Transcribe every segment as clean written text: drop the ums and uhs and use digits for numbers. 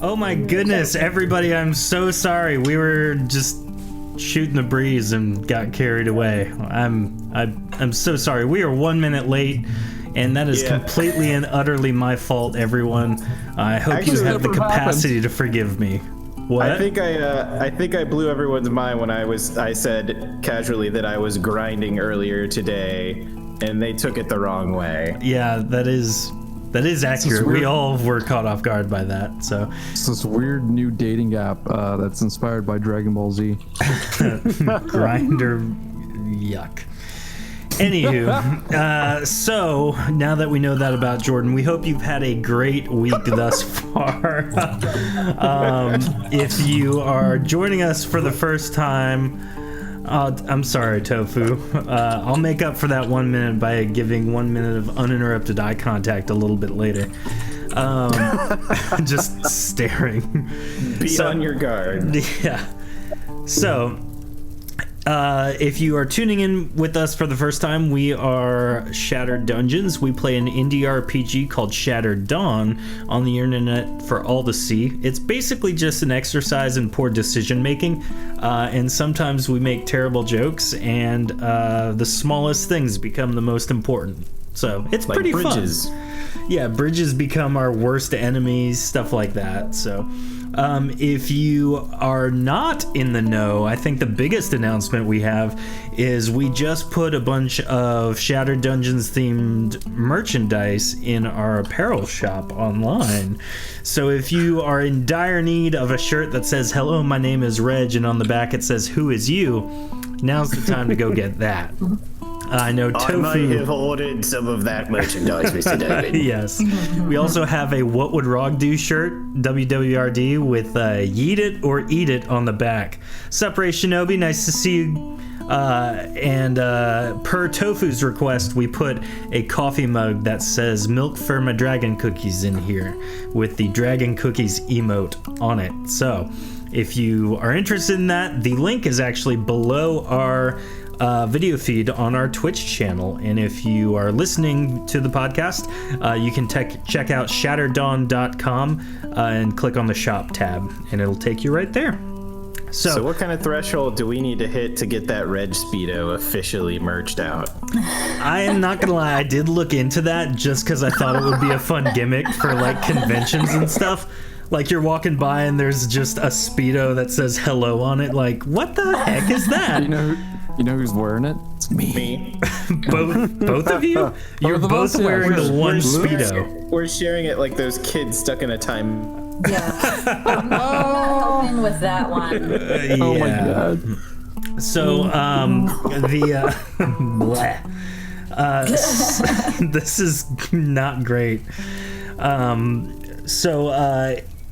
Oh my goodness, everybody, I'm so sorry. We were just shooting the breeze and got carried away. I'm so sorry. We are 1 minute late, and that is completely and utterly my fault, everyone. I hope you have the capacity to forgive me. What? I think I blew everyone's mind when I said casually that I was grinding earlier today, and they took it the wrong way. Yeah, that is accurate. We all were caught off guard by that. So it's this weird new dating app that's inspired by Dragon Ball Z. Grinder, yuck. Anywho, so now that we know that about Jordan, we hope you've had a great week thus far. If you are joining us for the first time, I'm sorry, Tofu. I'll make up for that 1 minute by giving 1 minute of uninterrupted eye contact a little bit later. Just staring. Be on your guard. Yeah. So, if you are tuning in with us for the first time, we are Shattered Dungeons. We play an indie RPG called Shattered Dawn on the internet for all to see. It's basically just an exercise in poor decision making, and sometimes we make terrible jokes, and the smallest things become the most important. So it's like pretty bridges. Fun. Yeah, bridges become our worst enemies, stuff like that. So if you are not in the know, I think the biggest announcement we have is we just put a bunch of Shattered Dungeons themed merchandise in our apparel shop online. So if you are in dire need of a shirt that says, "Hello, my name is Reg," and on the back it says, "Who is you?" now's the time to go get that. I know Tofu. I might have ordered some of that merchandise, Mr. David. Yes. We also have a What Would Rog Do shirt, WWRD, with Yeet It or Eat It on the back. Sup, Ray Shinobi, nice to see you. And per Tofu's request, we put a coffee mug that says "Milk for my dragon cookies" in here with the dragon cookies emote on it. So if you are interested in that, the link is actually below our video feed on our Twitch channel, and if you are listening to the podcast, you can check out shatterdawn.com and click on the shop tab, and it'll take you right there. So what kind of threshold do we need to hit to get that Reg Speedo officially merged out? I am not gonna lie, I did look into that just because I thought it would be a fun gimmick for like conventions and stuff. Like you're walking by and there's just a Speedo that says "hello" on it. Like, what the heck is that? You know who's wearing it? It's me. Both of you? You're both wearing the one Speedo. We're sharing it like those kids stuck in a time. Yeah. I'm helping with that one. Oh my god. So, this is not great.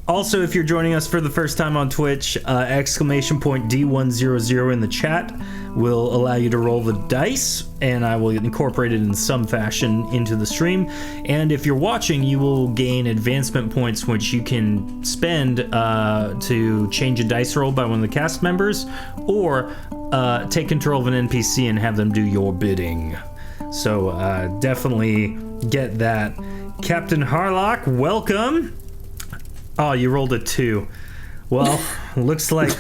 Also, if you're joining us for the first time on Twitch, !D100 in the chat will allow you to roll the dice, and I will incorporate it in some fashion into the stream. And if you're watching, you will gain advancement points, which you can spend to change a dice roll by one of the cast members, or take control of an NPC and have them do your bidding. So definitely get that. Captain Harlock, welcome. Oh, you rolled a 2. Well, looks like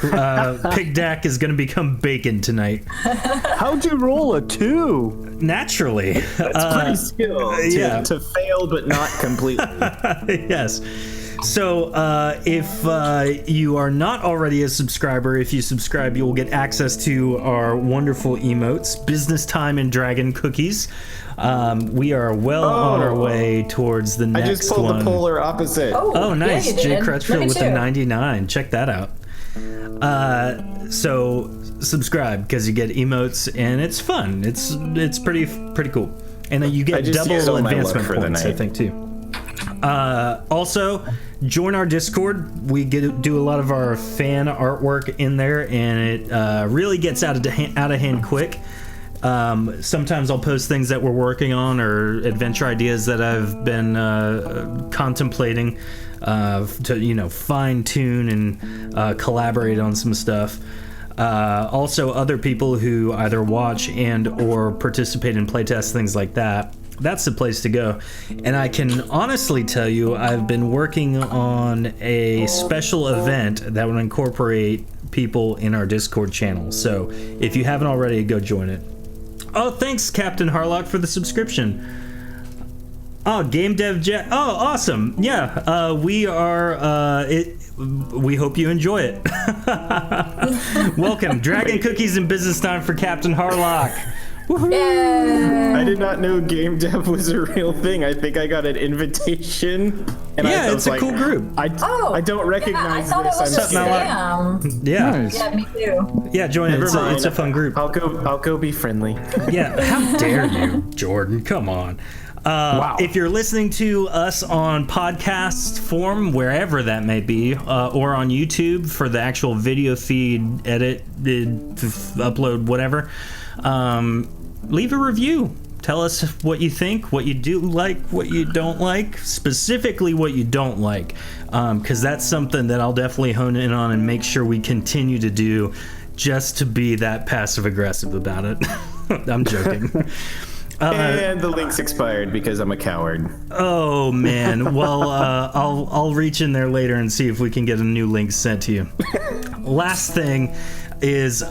Pig Dak is going to become bacon tonight. How'd you roll a 2? Naturally. That's pretty skilled to fail, but not completely. Yes. So if you are not already a subscriber, if you subscribe, you will get access to our wonderful emotes, Business Time and Dragon Cookies. We are well on our way towards the next one. I just pulled the polar opposite. Oh, nice. Yeah, Jay Crutchfield with the 99. Check that out. So subscribe because you get emotes and it's fun. It's pretty cool. And you get double advancement points, I think, too. Also, join our Discord. We do a lot of our fan artwork in there, and it really gets out of hand quick. Sometimes I'll post things that we're working on or adventure ideas that I've been contemplating to fine tune and collaborate on some stuff. Also, other people who either watch and or participate in playtests, things like that, that's the place to go. And I can honestly tell you, I've been working on a special event that would incorporate people in our Discord channel. So if you haven't already, go join it. Oh, thanks, Captain Harlock, for the subscription. Oh, Game Dev Jet. Oh, awesome. Yeah, we are. We hope you enjoy it. Welcome. Dragon Cookies and Business Time for Captain Harlock. Yay! I did not know game dev was a real thing. I think I got an invitation. And Yeah, I it's a cool group. I don't recognize I thought this. it was a I'm scam. Yeah. Nice. Yeah, me too. Yeah, join it. Never mind. It's a fun group. I'll go be friendly. Yeah, how dare you, Jordan? Come on. Wow. If you're listening to us on podcast form, wherever that may be, or on YouTube for the actual video feed, edit, upload, whatever, leave a review. Tell us what you think, what you do like, what you don't like, specifically what you don't like, because that's something that I'll definitely hone in on and make sure we continue to do, just to be that passive aggressive about it. I'm joking. And the link's expired because I'm a coward. Oh man. Well, I'll reach in there later and see if we can get a new link sent to you. Last thing is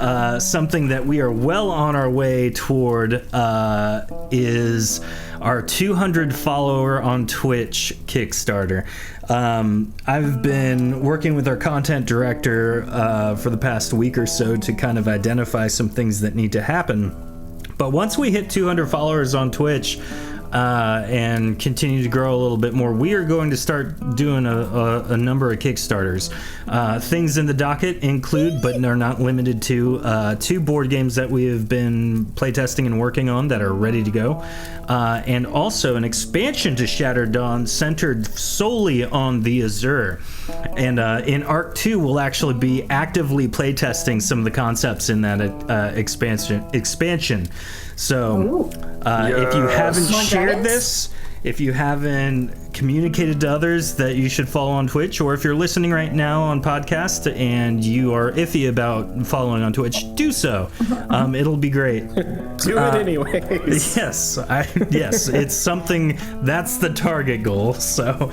something that we are well on our way toward is our 200 follower on Twitch Kickstarter. I've been working with our content director for the past week or so to kind of identify some things that need to happen. But once we hit 200 followers on Twitch and continue to grow a little bit more, we are going to start doing a number of Kickstarters. Things in the docket include, but are not limited to, 2 board games that we have been playtesting and working on that are ready to go. And also an expansion to Shattered Dawn centered solely on the Azure. And in Arc 2, we'll actually be actively playtesting some of the concepts in that expansion. So if you haven't shared this, if you haven't communicated to others that you should follow on Twitch, or if you're listening right now on podcast and you are iffy about following on Twitch, do so. It'll be great. Do it anyways. Yes, it's something that's the target goal. So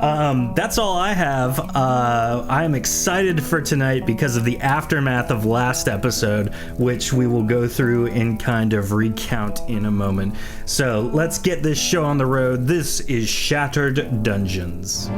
that's all I have. I am excited for tonight because of the aftermath of last episode, which we will go through and kind of recount in a moment. So let's get this show on the road. This is Shattered Dungeons.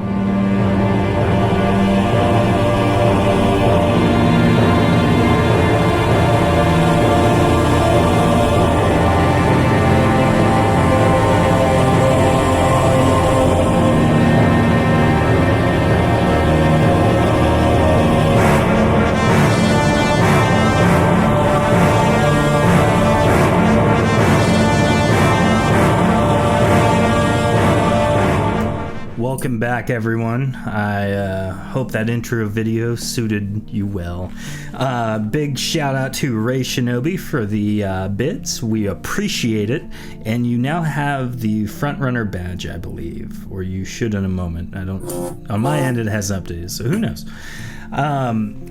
Welcome back, everyone. I hope that intro video suited you well. Big shout out to Ray Shinobi for the bits. We appreciate it. And you now have the frontrunner badge, I believe, or you should in a moment. I don't. On my end, it has updated, so who knows?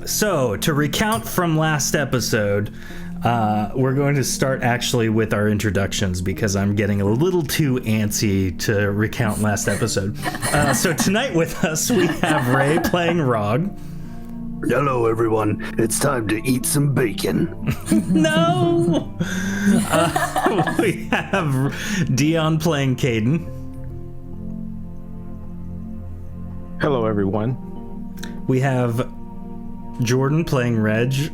So to recount from last episode. We're going to start actually with our introductions because I'm getting a little too antsy to recount last episode. So tonight with us, we have Ray playing Rog. Hello, everyone. It's time to eat some bacon. No! We have Dion playing Caden. Hello, everyone. We have Jordan playing Reg.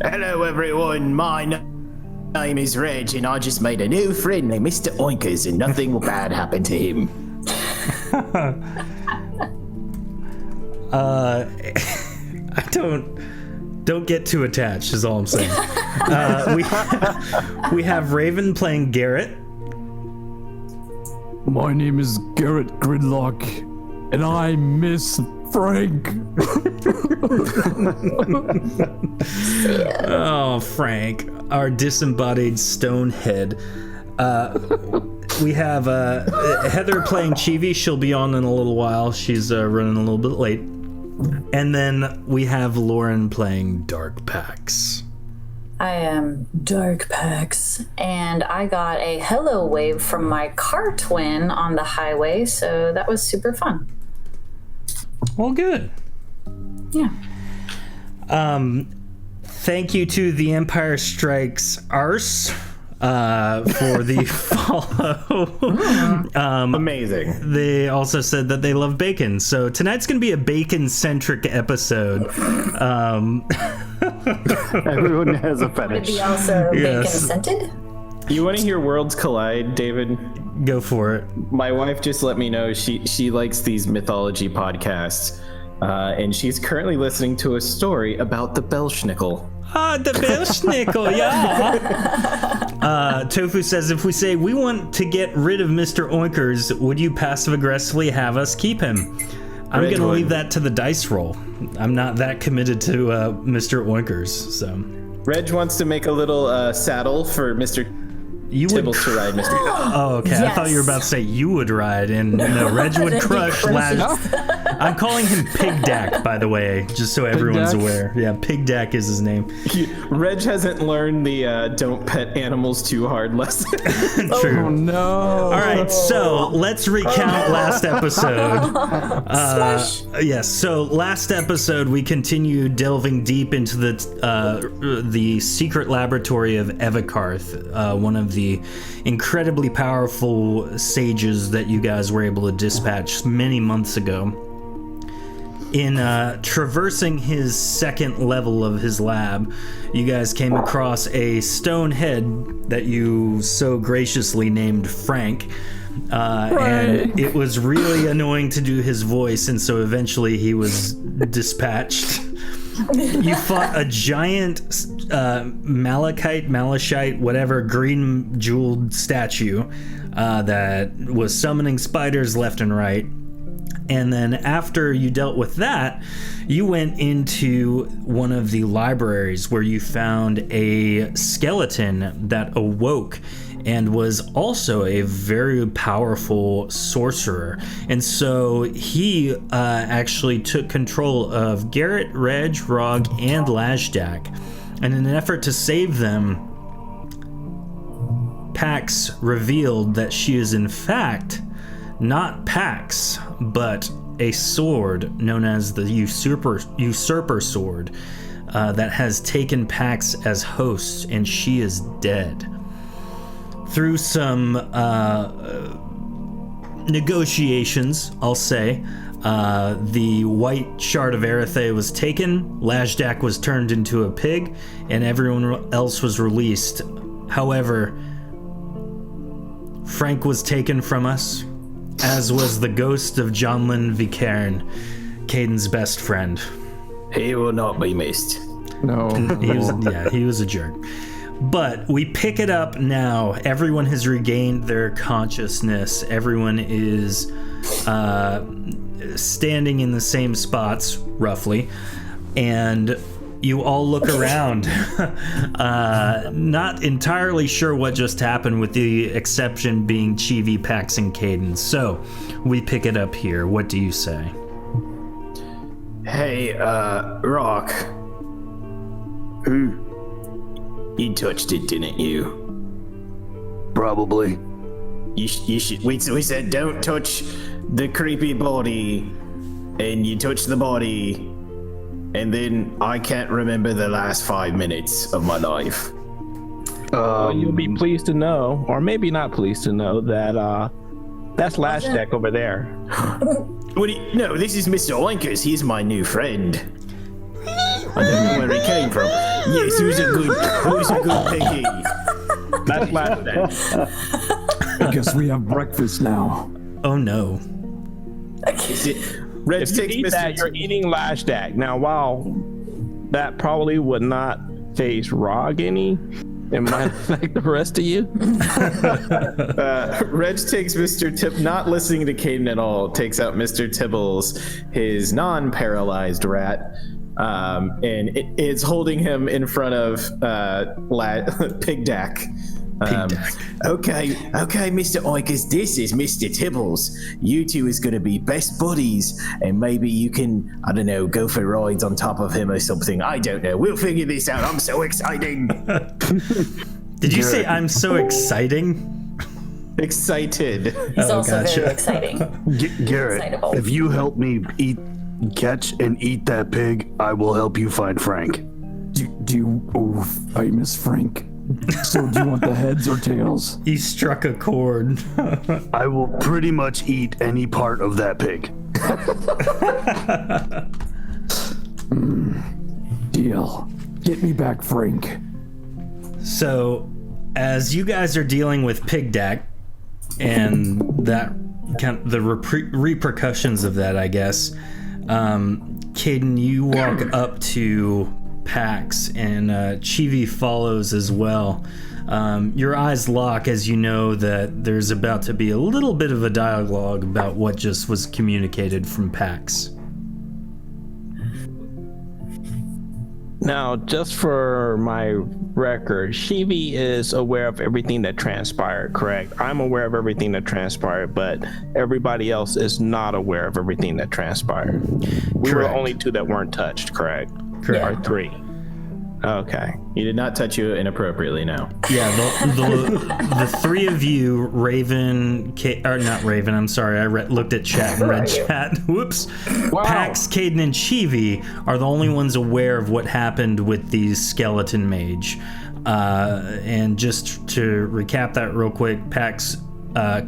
Hello, everyone. My name is Reg, and I just made a new friend named Mr. Oinkers, and nothing bad happened to him. I don't get too attached is all I'm saying. We have Raven playing Garrett. My name is Garrett Gridlock, and I miss Frank. Oh, Frank, our disembodied stone head. We have Heather playing Chibi. She'll be on in a little while. She's running a little bit late. And then we have Lauren playing Dark Pax. I am Dark Pax, and I got a hello wave from my car twin on the highway, so that was super fun. Well, good. Yeah. Thank you to The Empire Strikes Arse for the follow. Amazing. They also said that they love bacon, so tonight's going to be a bacon-centric episode. Everyone has a Would it fetish. be also Yes. bacon-scented? You want to hear worlds collide, David? Go for it. My wife just let me know she likes these mythology podcasts, and she's currently listening to a story about the Belschnickel. Ah, the Belschnickel, yeah. Tofu says, if we say we want to get rid of Mr. Oinkers, would you passive-aggressively have us keep him? I'm going to leave that to the dice roll. I'm not that committed to Mr. Oinkers, so... Reg wants to make a little saddle for Mr. You would... Tibbles to ride, Mr. Oh, okay. I thought you were about to say you would ride, and no, Reg would crush Lash. I'm calling him Pigdack, by the way, just so everyone's Pigdack? aware. Yeah, Pigdack is his name. Reg hasn't learned the don't pet animals too hard lesson. True. Oh no! All right, so let's recount last episode. Yes, so last episode we continued delving deep into the secret laboratory of Evikarth, one of the incredibly powerful sages that you guys were able to dispatch many months ago. In traversing his second level of his lab, you guys came across a stone head that you so graciously named Frank. And it was really annoying to do his voice, and so eventually he was dispatched. You fought a giant malachite, whatever, green jeweled statue that was summoning spiders left and right. And then after you dealt with that, you went into one of the libraries where you found a skeleton that awoke and was also a very powerful sorcerer. And so he actually took control of Garrett, Reg, Rog, and Lashdak. And in an effort to save them, Pax revealed that she is in fact not Pax, but a sword known as the Usurper Sword that has taken Pax as host, and she is dead. Through some negotiations, I'll say, the white shard of Erethe was taken, Lashdak was turned into a pig, and everyone else was released. However, Frank was taken from us, as was the ghost of Jonlin Vicairn, Caden's best friend. He will not be missed. No. He was a jerk. But we pick it up now. Everyone has regained their consciousness. Everyone is standing in the same spots, roughly. And you all look around. Not entirely sure what just happened, with the exception being Chivi, Pax, and Caden. So we pick it up here. What do you say? Hey, Rock. You touched it, didn't you? Probably. You should. We said don't touch the creepy body, and you touched the body, and then I can't remember the last 5 minutes of my life. Well, you'll be pleased to know, or maybe not pleased to know, that that's Lashdak over there. No, this is Mr. Oinkers. He's my new friend. I don't know where he came from. Yes, who's a good piggy? That's Lashdak. I guess we have breakfast now. Oh no. Reg If you takes eat Mr. that, you're eating Lashdak. Now, while that probably would not phase Rog any, it might affect the rest of you. Reg takes Mr. Tib, not listening to Caden at all, takes out Mr. Tibbles, his non-paralyzed rat, and it's holding him in front of Pigdack, Okay, Mr. Ikers, this is Mr. Tibbles. You two is going to be best buddies, and maybe you can, I don't know, go for rides on top of him or something. I don't know. We'll figure this out. I'm so exciting. Did you say I'm so exciting? Excited. He's also gotcha. very exciting. Garrett, Excitable. if you help me catch and eat that pig, I will help you find Frank. I miss Frank. So do you want the heads or tails? He struck a chord. I will pretty much eat any part of that pig. Deal. Get me back, Frank. So, as you guys are dealing with Pigdac and that the repercussions of that, I guess, Caden, you walk up to Pax, and Chivi follows as well. Your eyes lock as you know that there's about to be a little bit of a dialogue about what just was communicated from Pax. Now, just for my record, Shivi is aware of everything that transpired, correct? I'm aware of everything that transpired, but everybody else is not aware of everything that transpired. We were the Correct. only two that weren't touched, correct? Correct. Or three. Okay. He did not touch you inappropriately, no. Yeah, the three of you, Raven, or not Raven, I'm sorry, I looked at chat and read chat. Whoops. Wow. Pax, Caden, and Chivi are the only ones aware of what happened with the skeleton mage. And just to recap that real quick, Pax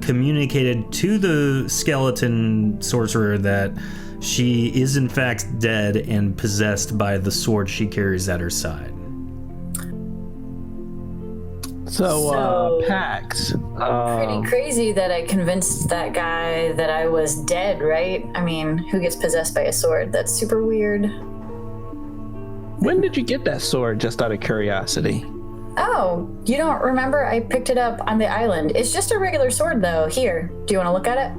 communicated to the skeleton sorcerer that she is in fact dead and possessed by the sword she carries at her side. So, Pax. Pretty crazy that I convinced that guy that I was dead, right? I mean, who gets possessed by a sword? That's super weird. When did you get that sword, just out of curiosity? Oh, you don't remember? I picked it up on the island. It's just a regular sword, though. Here, do you want to look at it?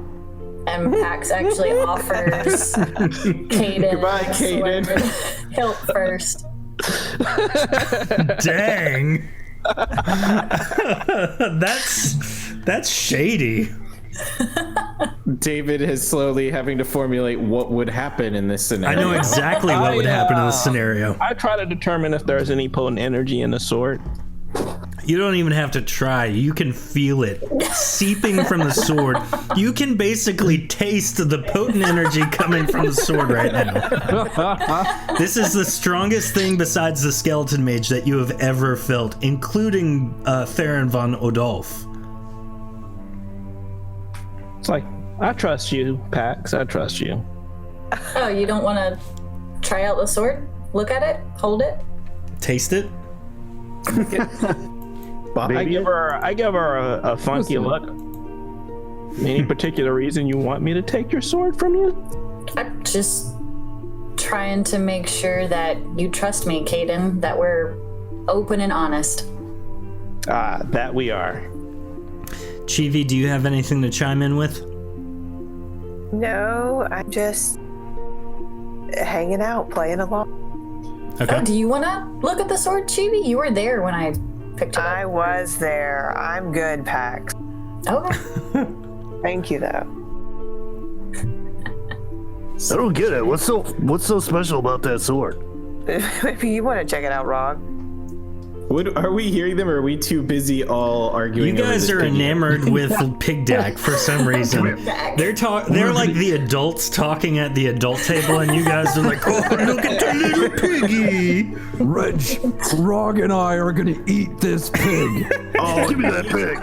And Pax actually offers Caden. Goodbye, Caden. Hilt first. Dang. That's shady. David is slowly having to formulate what would happen in this scenario. I know exactly what would happen in this scenario. I try to determine if there's any potent energy in the sword. You don't even have to try. You can feel it seeping from the sword. You can basically taste the potent energy coming from the sword right now. This is the strongest thing besides the skeleton mage that you have ever felt, including Theron von Odolph. It's like, I trust you, Pax. I trust you. Oh, you don't want to try out the sword? Look at it? Hold it? Taste it? I give her a funky look. Any particular reason you want me to take your sword from you? I'm just trying to make sure that you trust me, Caden, that we're open and honest. That we are. Chivi, do you have anything to chime in with? No, I'm just hanging out, playing along. Okay. Oh, do you want to look at the sword, Chibi? You were there when I picked it I up. was there. I'm good, Pax. Okay. Thank you, though. I don't get it. What's so special about that sword? Maybe you want to check it out, Rog. Are we hearing them, or are we too busy all arguing? You over guys this are piggy? enamored with Pigdac for some reason. They're like the adults talking at the adult table, and you guys are like, "Oh, look at the little piggy!" Reg, Rog and I are gonna eat this pig. Oh, give me that pig.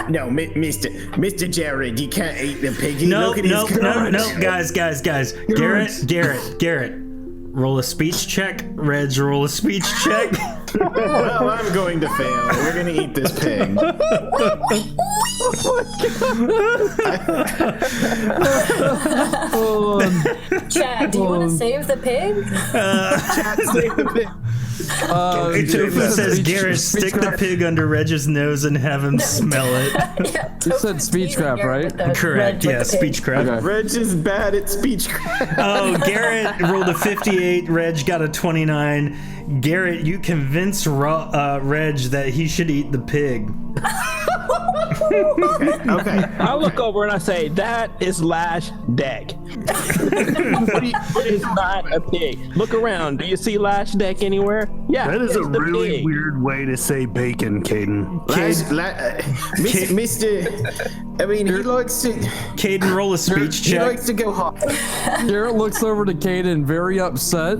No, Mr. Jared, you can't eat the piggy. No, Look at his guys. Garrett. Roll a speech check. Reg, roll a speech check. Well, I'm going to fail. We're going to eat this pig. Chad, do you want to save the pig? Chat, save the pig. Tofu says, Garrett, stick the pig under Reg's nose and have him smell it. You said speech crap, right? Correct, yeah, speech crap. Okay. Reg is bad at speechcraft. Oh, Garrett rolled a 58, Reg got a 29. Garrett, you convince Reg that he should eat the pig. Okay. I look over and I say, that is Lash Deck. It is not a pig. Look around. Do you see Lash Deck anywhere? Yeah. That is a it's the really pig. weird way to say bacon, Caden. Mr. I mean, he likes to. Caden, roll a speech He check. likes to go hot. Garrett looks over to Caden, very upset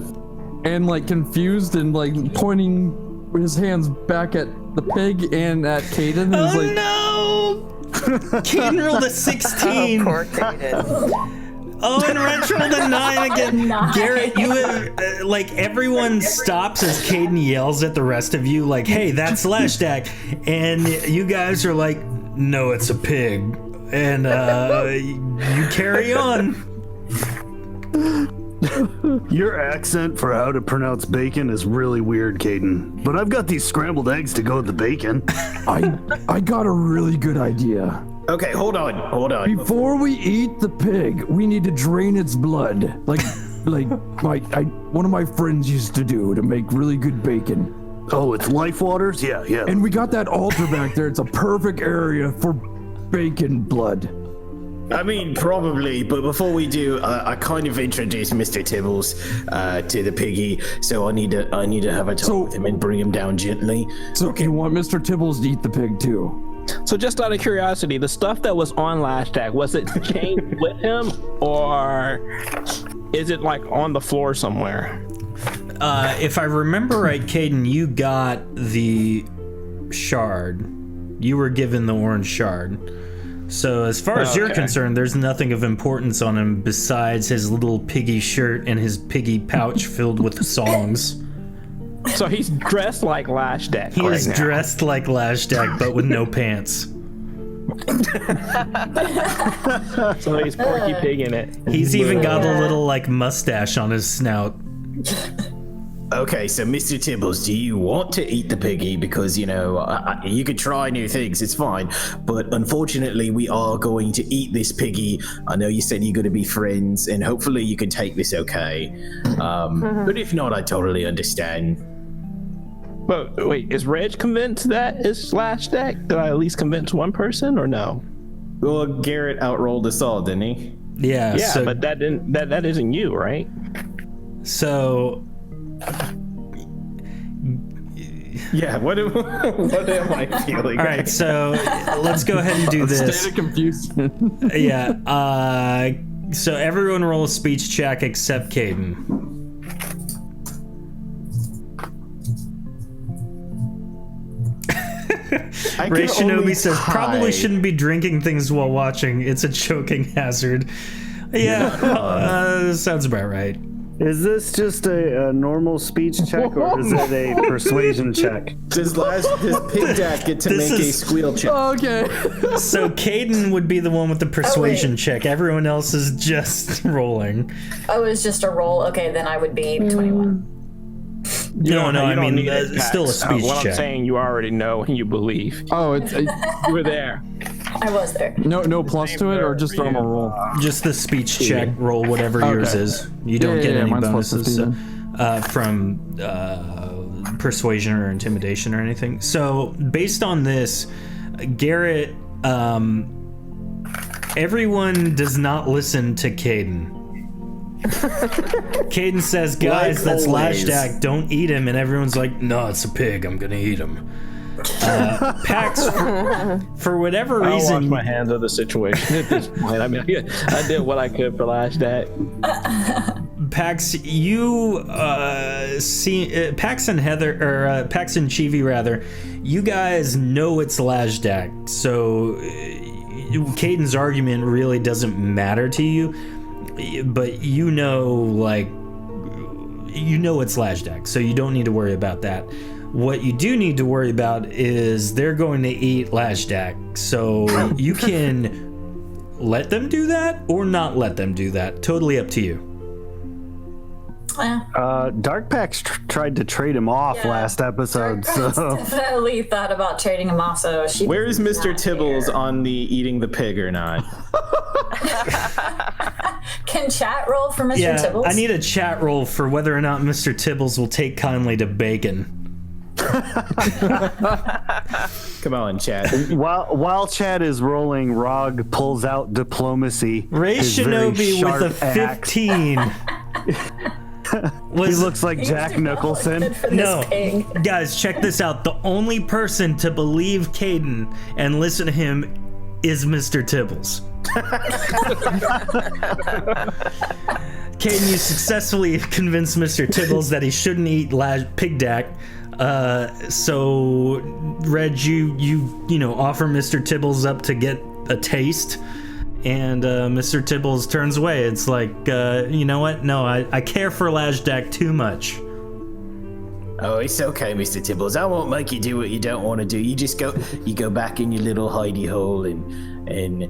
and like confused and like pointing his hands back at the pig and at Caden. And Oh he's like, no! Caden rolled a 16. Poor Kaden. Oh, and Reg rolled a 9 again. Garrett, you have, like, everyone stops as Caden yells at the rest of you, like, hey, that's Lashdak. And you guys are like, no, it's a pig. And you carry on. Your accent for how to pronounce bacon is really weird, Caden. But I've got these scrambled eggs to go with the bacon. I got a really good idea. Okay, hold on. Before we eat the pig, we need to drain its blood, like one of my friends used to do to make really good bacon. Oh, it's Life Waters? Yeah. And we got that altar back there. It's a perfect area for bacon blood. I mean, probably, but before we do, I kind of introduced Mr. Tibbles to the piggy, so I need to have a talk with him and bring him down gently. So you want Mr. Tibbles to eat the pig too? So just out of curiosity, the stuff that was on Lashdak, was it chained with him or is it like on the floor somewhere? If I remember right, Caden, you got the shard. You were given the orange shard. So as far as you're concerned, there's nothing of importance on him besides his little piggy shirt and his piggy pouch filled with songs. So he's dressed like Lashdak. He is now. dressed like Lashdak, but with no pants. So he's Porky Pig in it. He's even got a little like mustache on his snout. Okay, so Mr. Tibbles, do you want to eat the piggy? Because, you know, you could try new things, it's fine. But unfortunately, we are going to eat this piggy. I know you said you're going to be friends, and hopefully you can take this okay. But if not, I totally understand. But wait, is Reg convinced that it's Lashdak? Did I at least convince one person or no? Well, Garrett outrolled us all, didn't he? Yeah, Yeah, so, but that isn't you, right? so Yeah, what am I feeling? all right, so let's go ahead and do this. State of confusion. Yeah, so everyone roll a speech check except Caden. Ray Shinobi says, probably shouldn't be drinking things while watching. It's a choking hazard. Yeah, sounds about right. Is this just a normal speech check or is it a persuasion check? Does Pig Dad get to This make a is- squeal check? Okay. So Caden would be the one with the persuasion wait. check. Everyone else is just rolling. Oh, it was just a roll. Okay, then I would be 21. No, You I don't mean, need it, it's still a Pax. speech What check. I'm saying, you already know and you believe. Oh, it's You were there. I was there. no plus to it or just normal roll. Just the speech check, roll whatever yours is. You don't get any mine's plus bonuses 15 from persuasion or intimidation or anything. So based on this, Garrett, everyone does not listen to Caden. Caden says, guys, Like that's always. Lashdak, don't eat him. And everyone's like, no, it's a pig, I'm gonna eat him. Pax, for whatever I wash reason, my hands of the situation at this point. I mean, I did what I could for Lashdak. Pax, you see, Pax and Heather, or Pax and Chivi rather, you guys know it's Lashdak, so Caden's argument really doesn't matter to you, but you know it's Lashdak, so you don't need to worry about that. What you do need to worry about is they're going to eat Lashdak, so you can let them do that or not let them do that. Totally up to you. Darkpax tried to trade him off Yeah. last episode, Darkpax so definitely thought about trading him off. So she. Where is does Mr. not Tibbles care. on the eating the pig or not? Can chat roll for Mr. Yeah, Tibbles? I need a chat roll for whether or not Mr. Tibbles will take kindly to bacon. Come on, chat. while Chad is rolling, Rog pulls out diplomacy. Ray his very Shinobi with a sharp axe. 15. He looks like He's Jack doing Nicholson. good for this No, pig. guys, check this out. The only person to believe Caden and listen to him is Mr. Tibbles. Caden, you successfully convinced Mr. Tibbles that he shouldn't eat pig dack. So Reg, you know, offer Mr. Tibbles up to get a taste, and Mr. Tibbles turns away. It's like, you know what? No, I care for Lajdak too much. Oh, it's okay, Mr. Tibbles. I won't make you do what you don't want to do. You just go back in your little hidey hole and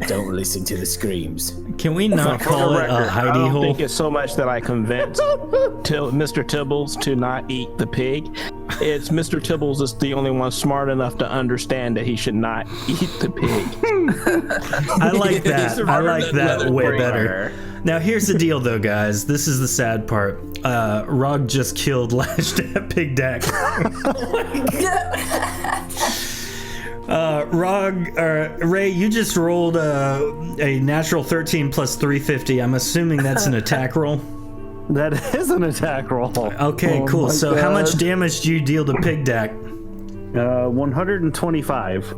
don't listen to the screams. Can we not call it a I hidey don't hole? think it's so much that I convinced Mr. Tibbles to not eat the pig. It's Mr. Tibbles is the only one smart enough to understand that he should not eat the pig. I like that. I like that way Leather better. Now here's the deal, though, guys. This is the sad part. Rog just killed Lajdak Pig Dack. Ray, you just rolled a natural 13 plus 350. I'm assuming that's an attack roll. That is an attack roll. Okay, Oh cool. my So how much God. damage do you deal to Pig Dack? 125.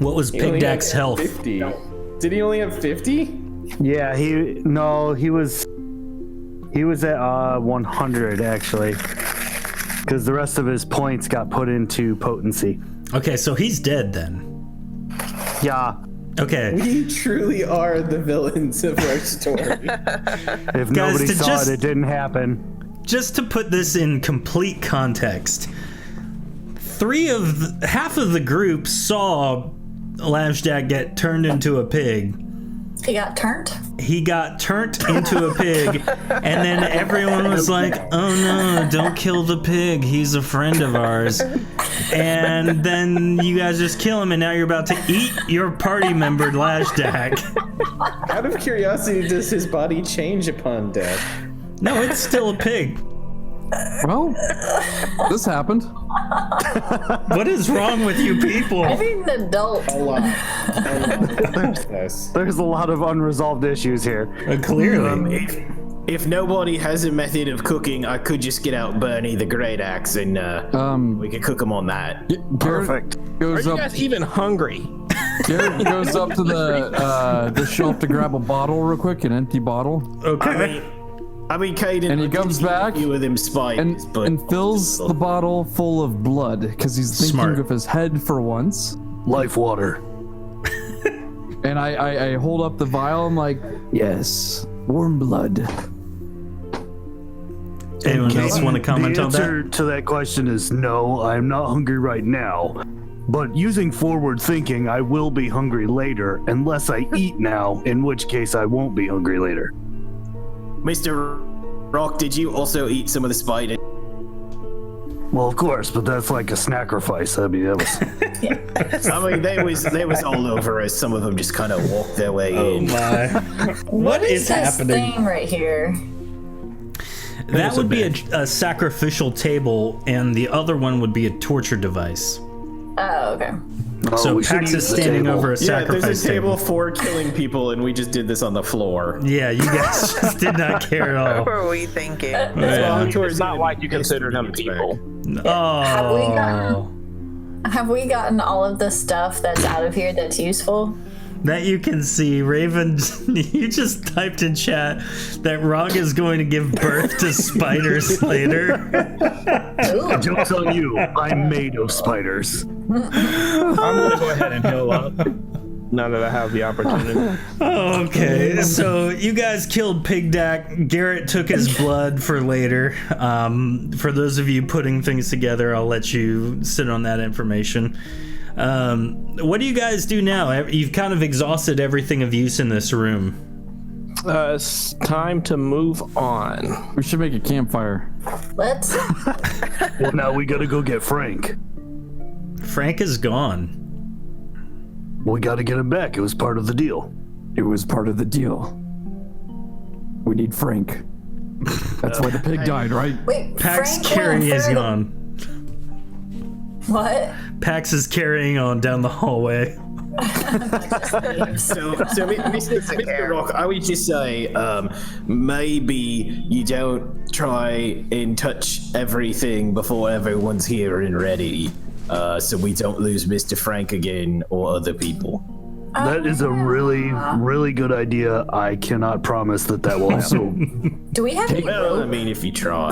What was He only Pig had Dack's health? 50. Did he only have 50? Yeah, he was at 100 actually, because the rest of his points got put into potency. Okay, so he's dead then. Yeah, Okay. We truly are the villains of our story. if Guys, nobody to saw just- it didn't happen. Just to put this in complete context, half of the group saw Lajdak get turned into a pig. He got turned. He got turned into a pig, and then everyone was like, "Oh no, don't kill the pig. He's a friend of ours." And then you guys just kill him, and now you're about to eat your party member Lajdak. Out of curiosity, does his body change upon death? No, it's still a pig. Well, this happened. What is wrong with you people? I need an adult. A lot. Yes. There's a lot of unresolved issues here. Clearly. If nobody has a method of cooking, I could just get out Bernie the Great Axe and we could cook them on that. Perfect. Are Goes you up. guys even hungry? Garrett goes up to the shelf to grab a bottle real quick, an empty bottle, Okay. I mean, Caden, And he I did comes give back you with them spiders, but and fills the bottle full of blood because he's thinking Smart. of his head for once. Life water. And I hold up the vial. I'm like, yes, warm blood. Anyone else want to comment the on that? answer to that question is no, I'm not hungry right now. But using forward thinking, I will be hungry later, unless I eat now, in which case I won't be hungry later. Mr. Rock, did you also eat some of the spiders? Well, of course, but that's like a sacrifice. I mean, that was I mean, they was all over us. Some of them just kind of walked their way in. My. What is this happening? thing right here? That would be a sacrificial table, and the other one would be a torture device. Oh, okay. So we should Pax use is the standing table. over a Yeah, sacrifice there's a table for killing people, and we just did this on the floor. Yeah, you guys just did not care at What all. were we thinking? It's not like you consider them people. Have we Oh. Have we gotten all of the stuff that's out of here that's useful? That you can see, Raven, you just typed in chat that Rog is going to give birth to spiders later. Ooh. joke's on you. I'm made of spiders. I'm gonna go ahead and heal up now that I have the opportunity. Okay, so you guys killed Pig Dack. Garrett took his blood for later. For those of you putting things together, I'll let you sit on that information. What do you guys do now? You've kind of exhausted everything of use in this room. It's time to move on. We should make a campfire. Let's. Well, now we gotta go get Frank. Frank is gone. We gotta get him back. It was part of the deal. It was part of the deal. We need Frank. That's why the pig died, right? Wait, Pax Frank carry went is through the- gone. What? Pax is carrying on down the hallway. So Mr. Rock, I would just say, maybe you don't try and touch everything before everyone's here and ready, so we don't lose Mr. Frank again or other people. That is a really, really good idea. I cannot promise that will happen. Do we have any Well, I rope? mean, if you try.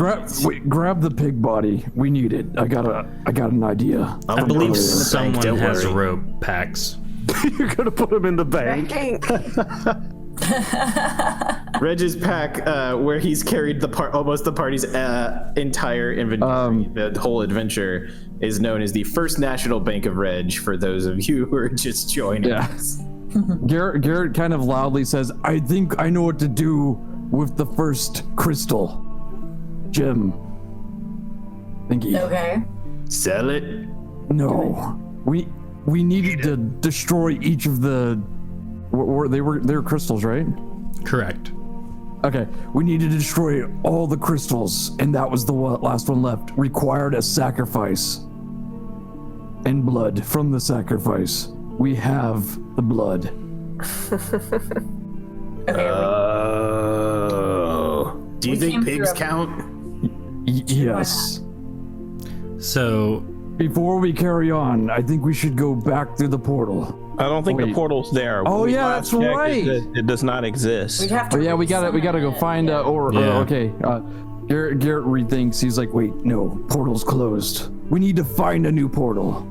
Grab the pig body. We need it. I got an idea. I believe someone don't has a worry. rope, Pax. You're gonna put him in the bank. Reg's pack, where he's carried almost the party's entire inventory, the whole adventure, is known as the First National Bank of Reg. For those of you who are just joining Yeah. us. Garrett kind of loudly says, "I think I know what to do with the first crystal gem." Thingy. Okay. Sell it. No, we needed to destroy each of the. They were crystals, right? Correct. Okay, we needed to destroy all the crystals, and that was the last one left. Required a sacrifice and blood from the sacrifice. We have the blood. Do you We think came pigs through a- count? Yes. So, Before we carry on, I think we should go back through the portal. I don't think the Wait. portal's there. Oh, When we yeah, last that's checked, right. It does not exist. We'd have to. But yeah, we gotta go resummon find it. Yeah. okay. Garrett rethinks. He's like, wait, no, portal's closed. We need to find a new portal.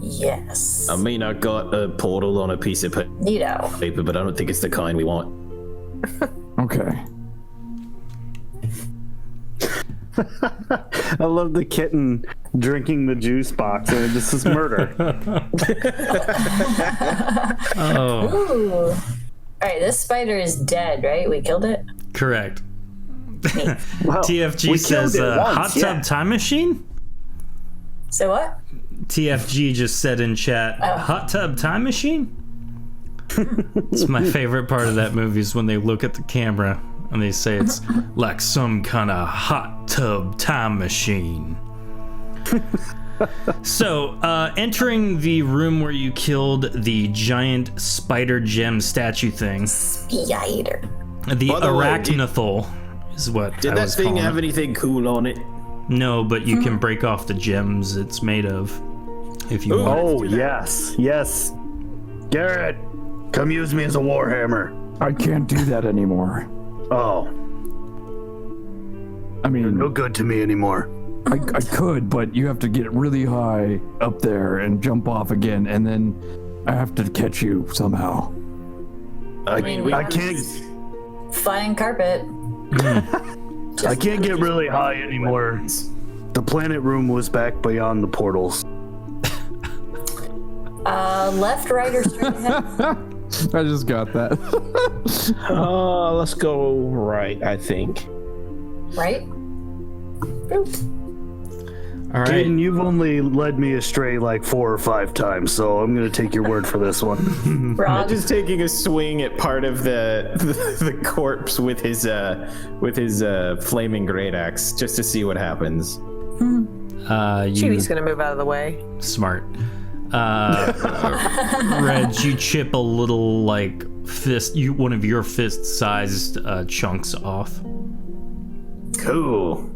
Yes. I mean, I got a portal on a piece of Neato. paper, but I don't think it's the kind we want. Okay. I love the kitten drinking the juice box, and this is murder. oh, Ooh. All right, this spider is dead, right? We killed it. correct. Well, TFG we says killed it once, hot tub yeah. time machine? So what? TFG just said in chat, hot tub time machine? It's my favorite part of that movie is when they look at the camera and they say it's like some kind of hot tub time machine. So, entering the room where you killed the giant spider gem statue thing, Spider. the By the way, arachnothal is what Did I that was thing calling have it. anything cool on it? No, but you can break off the gems it's made of if you want. Oh, yes. Garrett, come use me as a warhammer. I can't do that anymore. Oh, I mean, no good to me anymore. I could, but you have to get really high up there and jump off again, and then I have to catch you somehow. I mean, I can't. Flying carpet. I can't get really high anymore. The planet room was back beyond the portals. Left, right, or straight ahead? I just got that. Let's go right, I think. Right? All right. Jaden, you've only led me astray like 4 or 5 times, so I'm gonna take your word for this one. Rod? Just taking a swing at part of the corpse with his flaming great axe, just to see what happens. You Chewy's gonna move out of the way. smart. Reg, you chip a little like one of your fist-sized chunks off. cool.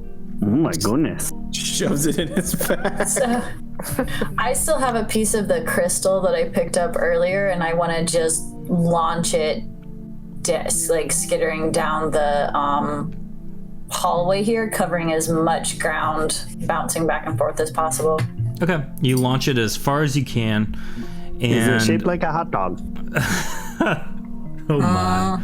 Oh my goodness. Shoves it in his back. So, I still have a piece of the crystal that I picked up earlier, and I want to just launch it, like skittering down the hallway here, covering as much ground, bouncing back and forth as possible. Okay, you launch it as far as you can, and Is it shaped like a hot dog? oh my.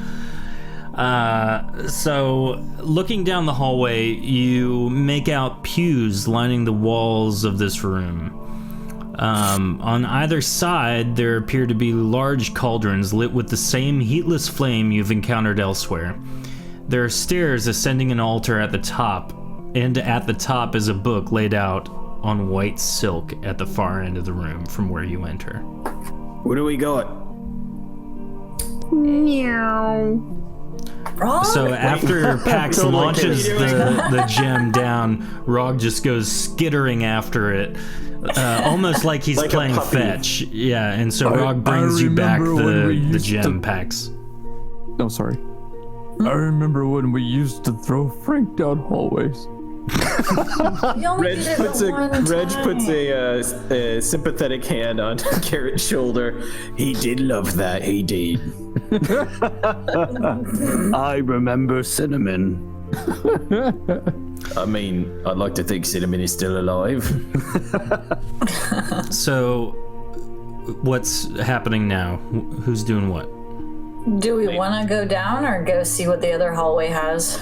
So looking down the hallway, you make out pews lining the walls of this room. On either side, there appear to be large cauldrons lit with the same heatless flame you've encountered elsewhere. There are stairs ascending an altar at the top, and at the top is a book laid out on white silk at the far end of the room from where you enter. What do we got? So after Pax launches the gem down, Rog just goes skittering after it, almost like he's Like a playing puppy. fetch. Yeah, and so Rog brings you back remember when we the used gem, to- Pax. No, sorry. I remember when we used to throw Frank down hallways. You only Reg did it puts one a sympathetic hand on Garrett's shoulder. He did love that. He did. I remember Cinnamon. I mean, I'd like to think Cinnamon is still alive. So, what's happening now? Who's doing what? Do we want to go down or go see what the other hallway has?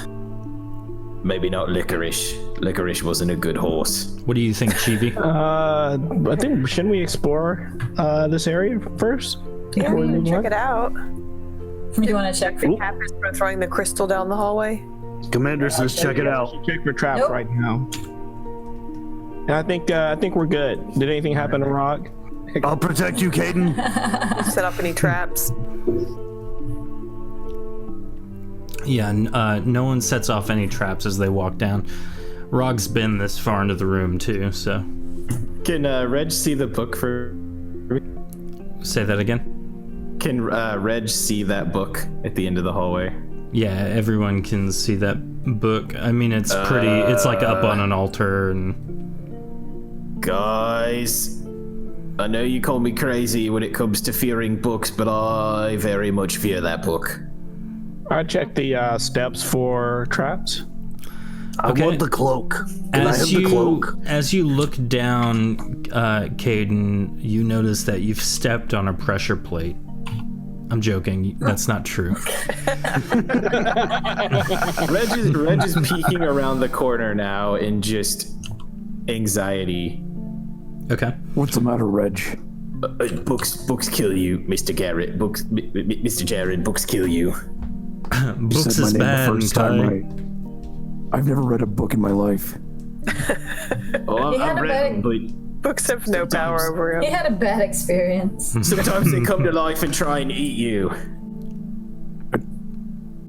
Maybe not Licorice. Licorice wasn't a good horse. What do you think, Chibi? I think, shouldn't we explore this area first? Yeah, Before we we can move check on? it out. Do you want to check for The cap is for throwing the crystal down the hallway. Commander says check it out. Check for traps Nope. right now. And I think we're good. Did anything happen to Rock? I'll protect you, Caden. Set up any traps. Yeah, no one sets off any traps as they walk down. Rog's been this far into the room too, so Can Reg see the book for? say that again. Can Reg see that book at the end of the hallway? Yeah, everyone can see that book. I mean, it's pretty. It's like up on an altar, and Guys, I know you call me crazy when it comes to fearing books, but I very much fear that book. I checked the steps for traps. Okay. I want the cloak. Can I have the cloak? as you look down, Caden, you notice that you've stepped on a pressure plate. I'm joking. That's not true. Reg is peeking around the corner now in just anxiety. Okay. What's the matter, Reg? Books kill you, Mr. Garrett. Mr. Jared, books kill you. You Books said my is name bad, the first time Kai. right. I've never read a book in my life. Oh, He had I've a read them, bag. but Books have no power over He him. had a bad experience. sometimes they come to life and try and eat you.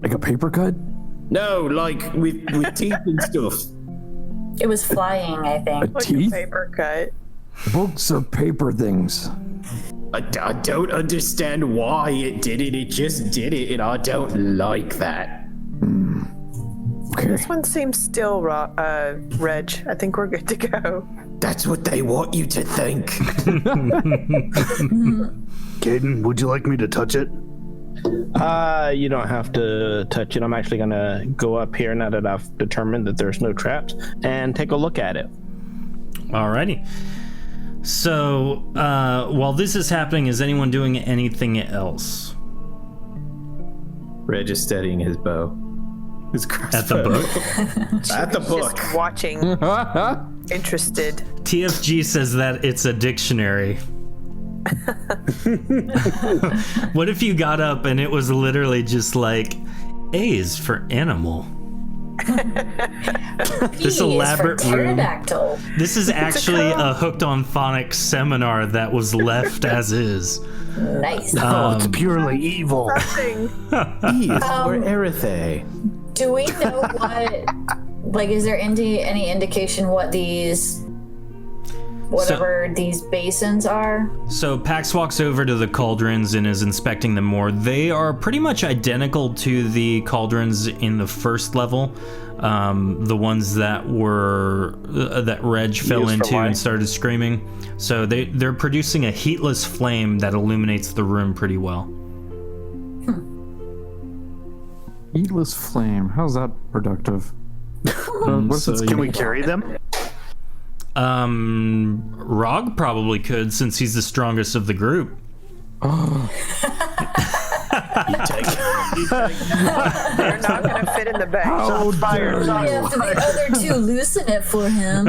Like a paper cut? No, like with teeth and stuff. It was flying, I A think. Like a teeth? paper cut. Books are paper things. I don't understand why it did it. It just did it, and I don't like that. Okay. This one seems still Reg. I think we're good to go. That's what they want you to think. Caden, would you like me to touch it? You don't have to touch it. I'm actually gonna go up here now that I've determined that there's no traps and take a look at it. Alrighty. So, while this is happening, is anyone doing anything else? Reg is steadying his bow. His crossbow. At the book? At the book. Just watching. Interested. TFG says that it's a dictionary. What if you got up and it was literally just like, A is for animal. This elaborate for room. pterodactyl. This is actually a Hooked on Phonics seminar that was left as is. Nice. Oh, it's purely evil. Nothing. E is for Erithe. Do we know what? Like, is there any indication what these, whatever these basins are? So Pax walks over to the cauldrons and is inspecting them more. They are pretty much identical to the cauldrons in the first level. The ones that were that Reg fell Used for into light. and started screaming. So they're producing a heatless flame that illuminates the room pretty well. Heatless flame. How's that productive? What's its Can we carry them? Rog probably could since he's the strongest of the group. They're not going to fit in the bag. How dare We you? have to the other two loosen it for him.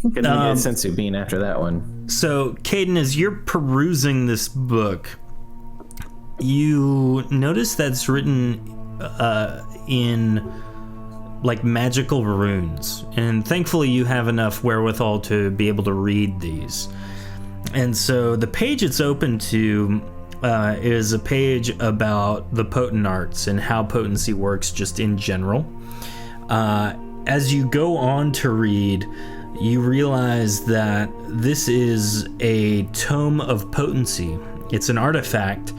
Couldn't get sensu bean after that one. So, Caden, as you're perusing this book, you notice that it's written in like magical runes, and thankfully you have enough wherewithal to be able to read these. And so the page it's open to is a page about the potent arts and how potency works just in general. As you go on to read, you realize that this is a tome of potency. It's an artifact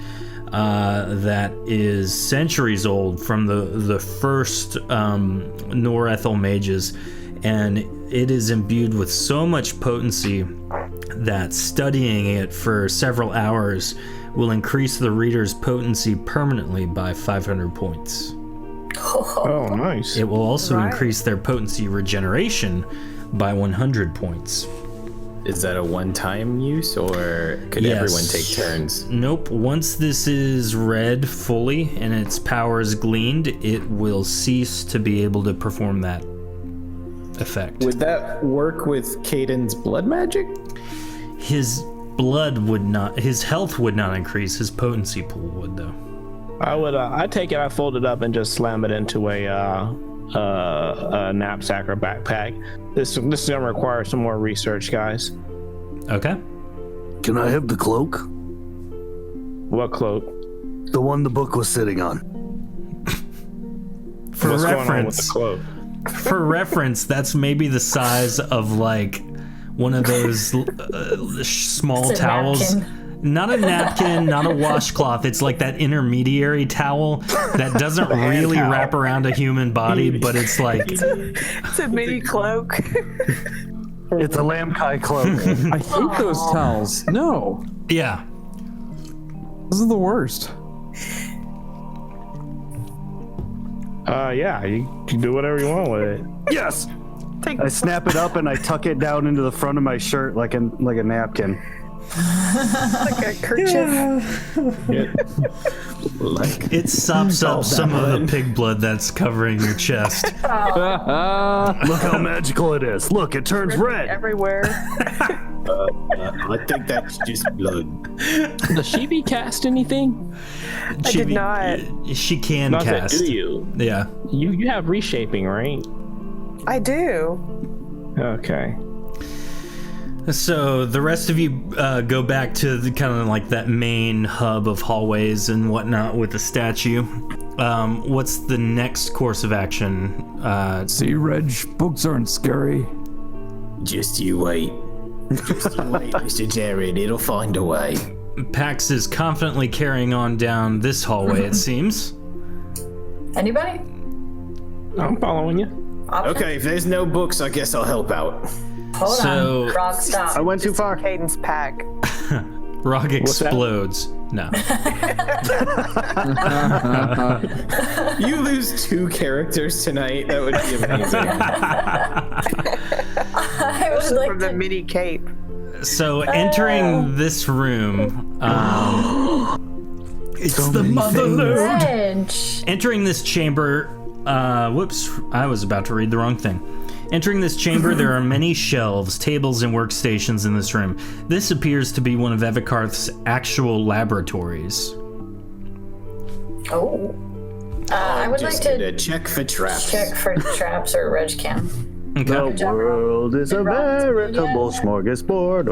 that is centuries old from the first Norethel mages, and it is imbued with so much potency that studying it for several hours will increase the reader's potency permanently by 500 points. Oh, nice. It will also increase their potency regeneration by 100 points. Is that a one-time use, or could Yes. everyone take turns? Nope. Once this is read fully and its powers gleaned, it will cease to be able to perform that effect. Would that work with Caden's blood magic? His blood would not, his health would not increase, his potency pool would though. I would. I take it. I fold it up and just slam it into a knapsack or backpack. This is gonna require some more research, guys. Okay. Can I have the cloak? What cloak? The one the book was sitting on. For What's going on with the reference, cloak? for reference, that's maybe the size of like one of those small It's a towels. napkin. Not a napkin, not a washcloth. It's like that intermediary towel that doesn't really wrap around a human body, but it's like It's a mini cloak. It's a Lamkai cloak. I hate those towels. No, yeah. this is the worst. Yeah, you can do whatever you want with it. Yes! I snap it up and I tuck it down into the front of my shirt like a napkin. Like a kerchief. It sops up some of the pig blood that's covering your chest. Look how magical it is. Look, it turns red. Everywhere. I think that's just blood. Does she be cast anything? I did not. She can Not that, cast. do you? Yeah. You have reshaping, right? I do. Okay. So the rest of you go back to the kind of like that main hub of hallways and whatnot with the statue. What's the next course of action? See, Reg, books aren't scary. Just you wait. Just you wait, Mr. Jared. It'll find a way. Pax is confidently carrying on down this hallway, it seems. Anybody? I'm following you. Option? Okay, if there's no books, I guess I'll help out. Hold So- on. Rock, stop. I went too far. Caden's pack. Rock that? explodes. No. You lose 2 characters tonight. That would be amazing. I would like From the to. mini cape. So entering this room, it's the motherlode. Edge. Entering this chamber, whoops, I was about to read the wrong thing. Entering this chamber, there are many shelves, tables, and workstations in this room. This appears to be one of Evikarth's actual laboratories. Oh. I would like Just to need to check for traps. check for traps or reg cam. Okay. The world is a veritable smorgasbord.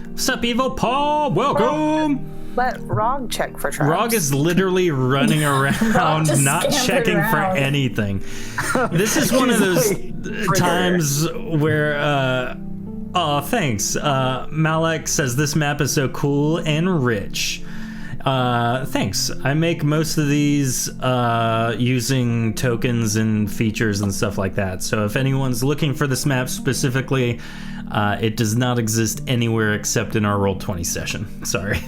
What's up, Evil Paul? Welcome! Let Rog check for traps. Rog is literally running around, just not scampered checking for around. anything. This is one of those times where, oh, thanks. Malek says this map is so cool and rich. Thanks. I make most of these using tokens and features and stuff like that. So if anyone's looking for this map specifically, it does not exist anywhere except in our Roll20 session. Sorry.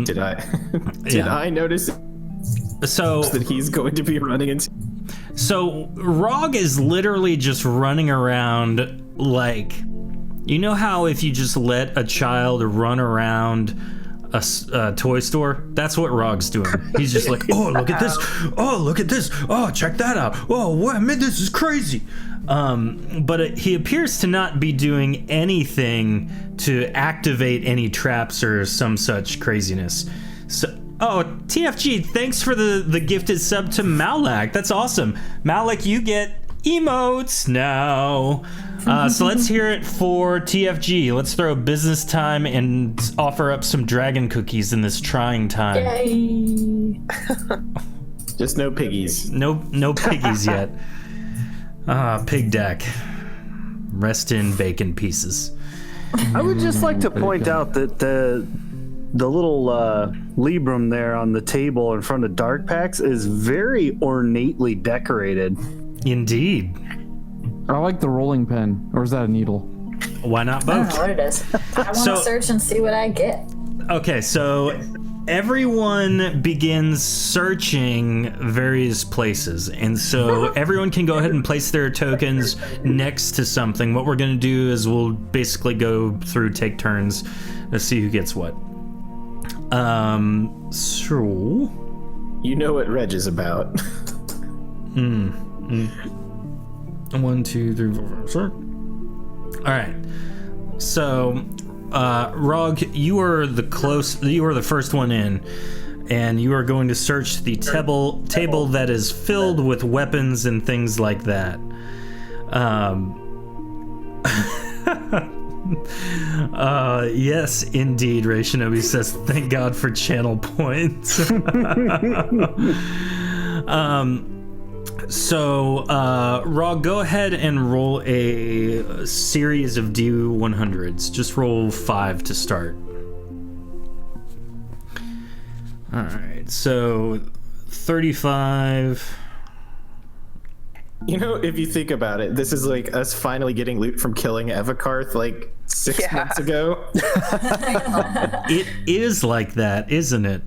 Did I notice So that he's going to be running into? So Rog is literally just running around like, you know how if you just let a child run around a toy store. That's what Rog's doing. He's just like, oh, look at this. Oh, look at this. Oh, check that out. Oh, what? Man, this is crazy. But he appears to not be doing anything to activate any traps or some such craziness. So, TFG, thanks for the gifted sub to Malak. That's awesome. Malak, you get emotes now. So let's hear it for TFG. Let's throw business time and offer up some dragon cookies in this trying time. Yay. Just no piggies. No piggies yet. Pig deck. Rest in bacon pieces. I would just like to point out that the little Librum there on the table in front of Dark Packs is very ornately decorated. Indeed. I like the rolling pin, or is that a needle? Why not I don't both? know what it is. I want to search and see what I get. Okay, so everyone begins searching various places, and so everyone can go ahead and place their tokens next to something. What we're going to do is we'll basically go through, take turns to see who gets what. So You know what Reg is about. 1, 2, 3, 4, 5, 6. All right. So, Rog, you are the first one in, and you are going to search the table that is filled with weapons and things like that. Yes, indeed, Ray Shinobi says, thank God for channel points. So, Rog, go ahead and roll a series of D100s. Just roll 5 to start. Alright, so 35. You know, if you think about it, this is like us finally getting loot from killing Evikarth like 6 months ago. It is like that, isn't it?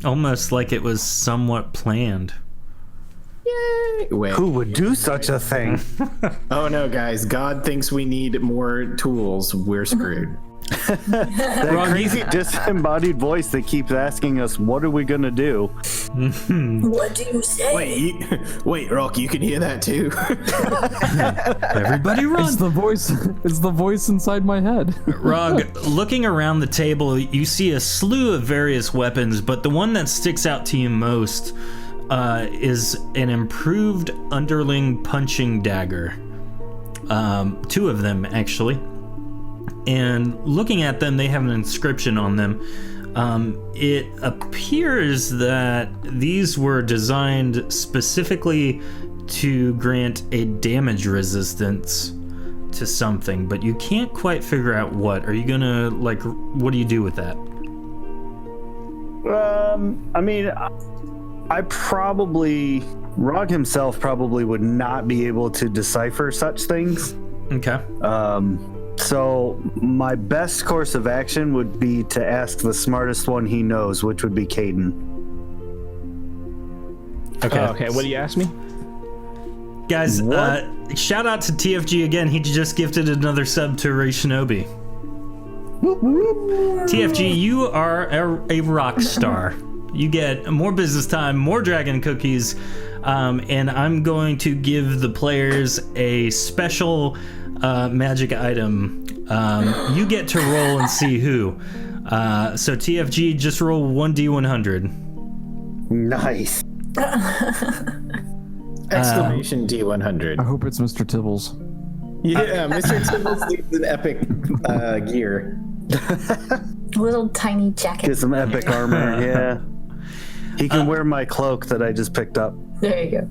Almost like it was somewhat planned. Yay! Wait. Who would do such a thing? Oh no, guys. God thinks we need more tools. We're screwed. That crazy disembodied voice that keeps asking us, what are we gonna do? What do you say? Wait, Rock, you can hear that too? Everybody run! It's the voice inside my head. Rog, looking around the table, you see a slew of various weapons, but the one that sticks out to you most is an improved underling punching dagger. 2 of them, actually. And looking at them, they have an inscription on them. It appears that these were designed specifically to grant a damage resistance to something, but you can't quite figure out what. Are you gonna, like, what do you do with that? I mean, Rog himself probably would not be able to decipher such things. Okay. So my best course of action would be to ask the smartest one he knows, which would be Caden. Okay. Okay, what do you ask me? Guys, shout out to TFG again. He just gifted another sub to Ray Shinobi. TFG, you are a rock star. You get more business time, more dragon cookies, and I'm going to give the players a special magic item. You get to roll and see who. So TFG, just roll 1d100. Nice. Exclamation D100. I hope it's Mr. Tibbles. Yeah, Mr. Tibbles needs an epic gear. Little tiny jacket. Get some epic armor, yeah. He can wear my cloak that I just picked up. There you go.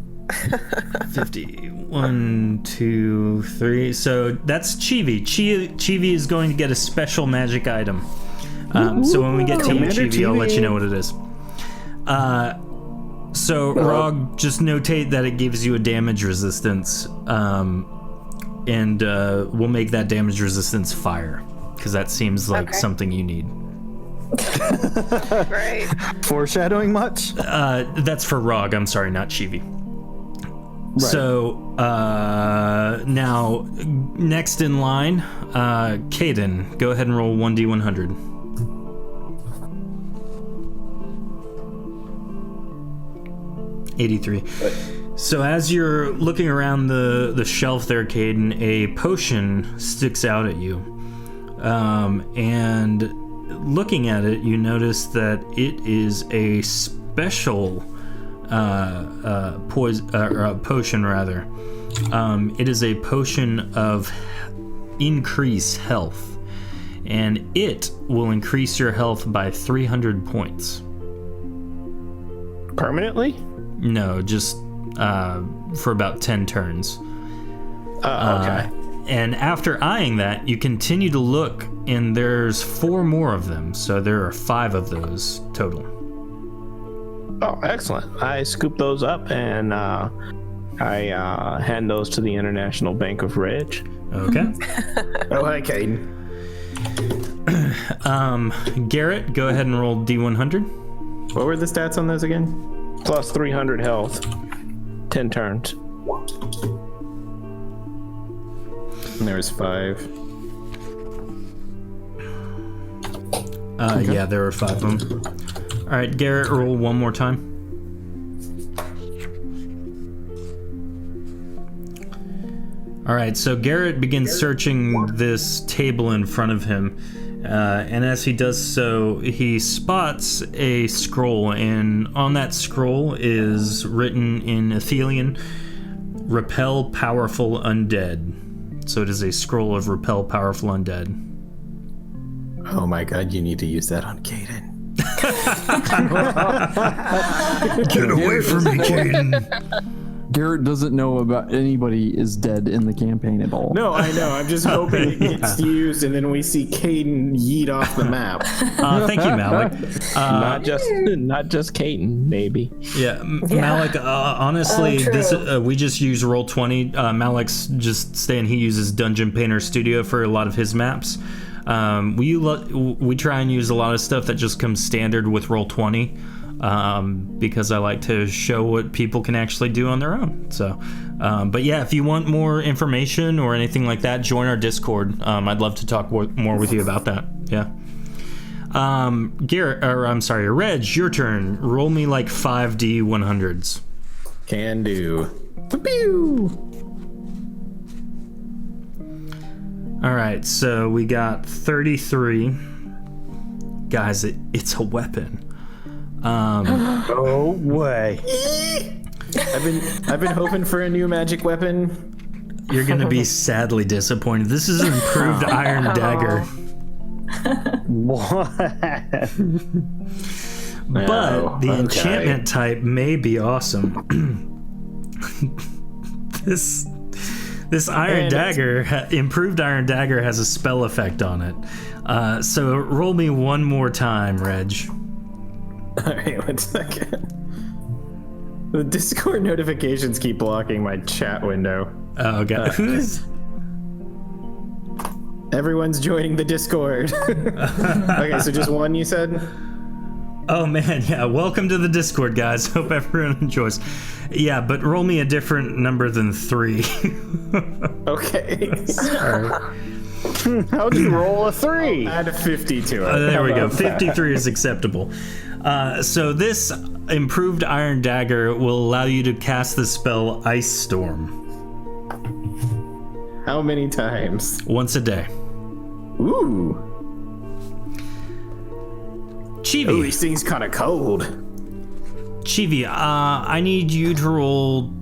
50. 1, 2, 3. So that's Chibi. Chibi is going to get a special magic item. So when we get to you, Chibi, I'll let you know what it is. So Rog, just notate that it gives you a damage resistance, and we'll make that damage resistance fire, because that seems like something you need. Right. Foreshadowing much? That's for Rog. I'm sorry, not Chibi. So now, next in line, Caden, go ahead and roll 1d100. $83. So as you're looking around the shelf there, Caden, a potion sticks out at you. And looking at it, you notice that it is a special potion, rather. It is a potion of increase health, and it will increase your health by 300 points. Permanently? No, just for about 10 turns. Okay. And after eyeing that, you continue to look, and there's 4 more of them, so there are 5 of those total. Oh, excellent. I scoop those up and I hand those to the International Bank of Reg. Okay. Oh, hi, Caden. Garrett, go ahead and roll D100. What were the stats on those again? Plus 300 health. 10 turns. And there was 5. Yeah, there were 5 of them. All right, Garrett, roll one more time. All right, so Garrett begins searching this table in front of him, and as he does so, he spots a scroll, and on that scroll is written in Athelian, "Repel powerful undead." So it is a scroll of repel powerful undead. Oh my god, you need to use that on Caden. Get away from me, Caden. Garrett doesn't know about anybody is dead in the campaign at all. No, I know. I'm just hoping it gets used, and then we see Caden yeet off the map. Thank you, Malik. Not just Caden, maybe. Yeah, Malik, honestly, true. this we just use Roll20. Malik's just saying he uses Dungeon Painter Studio for a lot of his maps. We try and use a lot of stuff that just comes standard with Roll20, because I like to show what people can actually do on their own. So, but yeah, if you want more information or anything like that, join our Discord. I'd love to talk more with you about that. Yeah. Garrett, or I'm sorry, Reg, your turn. Roll me like 5D 100s. Can do. Pew! All right, so we got 33. Guys, it's a weapon. No way. I've been hoping for a new magic weapon. You're gonna be sadly disappointed. This is an improved iron dagger. What? But the okay. enchantment type may be awesome. This iron dagger, improved iron dagger, has a spell effect on it. So roll me one more time, Reg. Alright, 1 second. The Discord notifications keep blocking my chat window. Oh god, who's? Everyone's joining the Discord. Okay, so just 1, you said? Oh man, yeah. Welcome to the Discord, guys. Hope everyone enjoys. Yeah, but roll me a different number than 3. Okay. Sorry. How'd you roll a 3? Add 50 to it. There we How go. about that? 53 is acceptable. So this improved iron dagger will allow you to cast the spell Ice Storm How many times? once a day. Ooh. Chibi, Ooh, these things kind of cold. Chibi, I need you to roll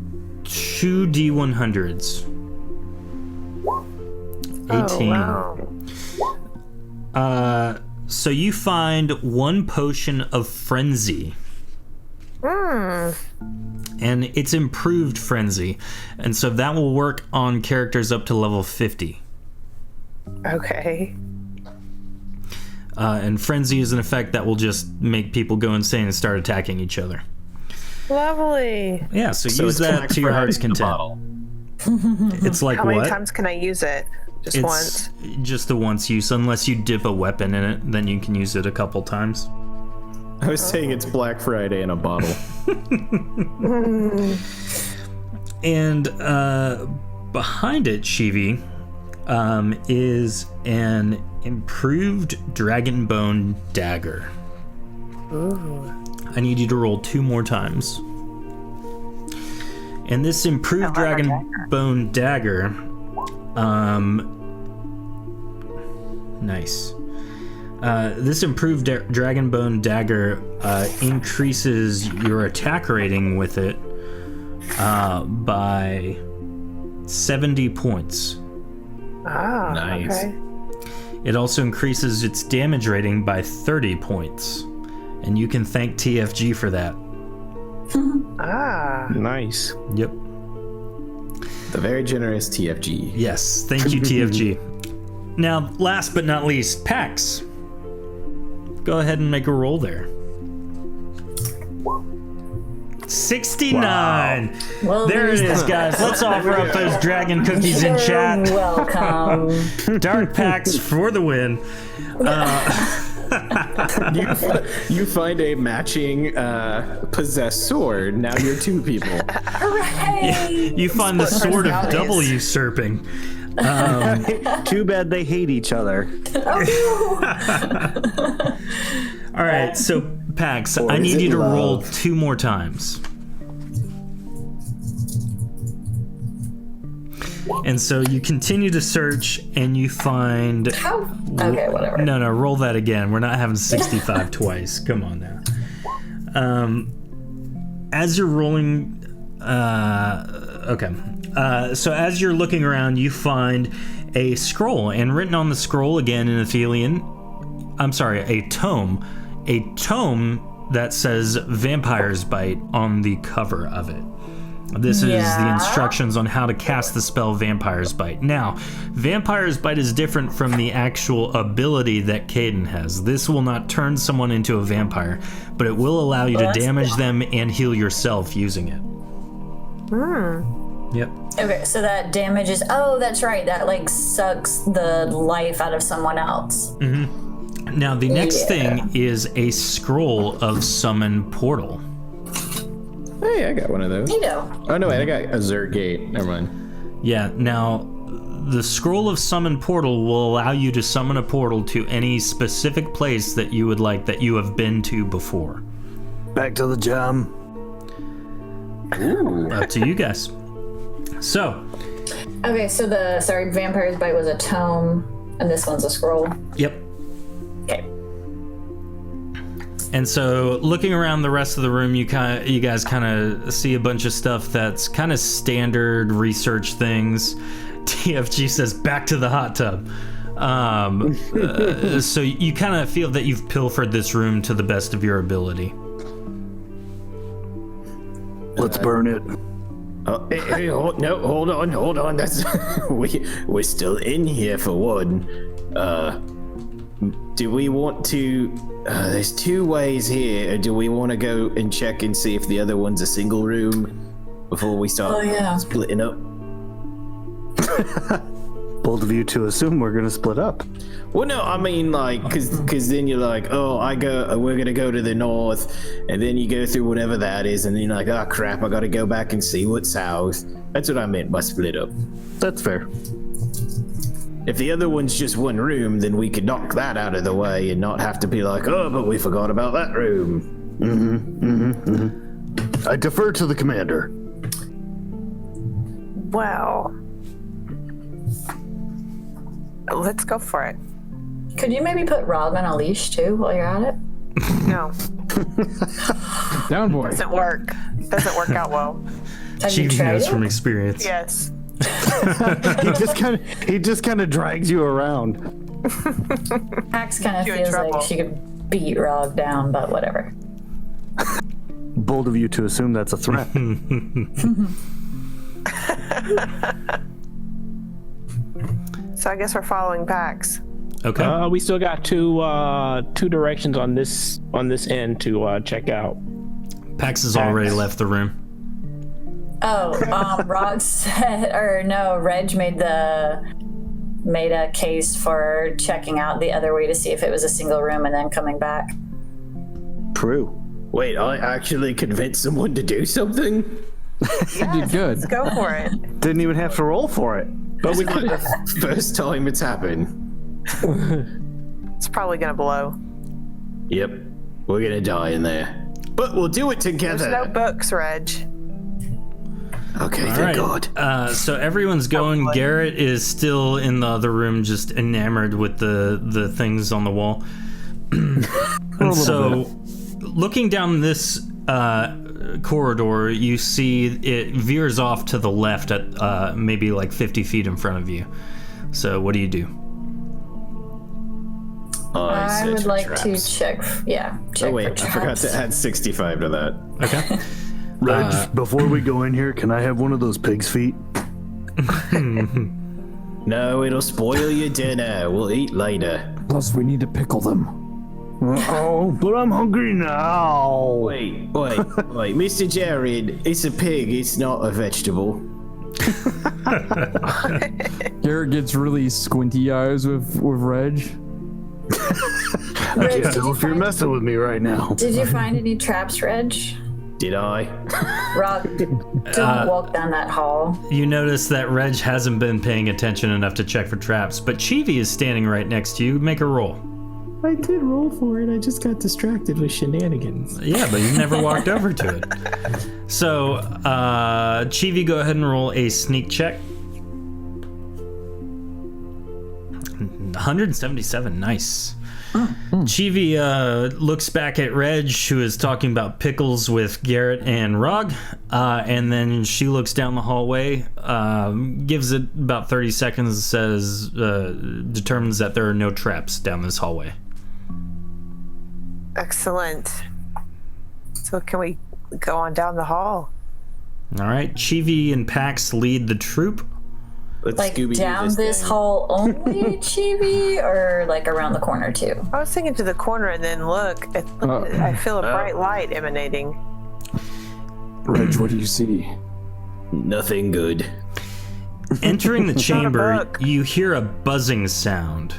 2 D100s. 18. wow. So you find 1 potion of frenzy. And it's improved frenzy. And so that will work on characters up to level 50. Okay. And frenzy is an effect that will just make people go insane and start attacking each other. Lovely. Yeah, so So use it's that Black to your heart's Friday in a content. bottle. It's like How what? many times can I use it? Just It's once. just the once use. Unless you dip a weapon in it, then you can use it a couple times. I was saying it's Black Friday in a bottle. And behind it, Shivi, is an improved dragon bone dagger. Ooh. I need you to roll 2 more times. And this improved dragon bone dagger, nice. This improved dragon bone dagger increases your attack rating with it by 70 points. Ah, Nice. okay. It also increases its damage rating by 30 points. And you can thank TFG for that. Ah. Nice. Yep. The very generous TFG. Yes, thank you, TFG. Now, last but not least, Pax. Go ahead and make a roll there. 69. Well, There it there's is, guys. Let's offer up those dragon cookies in You're chat. welcome. Dark Pax for the win. You find a matching possessed sword. Now you're 2 people. Hooray! You find the sword of personalities. double usurping. Too bad they hate each other. All right, so Pax, Or I is need it you to roll love? 2 more times. And so you continue to search and you find... How? Okay, whatever. No, roll that again. We're not having 65 twice. Come on now. As you're rolling... okay. So as you're looking around, you find a scroll. And written on the scroll, again in Athelian... I'm sorry, a tome. A tome that says Vampire's Bite on the cover of it. This is the Yeah. instructions on how to cast the spell Vampire's Bite. Now, Vampire's Bite is different from the actual ability that Caden has. This will not turn someone into a vampire, but it will allow you to that's damage them and heal yourself using it. Yep. Okay, so that damages. Oh, that's right. That like sucks the life out of someone else. Now, the next Yeah. thing is a scroll of Summon Portal. Hey, I got one of those. You know. Oh no, wait, I got Azure Gate. Never mind. Yeah, now, the scroll of Summon Portal will allow you to summon a portal to any specific place that you would like that you have been to before. Back to the jam. Up to you guys. So, Okay, so Vampire's Bite was a tome, and this one's a scroll. yep. Okay. And so, looking around the rest of the room, you guys kind of see a bunch of stuff that's kind of standard research things. TFG says, "Back to the hot tub." So you kind of feel that you've pilfered this room to the best of your ability. Let's burn it. Oh, hey, hold on. That's we're still in here for one. Do we want to? There's 2 ways here. Do we want to go and check and see if the other one's a single room before we start splitting up? Bold of you to assume we're gonna split up. Well, no, I mean like, cause then you're like, oh, we're gonna go to the north, and then you go through whatever that is, and then you're like, oh crap, I gotta go back and see what's south. That's what I meant by split up. That's fair. If the other one's just one room, then we could knock that out of the way and not have to be like, oh, but we forgot about that room. I defer to the commander. Well, let's go for it. Could you maybe put Rob on a leash too while you're at it? No, Down boy. doesn't work. Doesn't work out well. Have you She tried knows it? from experience. Yes. He just kind of drags you around. Axe kind of You're in feels trouble. like she could beat Rog down, but whatever. Bold of you to assume that's a threat. So I guess we're following Pax. Okay. We still got two directions on this end to check out. Pax has already left the room. Oh, Rog said, or no, Reg made a case for checking out the other way to see if it was a single room and then coming back. True. Wait, I actually convinced someone to do something? You did good. Let's go for it. Didn't even have to roll for it. But we could First time it's happened. It's probably gonna blow. Yep. We're gonna die in there. But we'll do it together. There's no books, Reg. Okay, All thank right. God. So everyone's going. Garrett is still in the other room, just enamored with the things on the wall. And so, looking down this corridor, you see it veers off to the left at maybe like 50 feet in front of you. So, what do you do? I search would for like traps. to check. Yeah, check Oh wait, for I forgot traps. to add 65 to that. Okay. Reg, before we go in here, can I have one of those pig's feet? No, it'll spoil your dinner. We'll eat later. Plus, we need to pickle them. Oh, but I'm hungry now. Wait, Mr. Jared, it's a pig, it's not a vegetable. Garrett gets really squinty eyes with Reg. Reg, So if you're messing with me right now. did you find any traps, Reg? Did I? Rock, don't walk down that hall. You notice that Reg hasn't been paying attention enough to check for traps, but Chivi is standing right next to you. Make a roll. I did roll for it. I just got distracted with shenanigans. Yeah, but you never walked over to it. So, Chivi, go ahead and roll a sneak check. 177, nice. Chivi looks back at Reg, who is talking about pickles with Garrett and Rog, and then she looks down the hallway, gives it about 30 seconds, says, determines that there are no traps down this hallway. Excellent. So can we go on down the hall? All right, Chivi and Pax lead the troop. Let's Like Scooby-Doo down this thing. hall only, Chibi, or like around the corner too? I was thinking to the corner and then look. I feel a bright light emanating. Reg, what do you see? Nothing good. Entering the chamber, book. you hear a buzzing sound.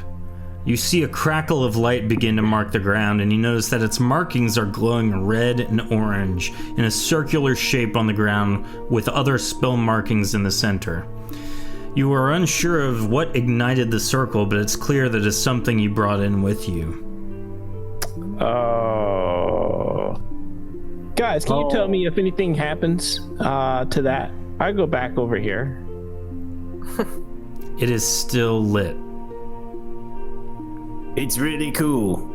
You see a crackle of light begin to mark the ground, and you notice that its markings are glowing red and orange in a circular shape on the ground with other spill markings in the center. You are unsure of what ignited the circle, but it's clear that it's something you brought in with you. Oh. Guys, can you tell me if anything happens to that? I go back over here. It is still lit. It's really cool.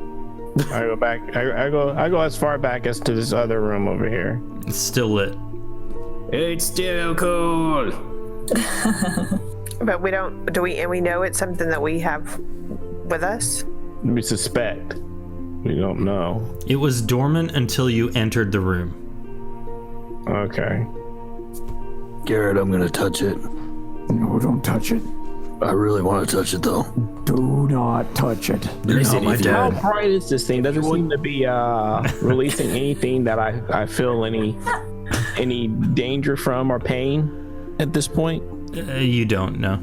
I go back. I go as far back as to this other room over here. It's still lit. It's still cool. But we don't. Do we? And we know it's something that we have with us. We suspect. We don't know. It was dormant until you entered the room. Okay. Garrett, I'm gonna touch it. No, don't touch it. I really want to touch it though. Do not touch it. Listen, my if you- How bright is this thing? Doesn't seem to be releasing anything that I feel any danger from or pain at this point. You don't know.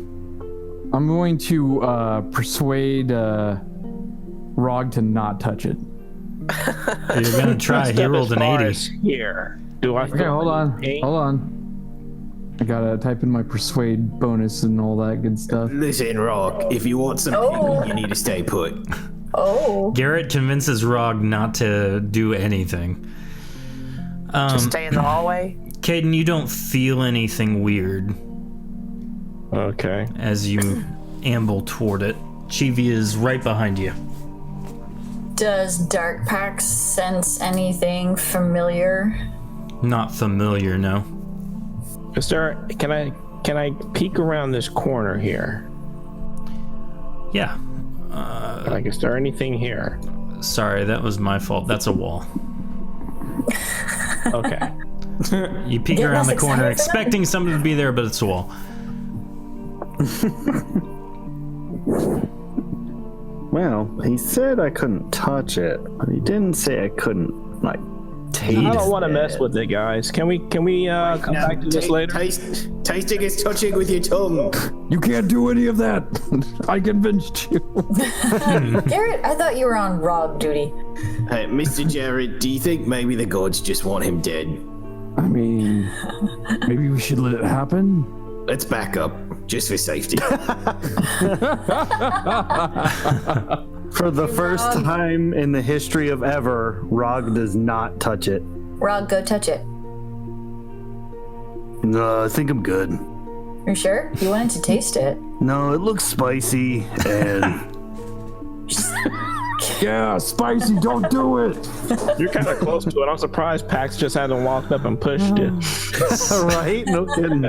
I'm going to persuade Rog to not touch it. You're gonna try. He rolled an 80. Here. Do I? Okay, hold on. Hold on. I gotta type in my persuade bonus and all that good stuff. Listen, Rock, if you want some healing, you need to stay put. Oh, Garrett convinces Rog not to do anything. Just stay in the hallway. Caden, you don't feel anything weird Okay. as you amble toward it. Chivi is right behind you. does Dark Pax sense anything familiar? Not familiar, no. Is there? Can I peek around this corner here? Yeah. Like, is there anything here? Sorry, that was my fault. That's a wall. Okay. You peek Get around less the corner excited for expecting something to be there, but it's a wall. Well, he said I couldn't touch it, but he didn't say I couldn't, like, taste I don't want to it. mess with it, guys. Can we come back to this later? Tasting is touching with your tongue. You can't do any of that. I convinced you. Garrett, I thought you were on Rog duty. Hey, Mr. Jared, do you think maybe the gods just want him dead? I mean, maybe we should let it happen. Let's back up, just for safety. For the first time in the history of ever, Rog does not touch it. Rog, go touch it. No, I think I'm good. You sure? You wanted to taste it. No, it looks spicy and Yeah, spicy, don't do it. You're kind of close to it. I'm surprised Pax just hasn't walked up and pushed it. right? No kidding.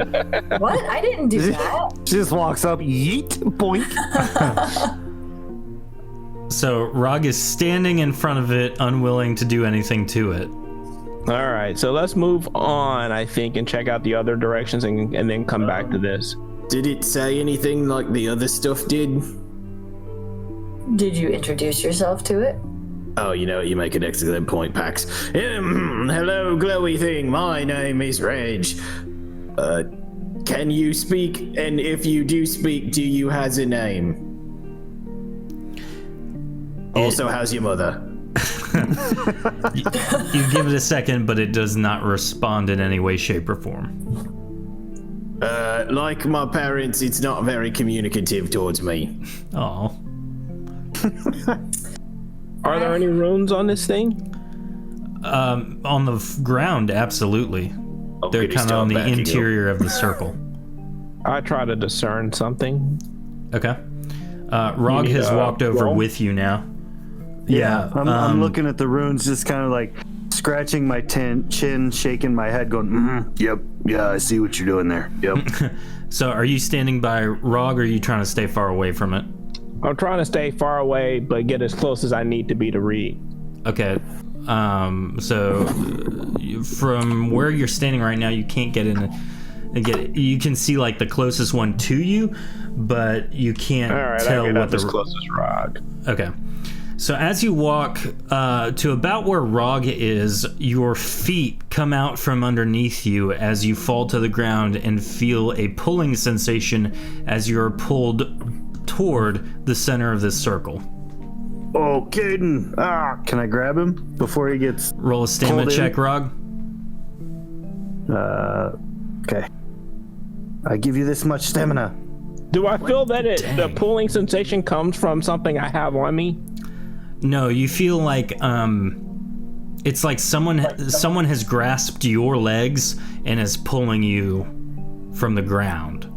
What? I didn't do that. She just walks up, yeet, boink. So Rog is standing in front of it, unwilling to do anything to it. All right, so let's move on, I think, and check out the other directions and then come back to this. Did it say anything like the other stuff did? Did you introduce yourself to it? Oh, you know, you make an excellent point, Pax. Hello, glowy thing. My name is Reg. Can you speak? And if you do speak, do you has a name? Also, how's your mother? You give it a second, but it does not respond in any way, shape, or form. Like my parents, it's not very communicative towards me. Oh. Are there any runes on this thing? On the ground, absolutely. Oh, They're could you kind of start on the backing up? interior of the circle. I try to discern something. Okay. Rog need has a walked over roll? with you now. I'm looking at the runes, just kind of like scratching my chin, shaking my head, going, yep, yeah, I see what you're doing there. Yep. So are you standing by Rog, or are you trying to stay far away from it? I'm trying to stay far away, but get as close as I need to be to read. Okay. So from where you're standing right now, you can't get in and get it. You can see like the closest one to you, but you can't All right, tell I get what up the as close as Rog. Okay. So as you walk to about where Rog is, your feet come out from underneath you as you fall to the ground and feel a pulling sensation as you're pulled toward the center of this circle. Oh, Caden. Can I grab him before he gets... Roll a stamina pulled in? check, Rog. Okay. I give you this much stamina. Do I feel that the pulling sensation comes from something I have on me? No, you feel like it's like someone has grasped your legs and is pulling you from the ground.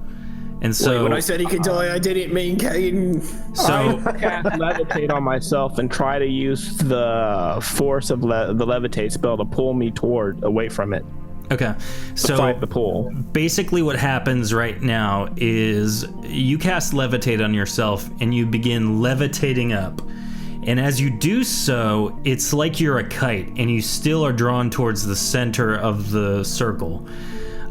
And so Wait, when I said he could die, I didn't mean Caden. so I cast levitate on myself and try to use the force of the levitate spell to pull me away from it. okay. To So fight the pull. basically what happens right now is you cast levitate on yourself and you begin levitating up. And as you do so, it's like you're a kite and you still are drawn towards the center of the circle.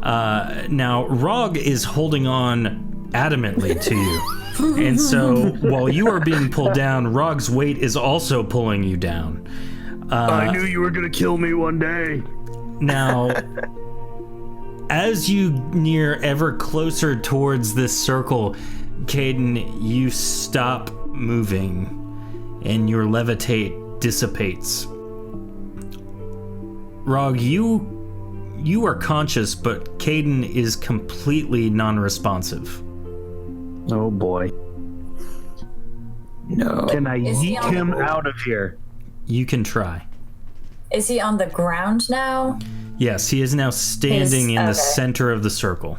Now, Rog is holding on adamantly to you. And so while you are being pulled down, Rog's weight is also pulling you down. I knew you were going to kill me one day. Now, as you near ever closer towards this circle, Caden, you stop moving and your levitate dissipates. Rog, you are conscious, but Caden is completely non-responsive. Oh, boy. No. Can I Is he yeet on the him board? out of here? You can try. Is he on the ground now? Yes, he is now standing in the okay. center of the circle.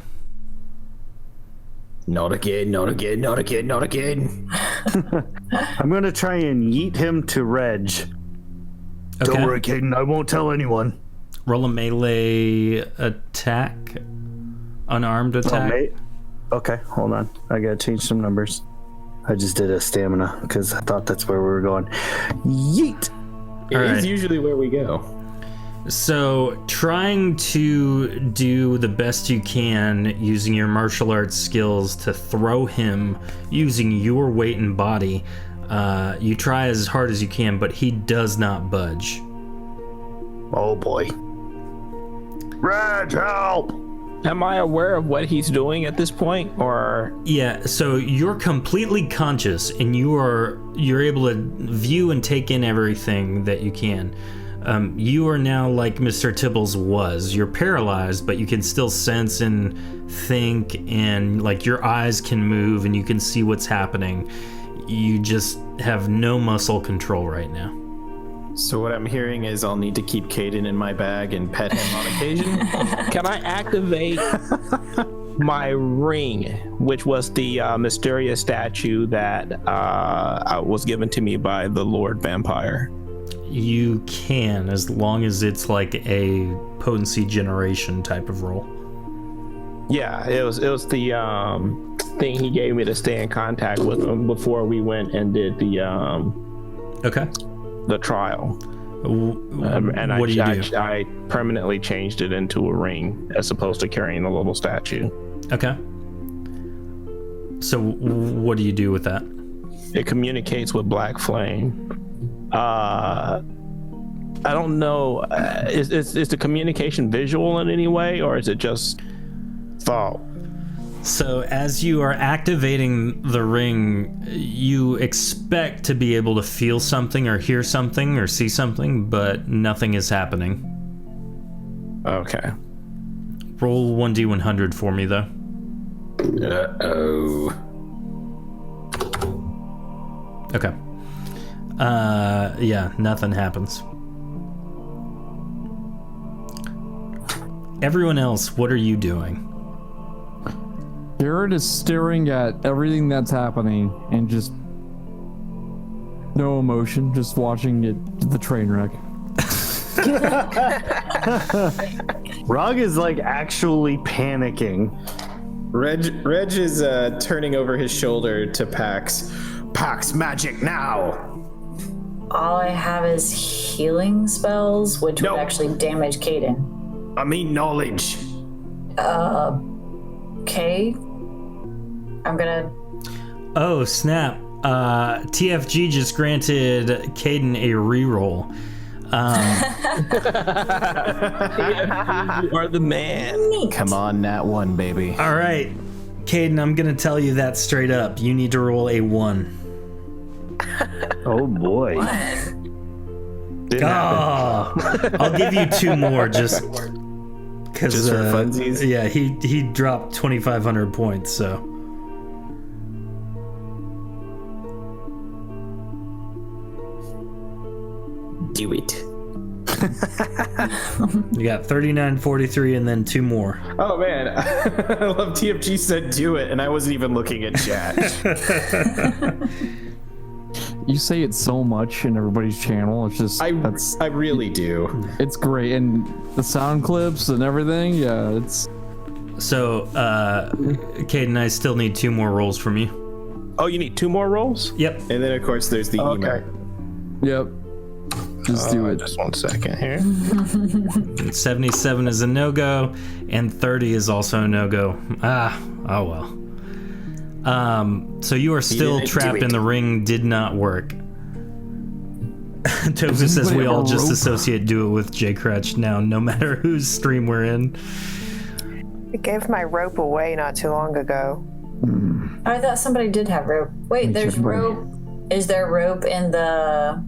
Not again, not again, not again, not again. I'm going to try and yeet him to Reg. Okay. Don't worry, Caden. I won't tell anyone. Roll a melee attack. Unarmed Oh, attack. mate. Okay, hold on. I got to change some numbers. I just did a stamina because I thought that's where we were going. Yeet! It All is right. usually where we go. So, trying to do the best you can using your martial arts skills to throw him using your weight and body, you try as hard as you can, but he does not budge. Oh, boy. Reg, help! Am I aware of what he's doing at this point, or Yeah, so you're completely conscious and you're able to view and take in everything that you can. You are now like Mr. Tibbles was. You're paralyzed, but you can still sense and think, and like your eyes can move and you can see what's happening. You just have no muscle control right now. So what I'm hearing is I'll need to keep Caden in my bag and pet him on occasion. Can I activate my ring, which was the mysterious statue that was given to me by the Lord Vampire? You can, as long as it's like a potency generation type of roll. Yeah, it was the thing he gave me to stay in contact with him before we went and did the trial. And what do you do? I permanently changed it into a ring as opposed to carrying a little statue. Okay. So what do you do with that? It communicates with Black Flame. I don't know. Is the communication visual in any way, or is it just thought? So as you are activating the ring, you expect to be able to feel something or hear something or see something, but nothing is happening. Okay. Roll 1d100 for me, though. Uh-oh. Okay. Yeah, nothing happens. Everyone else, what are you doing? Garrett is staring at everything that's happening and just no emotion, just watching it, the train wreck. Rog is like actually panicking. Reg is turning over his shoulder to Pax. Pax, magic now! All I have is healing spells, which would actually damage Caden. I mean knowledge. Okay. I'm gonna... Oh, snap. TFG just granted Caden a reroll. You are the man. Neat. Come on, Nat 1, baby. All right, Caden, I'm going to tell you that straight up. You need to roll a 1. Oh boy. I'll give you 2 more just because Just for funsies? Yeah, he dropped 2,500 points, so. Do it. You got 39, 43, and then 2 more. Oh man, I love TFG said do it, and I wasn't even looking at chat. You say it so much in everybody's channel. It's just I really do. it's great, and the sound clips and everything. Yeah, it's So, Caden, I still need 2 more rolls from you. Oh, you need 2 more rolls? Yep. And then of course there's the email. yep. Just do it. Just 1 second here. 77 is a no-go, and 30 is also a no-go. Oh well. So you are still didn't do trapped it. in the ring. Did not work. Tofu says we all just associate do it with J Crutch now, no matter whose stream we're in. I gave my rope away not too long ago. I thought somebody did have rope. Wait, there's rope. Is there rope in the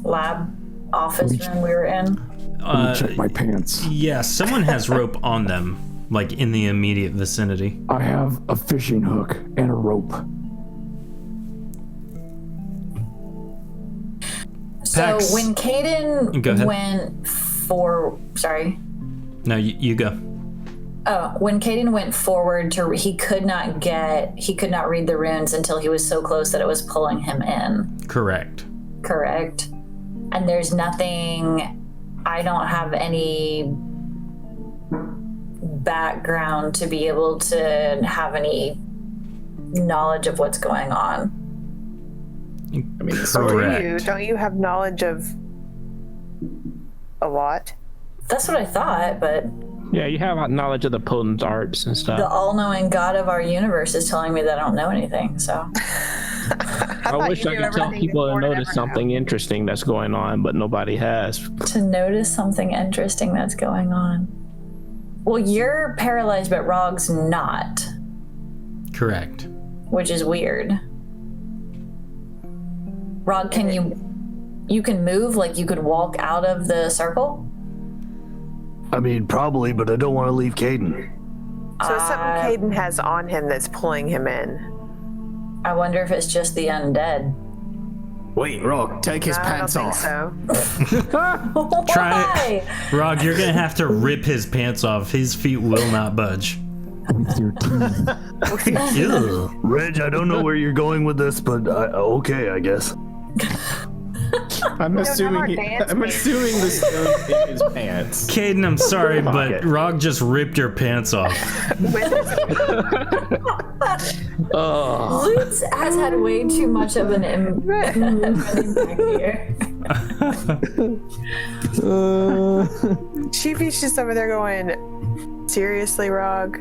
lab office room we were in? Let me check my pants. Yeah, someone has rope on them, like in the immediate vicinity. I have a fishing hook and a rope. So Pax. when Caden Go ahead. went for... Sorry. No, you go. Oh, when Caden went forward he could not read the runes until he was so close that it was pulling him in. Correct. Correct. And there's nothing, I don't have any background to be able to have any knowledge of what's going on. I mean, Correct. Don't you have knowledge of a lot? That's what I thought, but Yeah, you have knowledge of the potent arts and the stuff. all-knowing God of our universe is telling me that I don't know anything, so. I wish I could tell people to notice something interesting that's going on, but nobody has. To notice something interesting that's going on. Well, you're paralyzed, but Rog's not, Correct. which is weird. Rog, can you you can move? Like you could walk out of the circle? I mean, probably, but I don't want to leave Caden. So it's something Caden has on him that's pulling him in. I wonder if it's just the undead. Wait, Rock, take his pants I off. don't think so. Try it. Rog, you're gonna have to rip his pants off. His feet will not budge. With your teeth. Ew. Reg, I don't know where you're going with this, but okay, I guess. I'm assuming the stone's in his pants. Caden, I'm sorry, but Rog just ripped your pants off. Lutz has had way too much of an impact here. Chiefy's just over there going, seriously, Rog?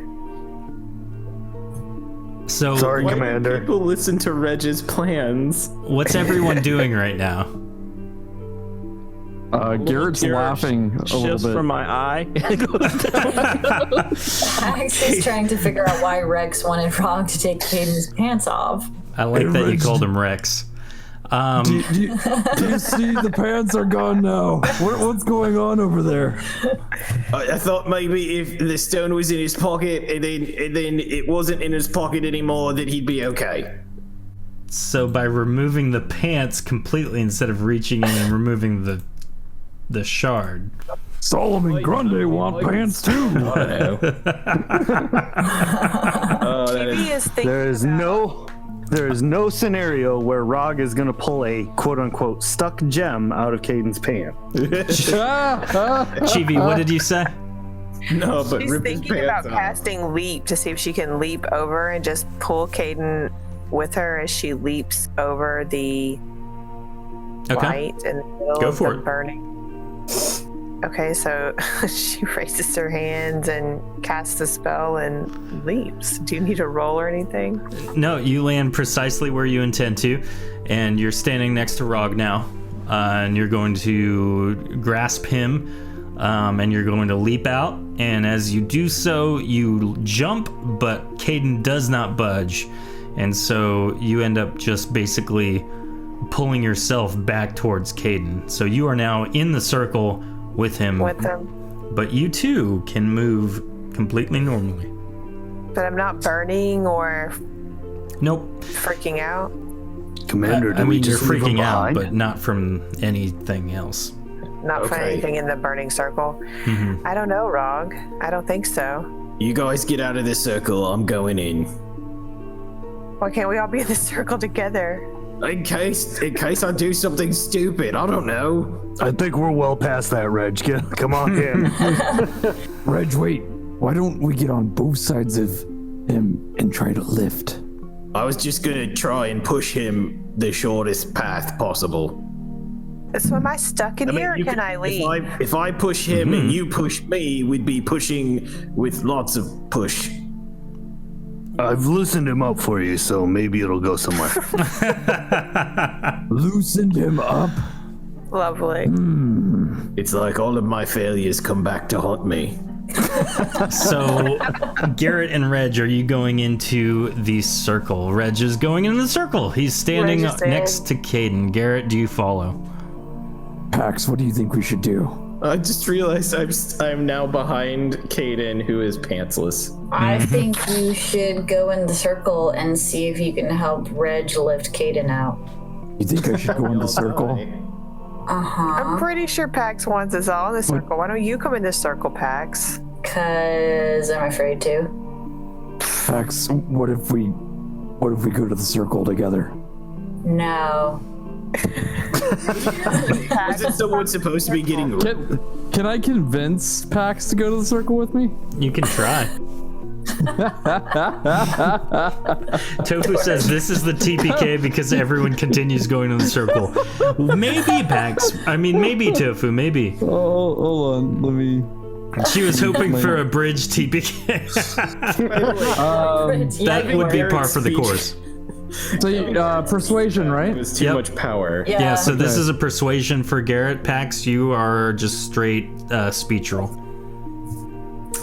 So, Sorry, Why do Commander. people listen to Reg's plans? what's everyone doing right now? Garrett's Tear laughing a little Just bit. from my eye. Max is trying to figure out why Rex wanted Rog to take Caden's pants off. I like that you called him Rex. Do you see the pants are gone now? What's going on over there? I thought maybe if the stone was in his pocket and then it wasn't in his pocket anymore, that he'd be okay. So by removing the pants completely instead of reaching in and removing the shard. Solomon Grundy want pants too. Chiefy is thinking There is no scenario where Rog is going to pull a quote-unquote stuck gem out of Caden's pants. Chibi, what did you say? No, but She's rip his thinking pants about off. casting leap to see if she can leap over and just pull Caden with her as she leaps over the light in the middle Go of for the it. burning. Okay, so she raises her hands and casts a spell and leaps. Do you need to roll or anything? No, you land precisely where you intend to, and you're standing next to Rog now, and you're going to grasp him, and you're going to leap out, and as you do so, you jump, but Caden does not budge, and so you end up just basically pulling yourself back towards Caden. So you are now in the circle with him, but you too can move completely normally. But I'm not burning or Nope. freaking out. Commander, I do we mean, you're just leave him freaking out, behind? but not from anything else. Not for Okay. anything in the burning circle. Mhm. I don't know, Rog. I don't think so. You guys get out of this circle. I'm going in. Why can't we all be in the circle together? In case I do something stupid. I don't know. I think we're well past that, Reg. Come on in. Reg, wait. Why don't we get on both sides of him and try to lift? I was just gonna try and push him the shortest path possible. So am I stuck in here or you can I leave? If I push him and you push me, we'd be pushing with lots of push. I've loosened him up for you, so maybe it'll go somewhere. Loosened him up? Lovely. It's like all of my failures come back to haunt me. So, Garrett and Reg, are you going into the circle? Reg is going in the circle. He's standing Reg is in. next to Caden. Garrett, do you follow? Pax, what do you think we should do? I just realized I'm now behind Caden, who is pantsless. I think you should go in the circle and see if you can help Reg lift Caden out. You think I should go in the circle? I'm pretty sure Pax wants us all in the circle. Why don't you come in this circle, Pax? Cause I'm afraid to. Pax, what if we go to the circle together? No. Isn't someone supposed to be getting... Can I convince Pax to go to the circle with me? You can try. Tofu says this is the TPK because everyone continues going in the circle. Maybe Pax. I mean, maybe Tofu. Maybe. Oh, hold on. Let me. She was hoping for a bridge TPK. That would be par for the course. So, persuasion, It right? was too Yep. much power. Yeah, so this Okay. is a persuasion for Garrett. Pax, you are just straight speech roll.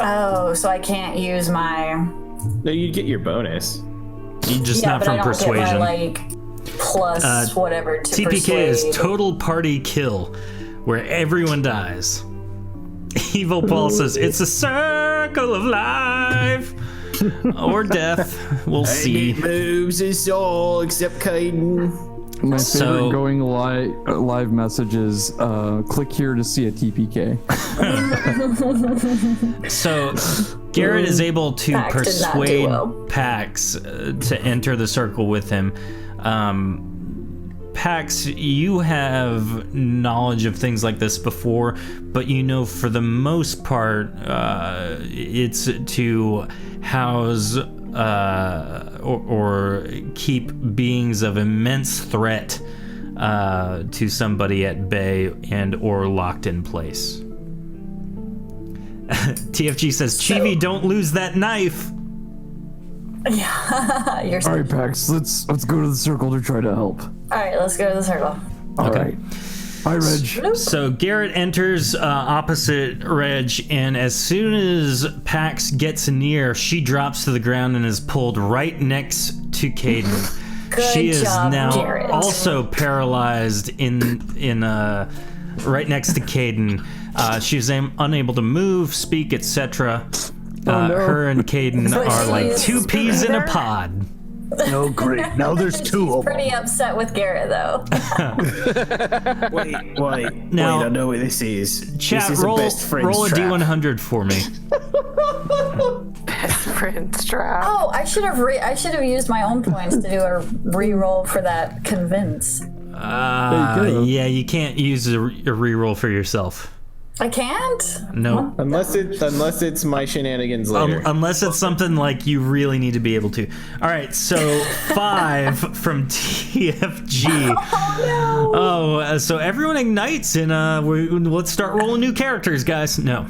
Oh, so I can't use my. No, you'd get your bonus. You just Yeah, not but I from don't persuasion. get my, like. plus whatever to TPK persuade. is total party kill, where everyone dies. Evil Paul says it's a circle of life or death. We'll see. It moves us all except Caden. My favorite going live message is click here to see a TPK. So Garrett is able to Pax did not do persuade well. Pax to enter the circle with him. Pax, you have knowledge of things like this before, but you know for the most part it's to house or keep beings of immense threat to somebody at bay and or locked in place. TFG says, Chibi, don't lose that knife. Yeah, you're All right, Pax, let's go to the circle to try to help. All right, let's go to the circle. All right. Hi, Reg. So Garrett enters opposite Reg, and as soon as Pax gets near, she drops to the ground and is pulled right next to Caden. Good She is job, now Garrett. also paralyzed in right next to Caden. She's unable to move, speak, etc. Her and Caden But are like she's two peas in a either- pod. Oh, great. Now there's two She's of them. pretty upset with Garrett, though. Wait, Now- I know what this is. Chat, this is roll a best friend's a trap. D100 for me. Best friend's trap. Oh, I should have used my own points to do a re-roll for that convince. Yeah, you can't use a reroll for yourself. I can't? No. Unless it's my shenanigans later. Unless it's something like you really need to be able to. All right, so 5 from TFG. Oh, so everyone ignites, and let's start rolling new characters, guys. No.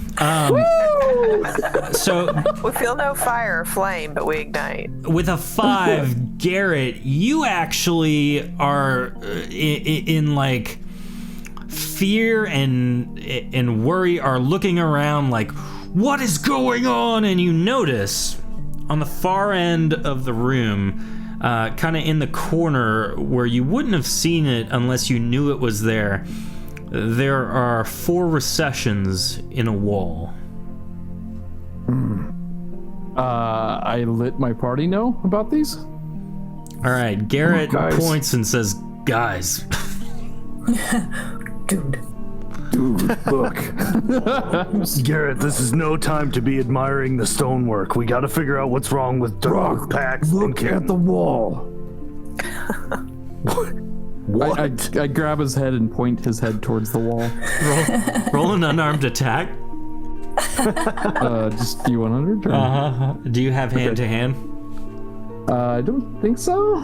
So We feel no fire or flame, but we ignite. with a 5, Garrett, you actually are in like fear and worry, are looking around like, what is going on? And you notice on the far end of the room, kind of in the corner where you wouldn't have seen it unless you knew it was there, there are 4 recessions in a wall. I let my party know about these. All right, Garrett guys. points and says, guys. Dude. Look. Garrett, this is no time to be admiring the stonework. We got to figure out what's wrong with Rock, Pax and look at the wall. What? I grab his head and point his head towards the wall. Roll an unarmed attack. Just D100? Or? Do you have hand to hand? I don't think so.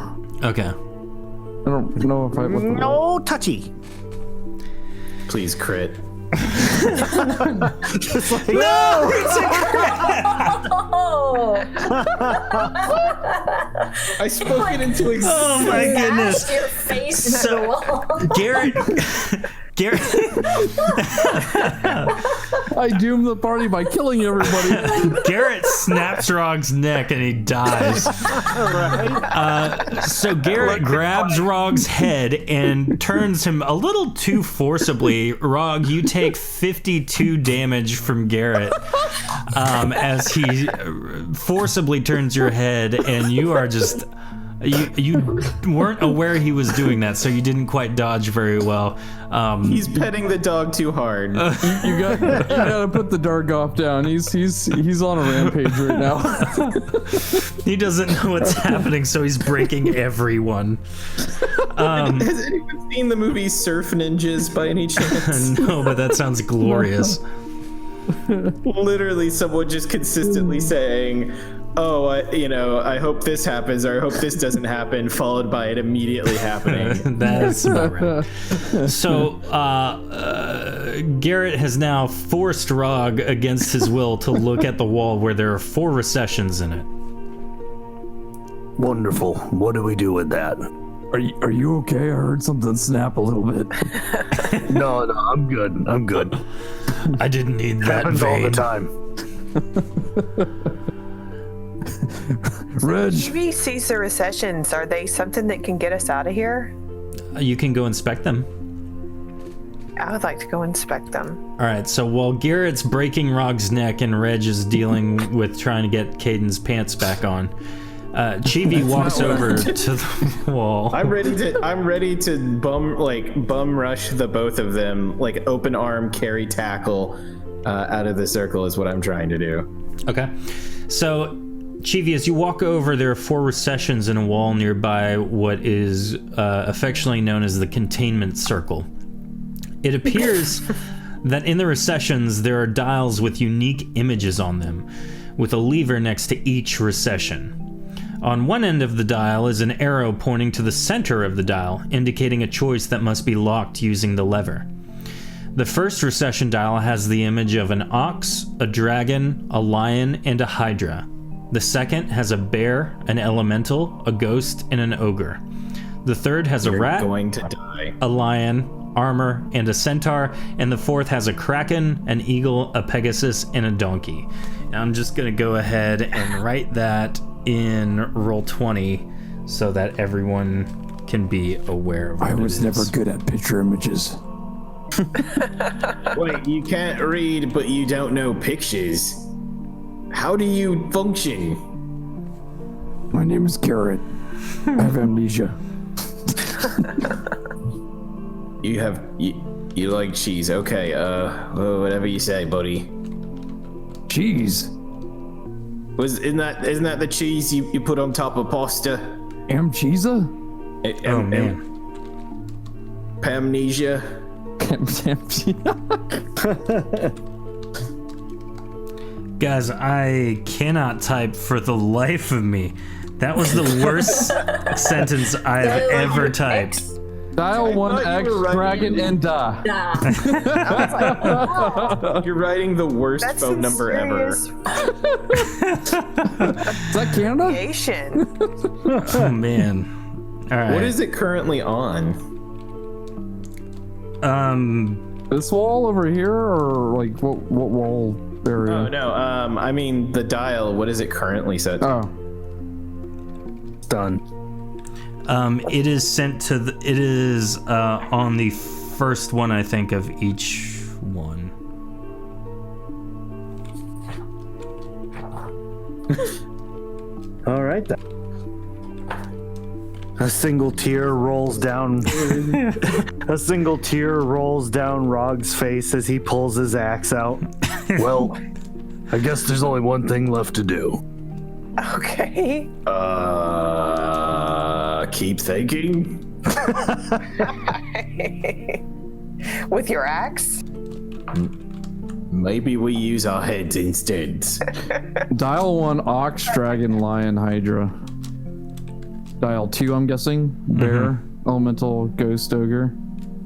Okay. I don't know if I what the No touchy. Please crit. Just like, No! Oh, I spoke it into existence. Oh my goodness. Smash your face into So- the wall. Garrett. I doomed the party by killing everybody. Garrett snaps Rog's neck and he dies. So Garrett grabs Rog's head and turns him a little too forcibly. Rog, you take 52 damage from Garrett as he forcibly turns your head, and you are just... You weren't aware he was doing that, so you didn't quite dodge very well. He's petting the dog too hard. You gotta put the Dargoff down. He's on a rampage right now. He doesn't know what's happening, so he's breaking everyone. Has anyone seen the movie Surf Ninjas by any chance? No, but that sounds glorious. Literally, someone just consistently saying, "Oh, I hope this happens," or "I hope this doesn't happen," followed by it immediately happening. That's about right. So, Garrett has now forced Rog against his will to look at the wall where there are 4 recessions in it. wonderful. What do we do with that? Are you okay? I heard something snap a little bit. No, I'm good. I'm good. I didn't need that Happens all the vein. time. Reg, Chibi sees the recessions. Are they something that can get us out of here? You can go inspect them. I would like to go inspect them. All right, so while Garrett's breaking Rog's neck and Reg is dealing with trying to get Caden's pants back on, Chibi walks over to the wall. I'm ready to bum rush the both of them, like open arm carry tackle out of the circle is what I'm trying to do. Okay. So, Chivi, as you walk over, there are 4 recessions in a wall nearby what is affectionately known as the containment circle. It appears that in the recessions, there are dials with unique images on them, with a lever next to each recession. On one end of the dial is an arrow pointing to the center of the dial, indicating a choice that must be locked using the lever. The first recession dial has the image of an ox, a dragon, a lion, and a hydra. The second has a bear, an elemental, a ghost, and an ogre. The third has a rat, Going to die. a lion, armor, and a centaur, and the fourth has a kraken, an eagle, a pegasus, and a donkey. Now I'm just gonna go ahead and write that in Roll20 so that everyone can be aware of what I was it never is. good at picture images. Wait, you can't read, but you don't know pictures. How do you function? My name is Garrett. I have amnesia. You like cheese? Okay, well, whatever you say, buddy. Cheese. Isn't that the cheese you put on top of pasta? Amnesia? Oh man. Pamnesia. Guys, I cannot type for the life of me. That was the worst sentence I've ever typed. Dial thought 1X, you were writing- dragon, and da. You're writing the worst That's phone some number ever. serious Is that Canada? creation. Oh man. All right. What is it currently on? This wall over here, or like what wall area? Oh no, I mean the dial. What is it currently set to? Oh. Done. It is sent to it is on the first one, I think, of each one. All right then. A single tear rolls down. A single tear rolls down Rog's face as he pulls his axe out. Well, I guess there's only one thing left to do. Okay. Keep thinking. With your axe? Maybe we use our heads instead. Dial 1, ox, dragon, lion, hydra. Dial 2, I'm guessing, bear, elemental, ghost, ogre.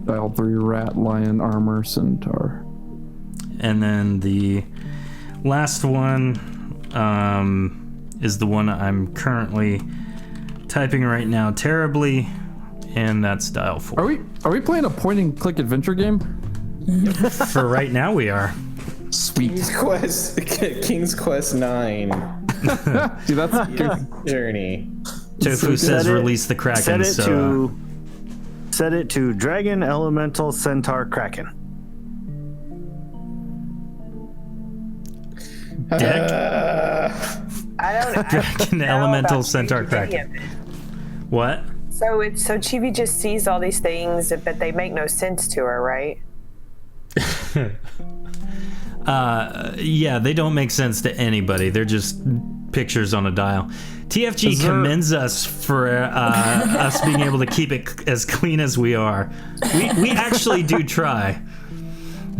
Dial 3, rat, lion, armor, centaur. And then the last one is the one I'm currently typing right now terribly, and that's dial 4. Are we playing a point and click adventure game? For right now, we are. Sweet. King's Quest 9 See, that's good. journey. Tofu says Set it- release the Kraken. Set it to dragon, elemental, centaur, kraken. Deck, I don't. Dragon, know elemental, about centaur, Chibi any kraken. of it. What? So Chibi just sees all these things, but they make no sense to her, right? Yeah, they don't make sense to anybody. They're just pictures on a dial. TFG commends us for us being able to keep it as clean as we are. We actually do try.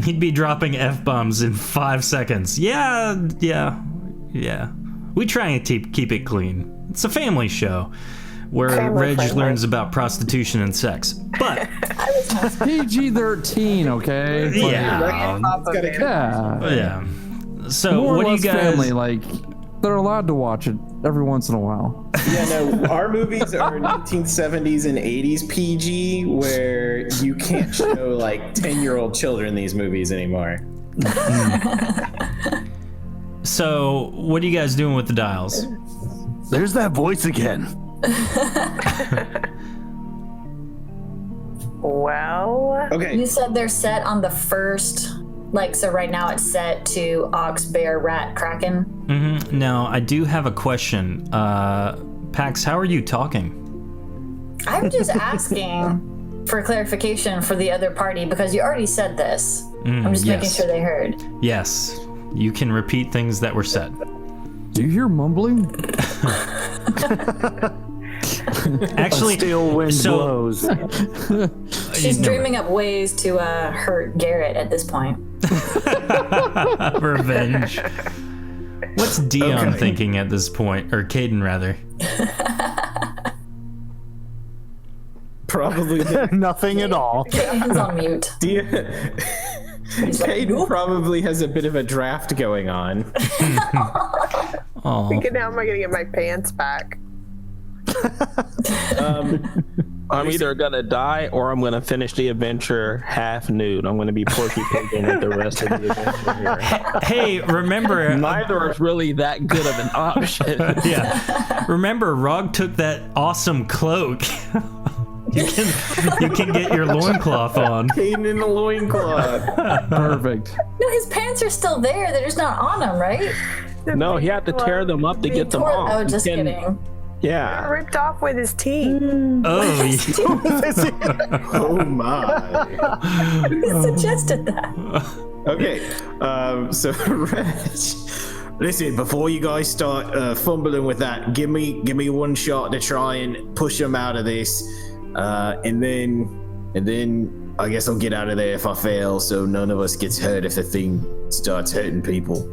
He'd be dropping F-bombs in 5 seconds. Yeah. We try and keep it clean. It's a family show where Family Reg friendly. learns about prostitution and sex. But, PG-13, okay? yeah. Yeah. So, More what or do you less guys... family, like, they're allowed to watch it every once in a while. Yeah, no, our movies are 1970s and 80s PG, where you can't show like 10-year-old children these movies anymore. So, what are you guys doing with the dials? There's that voice again. Well, Okay. You said they're set on the first, like, so right now it's set to ox, bear, rat, kraken. Now, I do have a question. Pax, how are you talking? I'm just asking for clarification for the other party because you already said this. I'm just making yes. sure they heard. Yes, you can repeat things that were said. Do you hear mumbling? Actually, Steel wind so- blows. She's No. dreaming up ways to hurt Garrett at this point. Revenge. What's Dion thinking at this point? Or Caden, rather. Probably. Nothing at all. Hands on mute. Caden probably has a bit of a draft going on. Oh, thinking how am I gonna get my pants back? I'm either gonna die or I'm gonna finish the adventure half nude. I'm gonna be Porky Piggin at the rest of the adventure here. hey, remember? Neither is really that good of an option. Yeah. Remember, Rog took that awesome cloak. You can get your loincloth on. Caden in the loincloth. Perfect. No, his pants are still there. They're just not on him, right? No, he had to tear them up to get them off. Oh, He just can- kidding. Yeah. Ripped off with his teeth. Oh, Oh my. Who suggested that? Okay, so Reg, listen, before you guys start fumbling with that, give me one shot to try and push them out of this, and then I guess I'll get out of there if I fail, so none of us gets hurt if the thing starts hurting people.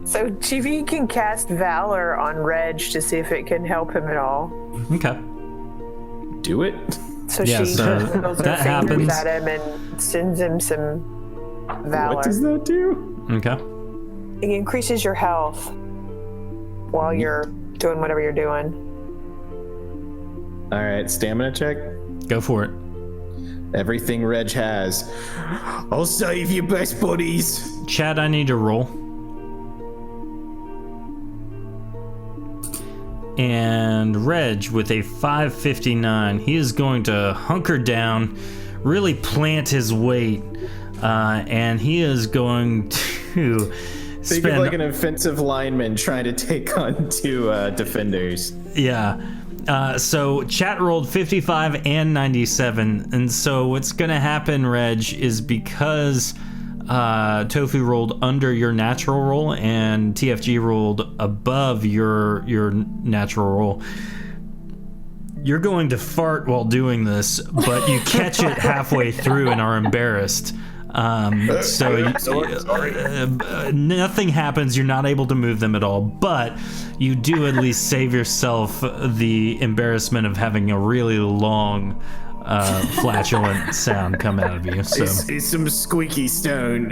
So Chibi can cast Valor on Reg to see if it can help him at all. okay. Do it. So Yeah, she so twiddles her that fingers happens. at him and sends him some Valor. What does that do? Okay. It increases your health while you're doing whatever you're doing. All right, stamina check. Go for it. Everything Reg has. I'll save you, best buddies. Chad, I need to roll. And Reg with a 559, he is going to hunker down, really plant his weight, and he is going to Think of like an offensive lineman trying to take on two defenders. Yeah. So chat rolled 55 and 97, and so what's gonna happen, Reg, is because Tofu rolled under your natural roll and TFG rolled above your natural roll, you're going to fart while doing this, but you catch it halfway through and are embarrassed. Nothing happens. You're not able to move them at all, but you do at least save yourself the embarrassment of having a really long, flatulent sound come out of you. So It's some squeaky stone.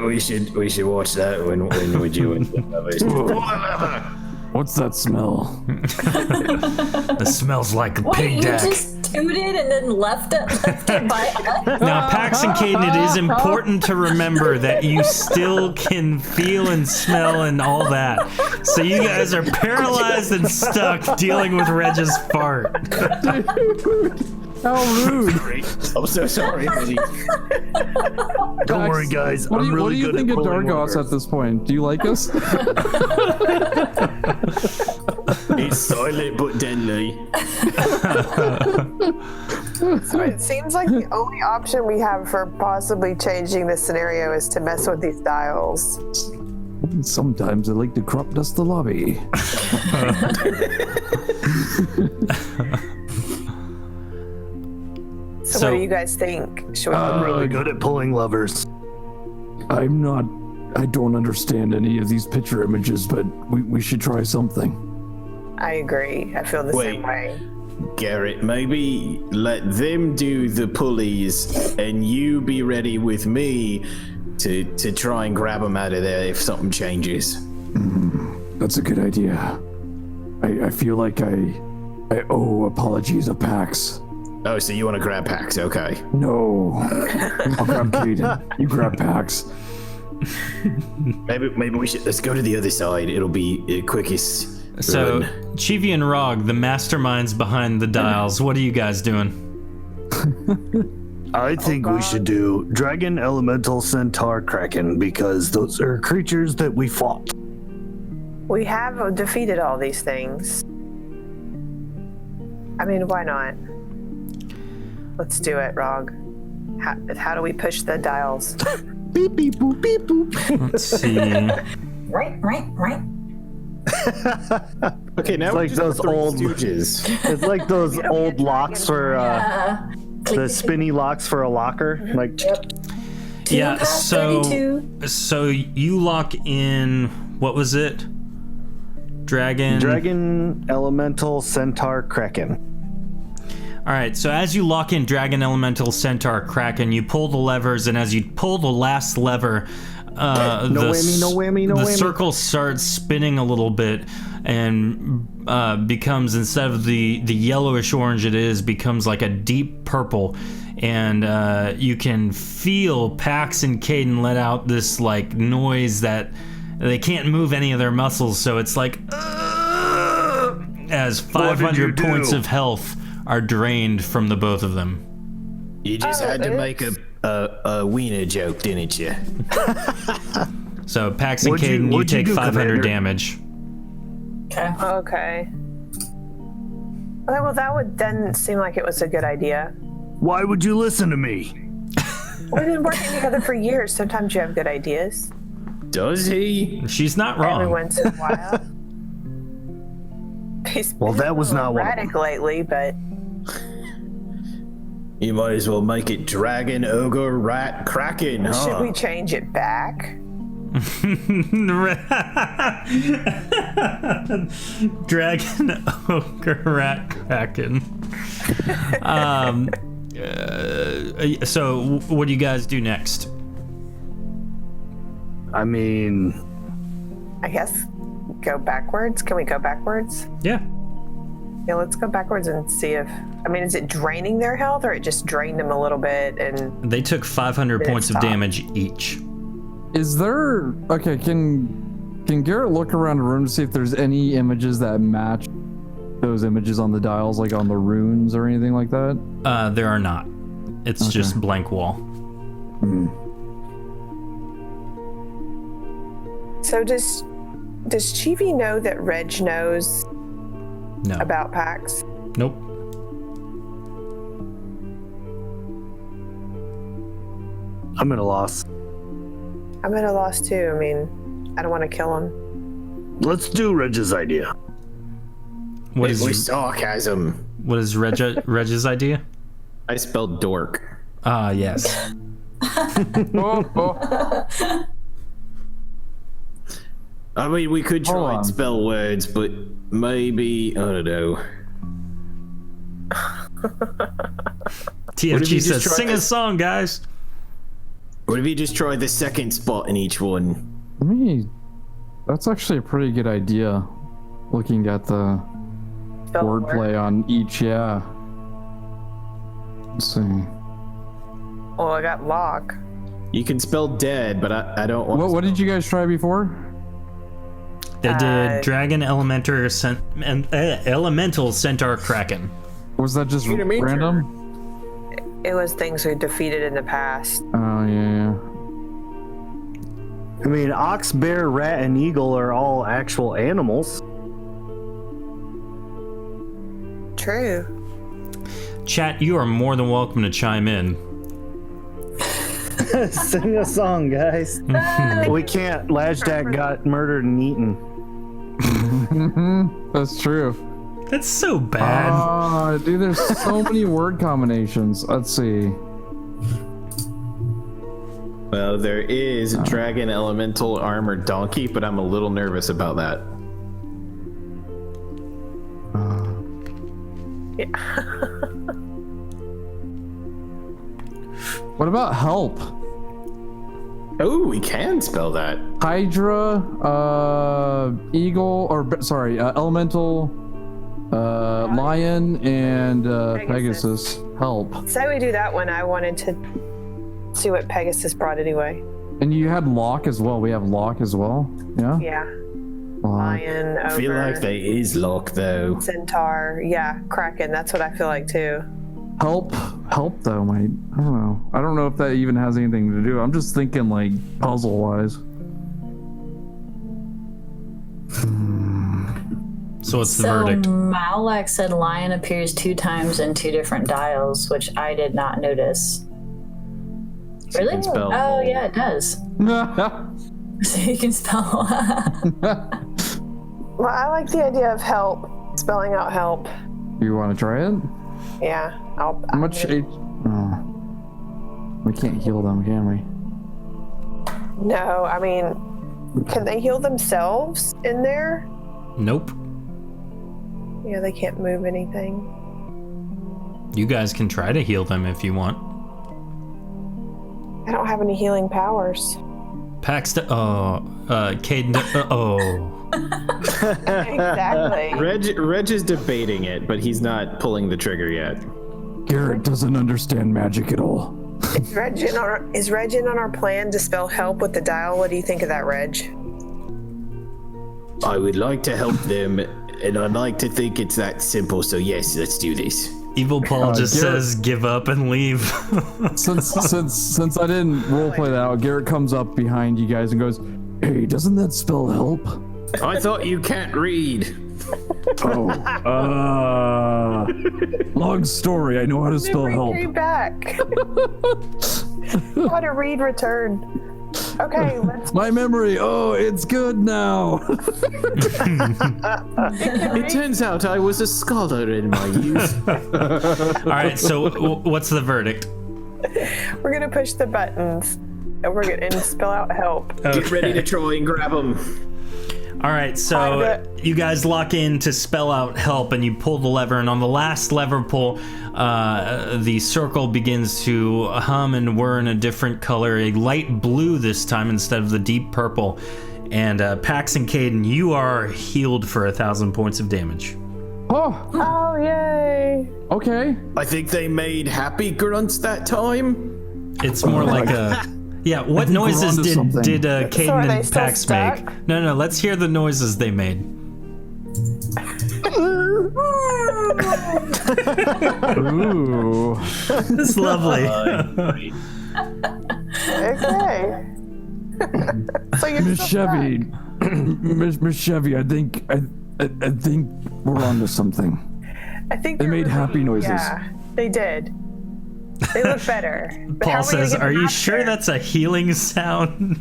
We should watch that when we're doing it. What's that smell? it smells like What, pig you deck. just tooted and then left it by us? Now, Pax and Caden, it is important to remember that you still can feel and smell and all that. So you guys are paralyzed and stuck dealing with Reg's fart. How rude. I'm so sorry, buddy. Don't worry, guys. What do I'm you, really what do you good think at of pulling Dargoths levers. at this point? Do you like us? It's silent but deadly. So it seems like the only option we have for possibly changing this scenario is to mess with these dials. Sometimes I like to crop dust the lobby. So what do you guys think? Should we I'm really good at pulling levers. I don't understand any of these picture images, but we should try something. I agree. I feel the same way. Garrett, maybe let them do the pulleys and you be ready with me to try and grab them out of there if something changes. That's a good idea. I feel like I owe apologies of Pax. Oh, so you want to grab Pax? Okay. No. I'll grab Caden. You grab Pax. Maybe we should let's go to the other side. It'll be the quickest So, Chivi and Rog, the masterminds behind the dials, what are you guys doing? I think we should do Dragon, Elemental, Centaur, Kraken, because those are creatures that we fought. We have defeated all these things. I mean, why not? Let's do it, Rog. How do we push the dials? Beep, beep, boop, beep, boop. Let's see. Right. Okay, now It's like those old Stooges. It's like those old locks for the spinny locks for a locker. Like Yeah, past so 32. so you lock in, what was it? Dragon, Elemental, Centaur, Kraken. All right, so as you lock in Dragon, Elemental, Centaur, Kraken, you pull the levers, and as you pull the last lever, No whammy. the circle starts spinning a little bit and becomes, instead of the yellowish orange it is, becomes like a deep purple. And you can feel Pax and Caden let out this like noise that they can't move any of their muscles, so it's like as 500 points of health are drained from the both of them. You just had to make a wiener joke, didn't you? So Pax and What'd you- Caden, you what'd you take do, 500 Commander? damage. Okay. Okay. Well, doesn't seem like it was a good idea. Why would you listen to me? We've been working together for years. Sometimes you have good ideas. Does he? She's not Every wrong. once in a while. He's Well, been that was a little not one of erratic lately, but You might as well make it Dragon, Ogre, Rat, Kraken, huh? should we change it back? Dragon, Ogre, Rat, Kraken. So what do you guys do next? I mean, I guess go backwards. Can we go backwards? Yeah. Yeah, let's go backwards and see if. I mean, is it draining their health, or it just drained them a little bit? And They took 500 Then points of stop. damage each. Is there okay? Can Garrett look around the room to see if there's any images that match those images on the dials, like on the runes or anything like that? There are not. It's just blank wall. so does Chivi know that Reg knows No. about Pax? Nope. I'm at a loss. I'm at a loss too. I mean, I don't want to kill him. Let's do Reg's idea. What We is sarcasm. Reg's idea? I spelled dork. Ah, yes. I mean, we could Hold try and on. spell words, but maybe, I don't know. TFG you just says, try sing a this? song, guys. What if you just try the second spot in each one? That's actually a pretty good idea. Looking at the Spell the word. wordplay on each, yeah. Let's see. Well, I got lock. You can spell dead, but I don't want. What did you guys try before? They did Dragon, Elemental, Centaur, Kraken. Was that just random? It was things we defeated in the past. Oh yeah. I mean, ox, bear, rat, and eagle are all actual animals. True. Chat, you are more than welcome to chime in. Sing a song, guys. We can't. Lajdak got murdered and eaten. That's true. That's so bad. Oh, dude, there's so many word combinations. Let's see. Well, there is a dragon, elemental, armor, donkey, but I'm a little nervous about that. What about help? Oh, we can spell that. Hydra, eagle, or sorry, elemental, lion, and Pegasus. Help. Say we do that one. I wanted to see what Pegasus brought anyway. And you had lock as well. We have lock as well. Yeah. Yeah. lion, I feel like there is luck though. centaur. Yeah, kraken. That's what I feel like too. Help though, mate. I don't know. I don't know if that even has anything to do. I'm just thinking like puzzle wise. So what's the verdict? Malak said lion appears 2 times in 2 different dials, which I did not notice. Really? can spell Oh, yeah, it does. So you can spell. Well, I like the idea of help. Spelling out help. You want to try it? Yeah. How much H? Oh. We can't heal them, can we? No, I mean, can they heal themselves in there? Nope. Yeah, they can't move anything. You guys can try to heal them if you want. I don't have any healing powers. Paxton. Caden. Exactly. Reg is debating it, but he's not pulling the trigger yet. Garrett doesn't understand magic at all. Is Reg in on our plan to spell help with the dial? What do you think of that, Reg? I would like to help them, and I'd like to think it's that simple. So yes, let's do this. Evil Paul just Garrett- says give up and leave. Since I didn't roleplay that out, Garrett comes up behind you guys and goes, "Hey, doesn't that spell help?" I thought you can't read. Oh, long story. I know how to spell help. Read back. How to read return. Okay, let's. My memory. Oh, it's good now. It turns out I was a scholar in my youth. All right, so what's the verdict? We're gonna push the buttons, and we're gonna spell out help. Get ready to try and grab them. All right, so you guys lock in to spell out help, and you pull the lever, and on the last lever pull, the circle begins to hum and whir in a different color, a light blue this time instead of the deep purple. And Pax and Caden, you are healed for 1,000 points of damage. Oh, Oh, yay! okay. I think they made happy grunts that time. It's more like a... Yeah, what noises onto did something. Caden So are they and still Pax stuck? make? No, let's hear the noises they made. Ooh. It's lovely. Okay. So you're Miss still Chevy, stuck. Miss Chevy, I think we're onto something. I think They they're made happy noises. Yeah, they did. They look better. But how Paul are we gonna says, get are them you out sure there?" that's a healing sound?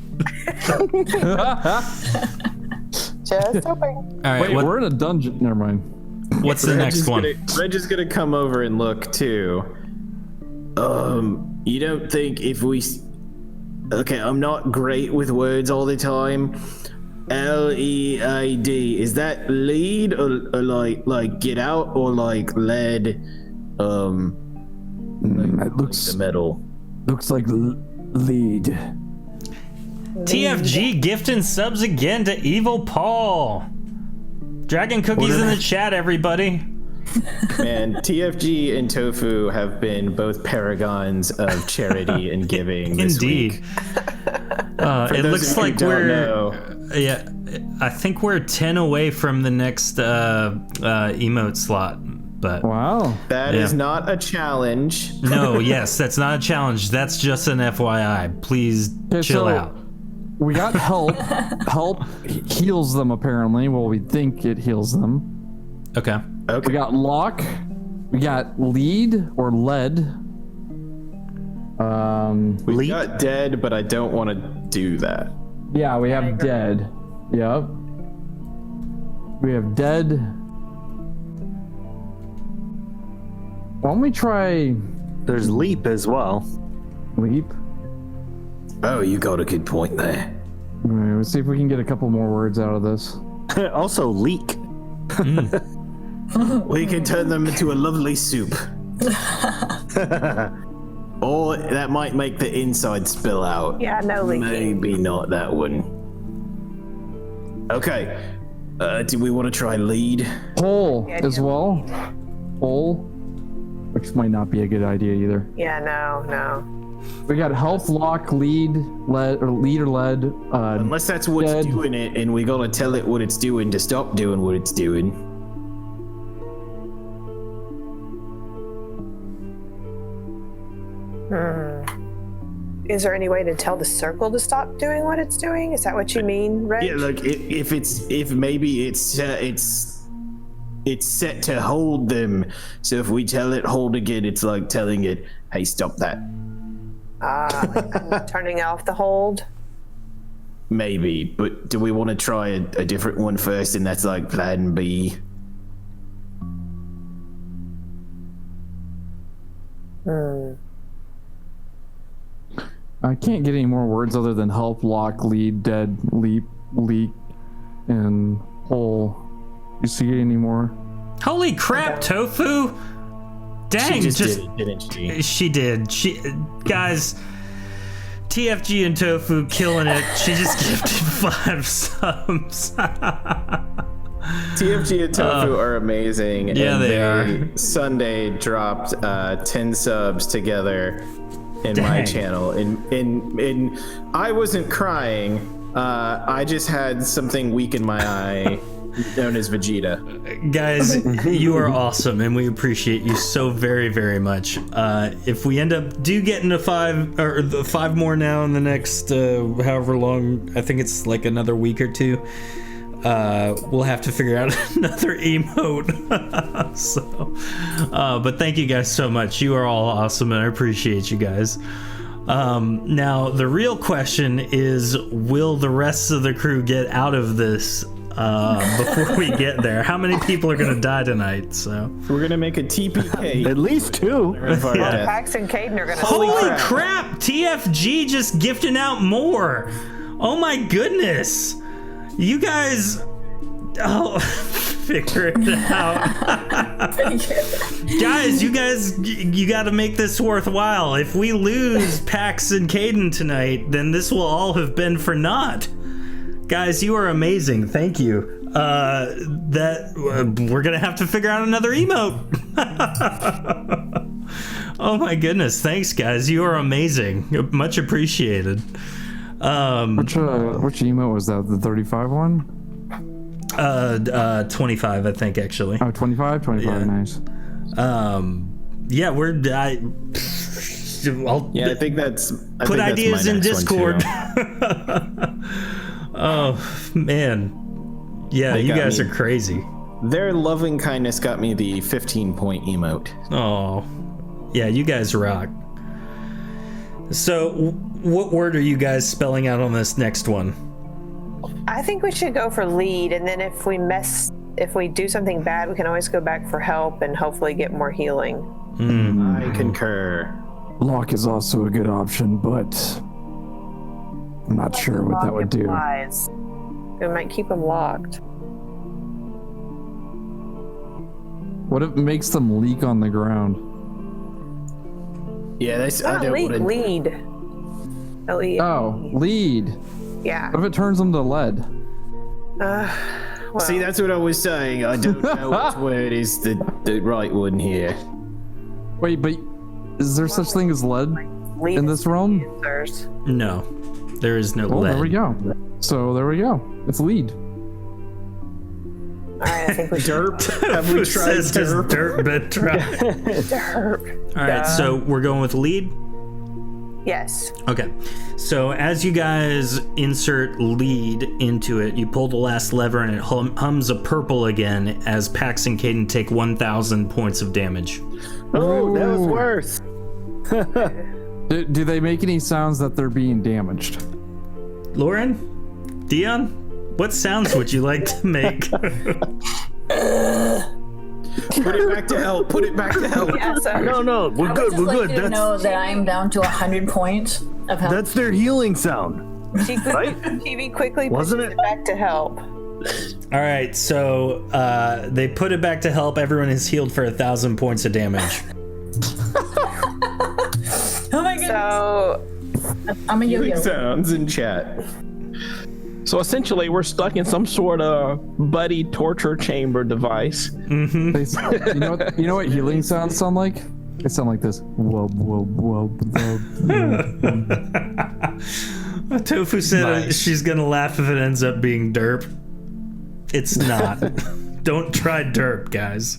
Just hoping. All right, Wait, we're in a dungeon. Never mind. what's the next one? Reg is gonna come over and look too. You don't think if we... Okay, I'm not great with words all the time. L-E-A-D. Is that lead or like get out or like lead? It looks The metal. like lead. TFG gifting subs again to Evil Paul. Dragon cookies in the chat, everybody. And TFG and Tofu have been both paragons of charity and giving this Indeed. week. It those looks of you like who don't we're know. yeah. I think we're 10 away from the next emote slot, but Wow. That is not a challenge. no, yes, that's not a challenge. That's just an FYI. Please Okay, chill so out. We got help. Help heals them apparently. Well, we think it heals them. Okay. We got lock. We got lead or lead. We got dead, but I don't want to do that. Yeah, we have dead. Yep. We have dead. Why don't we try There's leap as well. leap? Oh, you got a good point there. All right, let's see if we can get a couple more words out of this. Also leak. We can turn them into a lovely soup. Or that might make the inside spill out. Yeah, no leaking. Maybe not that one. Okay. Do we want to try lead? Hole Yeah, as yeah. well. Hole, which might not be a good idea either. Yeah, no. We got help, lock, lead, lead, or lead or lead. Unless that's what's dead. doing it, and we gotta tell it what it's doing to stop doing what it's doing. Is there any way to tell the circle to stop doing what it's doing? Is that what you mean, Reg? Yeah, like if maybe it's set to hold them. So if we tell it hold again, it's like telling it, "Hey, stop that." Like turning off the hold. Maybe, but do we want to try a different one first? And that's like Plan B. I can't get any more words other than help, lock, lead, dead, leap, leak, and hole. You see any more? Holy crap, Tofu! Dang, She just did it, didn't she? She did. Guys, TFG and Tofu killing it. She just gifted 5 subs. TFG and Tofu are amazing. Yeah, and they are. Sunday dropped 10 subs together in my Dang. channel. And I wasn't crying. I just had something weak in my eye known as Vegeta. Guys, you are awesome, and we appreciate you so very, very much. If we end up getting to 5 or the 5 more now in the next however long, I think it's like another week or 2. We'll have to figure out another emote. But thank you guys so much. You are all awesome, and I appreciate you guys. Now, the real question is, will the rest of the crew get out of this before we get there? How many people are going to die tonight? So We're going to make a TPK. At least 2. Pax and Caden are going to. Holy crap! TFG just gifting out more. Oh my goodness! You guys, figure it out. Guys, you got to make this worthwhile. If we lose Pax and Caden tonight, then this will all have been for naught. Guys, you are amazing. Thank you. We're gonna have to figure out another emote. Oh my goodness! Thanks, guys. You are amazing. Much appreciated. Which emote was that? The 35 one? 25, I think, actually. Oh, 25? 25, Yeah. nice. Yeah, Yeah, I think that's. put ideas in Discord. Too. Oh man, yeah, They you got guys me. are crazy. Their loving kindness got me the 15-point emote. Oh, yeah, you guys rock. So, what word are you guys spelling out on this next one? I think we should go for lead, and then if we do something bad, we can always go back for help and hopefully get more healing. I concur. Lock is also a good option, but I'm not sure what that would do. Implies. We might keep them locked. What if it makes them leak on the ground? Yeah, that's. I Not don't lead, want to. lead. L-E- Oh, lead. yeah. What if it turns them to lead? Well, See, that's what I was saying. I don't know which word is the right one here. Wait, but is there such thing as lead lead in is this realm? answers. No, there is no Oh, lead. there we go. So there we go. It's lead. All right, I think we should. Derp. Have we Who tried says has derp? dirt been tried? Derp. All right, so we're going with lead. Yes. Okay, so as you guys insert lead into it, you pull the last lever and it hums a purple again as Pax and Caden take 1,000 points of damage. Oh, that was worse. Do they make any sounds that they're being damaged? Lauren? Dion? What sounds would you like to make? Put it back to help. Put it back to help. Yeah, so No, we're I would good. just We're like good. you to know that I am down to 100 points of health. That's their healing sound. TV quickly Wasn't pushes it? back to help. All right, so they put it back to help. Everyone is healed for 1,000 points of damage. Oh my goodness. So I'm a yo-yo. Sounds in chat. So essentially, we're stuck in some sort of buddy torture chamber device. You know what healing sounds sound like? It sounds like this. Whoa, whoa, whoa, whoa. Tofu said she's gonna laugh if it ends up being derp. It's not. Don't try derp, guys.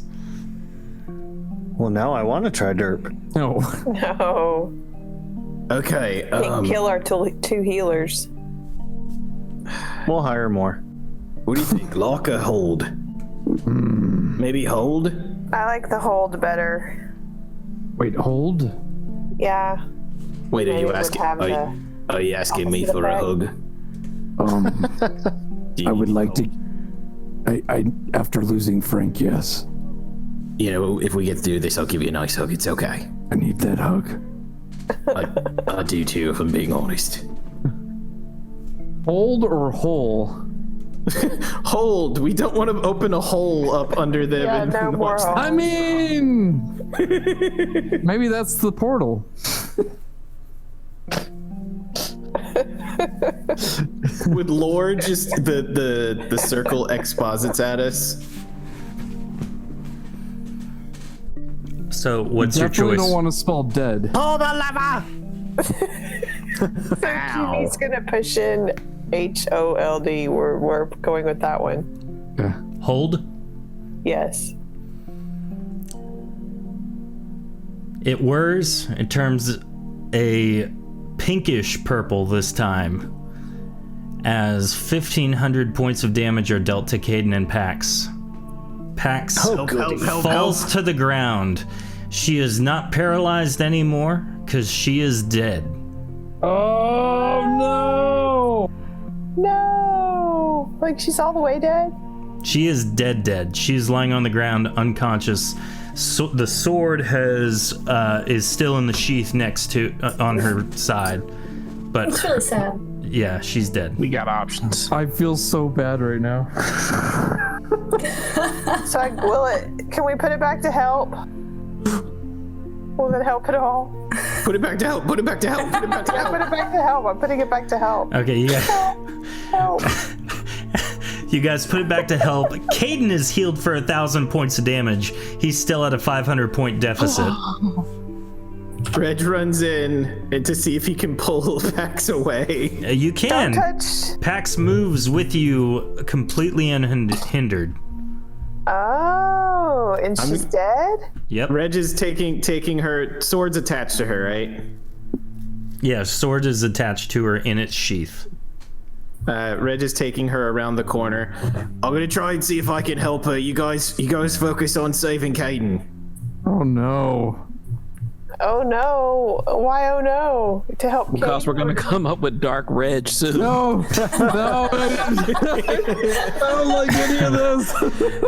Well, now I want to try derp. No. No. Okay. Can't kill our two healers. We'll hire more. What do you think? Lock or hold? Maybe hold? I like the hold better. Wait, hold? Yeah. Wait, are Maybe you it would asking? have Are you asking me opposite for a effect. hug? I would like to. I after losing Frank, yes. You know, if we get through this, I'll give you a nice hug. It's okay. I need that hug. I do too, if I'm being honest. Hold or hole? Hold. We don't want to open a hole up under them. Yeah, and no more watch hold. I mean, maybe that's the portal. Would lore just the circle exposits at us? So, what's your Definitely choice? don't want to spell dead. Pull the lever! So TV's gonna push in HOLD. We're going with that one. Yeah. Hold. Yes. It whirs. It turns a pinkish purple this time, as 1,500 points of damage are dealt to Caden and Pax. Pax falls to the ground. She is not paralyzed anymore because she is dead. Oh no! No. Like she's all the way dead. She is dead. She is lying on the ground, unconscious. So the sword is still in the sheath next to on her side, but It's really sad. yeah, she's dead. We got options. I feel so bad right now. So can we put it back to help? Will it help at all? Put it back to help. Put it back to help. Put it back to Put help. it back to help. I'm putting it back to help. Okay, Help. you guys put it back to help. Caden is healed for 1,000 points of damage. He's still at a 500 point deficit. Reg runs in and to see if he can pull Pax away. You can. Don't touch. Pax moves with you completely unhindered. Oh, and she's dead? Yep. Reg is taking her sword's attached to her, right? Yeah, sword is attached to her in its sheath. Reg is taking her around the corner. I'm gonna try and see if I can help her. You guys focus on saving Caden. Oh no. Oh no. Why oh no? To help Because Kate. we're gonna come up with Dark Reg soon. No! No! I don't like any of this.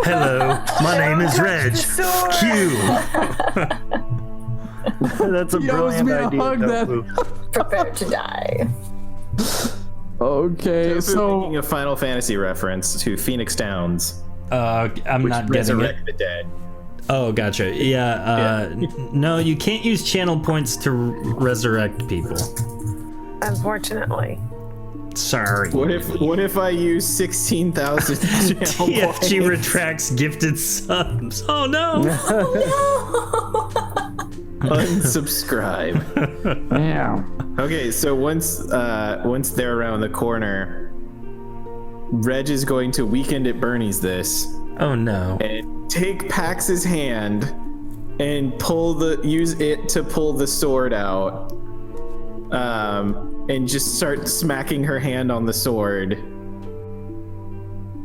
Hello, my name is Reg. Sword. Q. That's a He owes brilliant me a idea. hug Tofu. Prepare to die. Okay, Making so a Final Fantasy reference to Phoenix Downs, I'm which not getting it. resurrect the dead. Oh, gotcha. Yeah, no, you can't use channel points to resurrect people. Unfortunately. Sorry. What if I use 16,000 channel points? TFG retracts gifted subs. Oh no! Unsubscribe. yeah. Okay, so once they're around the corner, Reg is going to Weekend at Bernie's this Oh no. and take Pax's hand and use it to pull the sword out. And just start smacking her hand on the sword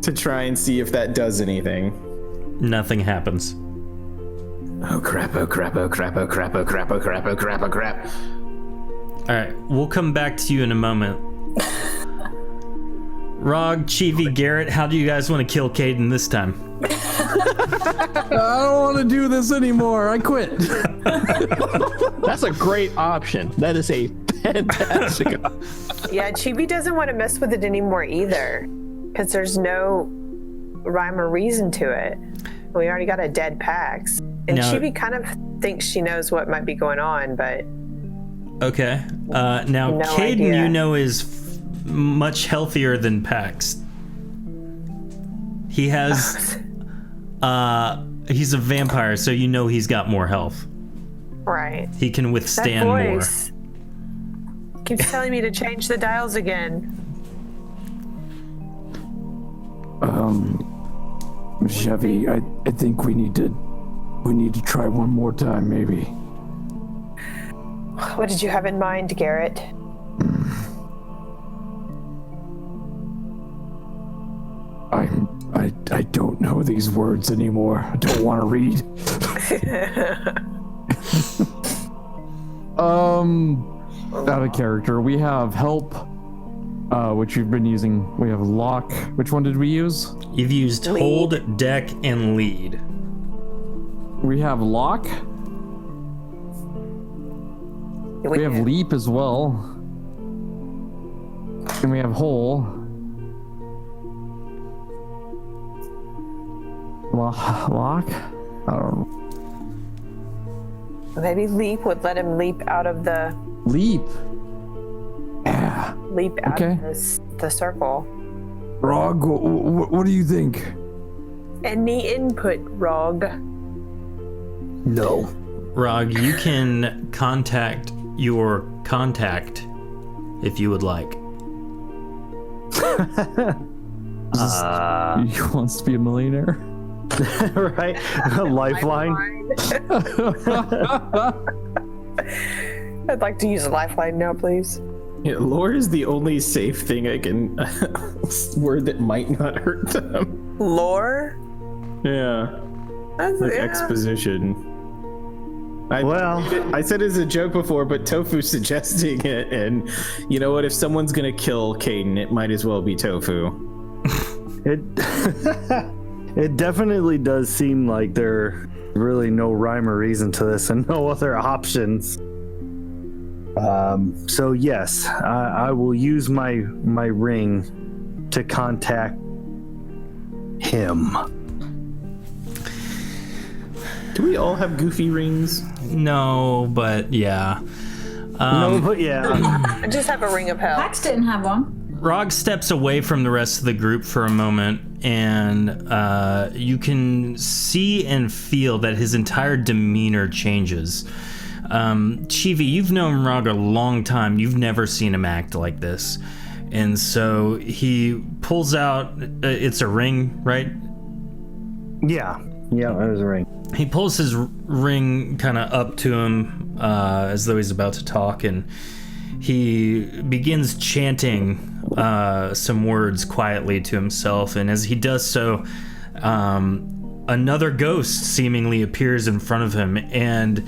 to try and see if that does anything. Nothing happens. Oh crap, oh crap, oh crap, oh crap, oh crap, oh crap, oh crap, oh crap. All right, we'll come back to you in a moment. Rog, Chivi, Garrett, how do you guys want to kill Caden this time? I don't want to do this anymore. I quit. That's a great option. That is a fantastic option. Yeah, Chibi doesn't want to mess with it anymore either. Because there's no rhyme or reason to it. We already got a dead Pax. And Now- Chibi kind of thinks she knows what might be going on, but Okay. Now, No Caden, idea. you know, is much healthier than Pax. He has. He's a vampire, so you know he's got more health. Right. He can That withstand more. voice keeps telling me to change the dials again. Chevy, I think we need to try one more time, maybe. What did you have in mind, Garrett? I don't know these words anymore. I don't want to read. Out of character, we have help, which you've been using. We have lock. Which one did we use? You've used hold, deck, and lead. We have lock. We have leap as well. And we have hole. Lock? I don't know. Maybe leap would let him leap out of the Leap. Yeah. leap out Okay. of the circle. Rog, what do you think? Any input, Rog? No. Rog, you can contact your contact if you would like. He wants to be a millionaire? Right? Lifeline. I'd like to use a lifeline now, please. Yeah, lore is the only safe thing I can word that might not hurt them. Lore? Yeah, That's, like yeah. exposition. I said it as a joke before, but Tofu's suggesting it, and you know what? If someone's gonna kill Caden, it might as well be Tofu. It it definitely does seem like there's really no rhyme or reason to this and no other options. So yes, I will use my ring to contact him. Do we all have goofy rings? No, but yeah. No, but yeah. I just have a ring of hell. Pax didn't have one. Rog steps away from the rest of the group for a moment, and you can see and feel that his entire demeanor changes. Chivi, you've known Rog a long time. You've never seen him act like this. And so he pulls out, it's a ring, right? Yeah, it was a ring. He pulls his ring kind of up to him as though he's about to talk, and he begins chanting some words quietly to himself. And as he does so, another ghost seemingly appears in front of him, and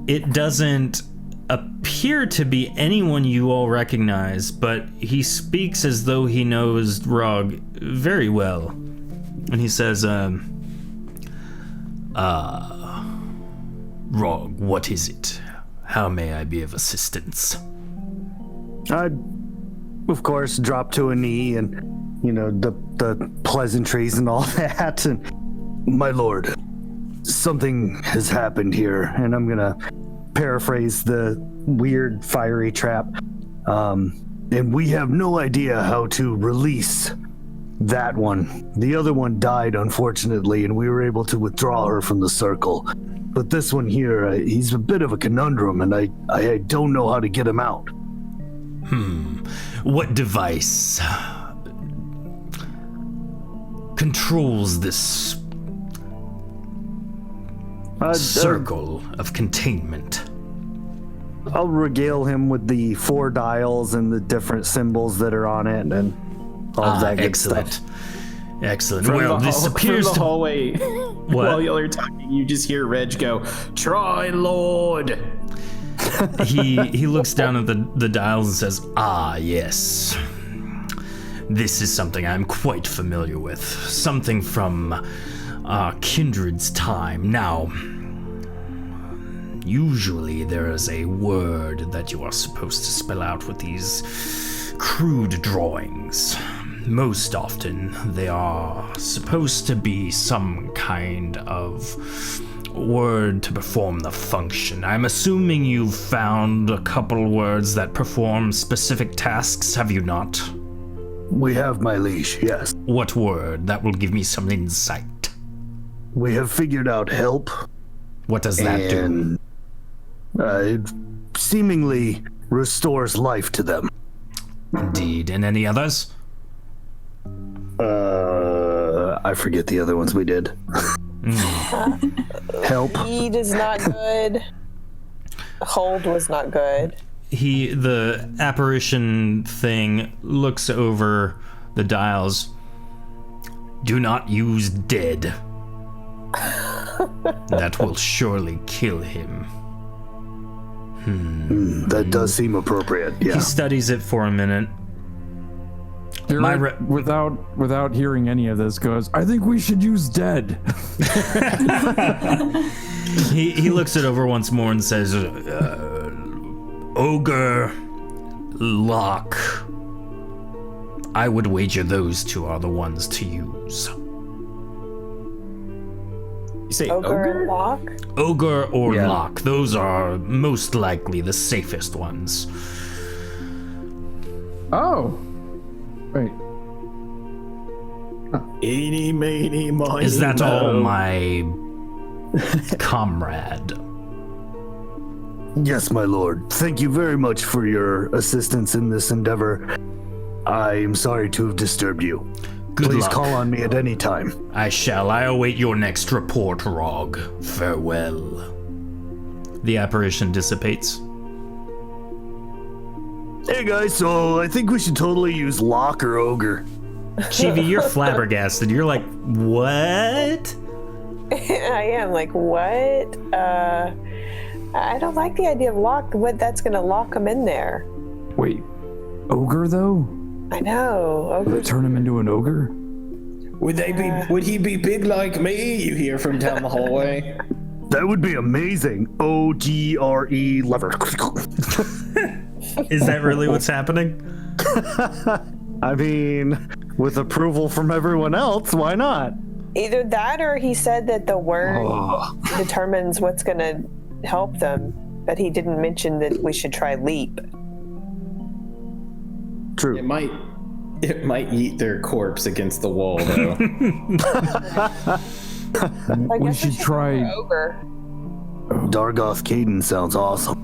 it doesn't appear to be anyone you all recognize, but he speaks as though he knows Rog very well. And he says, Rog, what is it? How may I be of assistance? I'd, of course, drop to a knee and, the pleasantries and all that. And, my lord, something has happened here, and I'm gonna paraphrase the weird fiery trap. And we have no idea how to release that one. The other one died, unfortunately, and we were able to withdraw her from the circle. But this one here, he's a bit of a conundrum, and I don't know how to get him out. What device controls this circle of containment? I'll regale him with the 4 dials and the different symbols that are on it, and all of that good excellent. stuff. Excellent. From Well, the this appears from the to... hallway. While y'all are talking, you just hear Reg go, "Try, Lord." he looks down at the dials and says, yes. This is something I'm quite familiar with. Something from our kindred's time. Now, usually there is a word that you are supposed to spell out with these crude drawings. Most often, they are supposed to be some kind of word to perform the function. I'm assuming you've found a couple words that perform specific tasks, have you not? We have, my liege, yes. What word? That will give me some insight. We have figured out help. What does that do? And It seemingly restores life to them. Indeed. And any others? I forget the other ones we did. Help. Eat is not good. Hold was not good. The apparition thing looks over the dials. Do not use dead. That will surely kill him. That does seem appropriate, yeah. He studies it for a minute. Derek, without hearing any of this, goes, I think we should use dead. He looks it over once more and says, Ogre, Lock. I would wager those two are the ones to use. You say Ogre and Lock? Ogre or Lock. Those are most likely the safest ones. Oh. Wait. Eeny, meeny, miny, Is that all, moe. my comrade? Yes, my lord. Thank you very much for your assistance in this endeavor. I am sorry to have disturbed you. Good Please luck. call on me at any time. I shall. I await your next report, Rog. Farewell. The apparition dissipates. Hey guys, so I think we should totally use Lock or Ogre. Chibi, you're flabbergasted. You're like, what? I am like, what? I don't like the idea of lock. What that's gonna lock him in there? Wait. Ogre, though? I know. Would it turn him into an ogre? Would he be big like me? You hear from down the hallway. That would be amazing. O-G-R-E lever. Is that really what's happening? I mean, with approval from everyone else, why not? Either that, or he said that the word determines what's gonna help them, but he didn't mention that we should try leap. True. It might yeet their corpse against the wall, though. I We guess should try. Ogre. Dargoth Caden sounds awesome.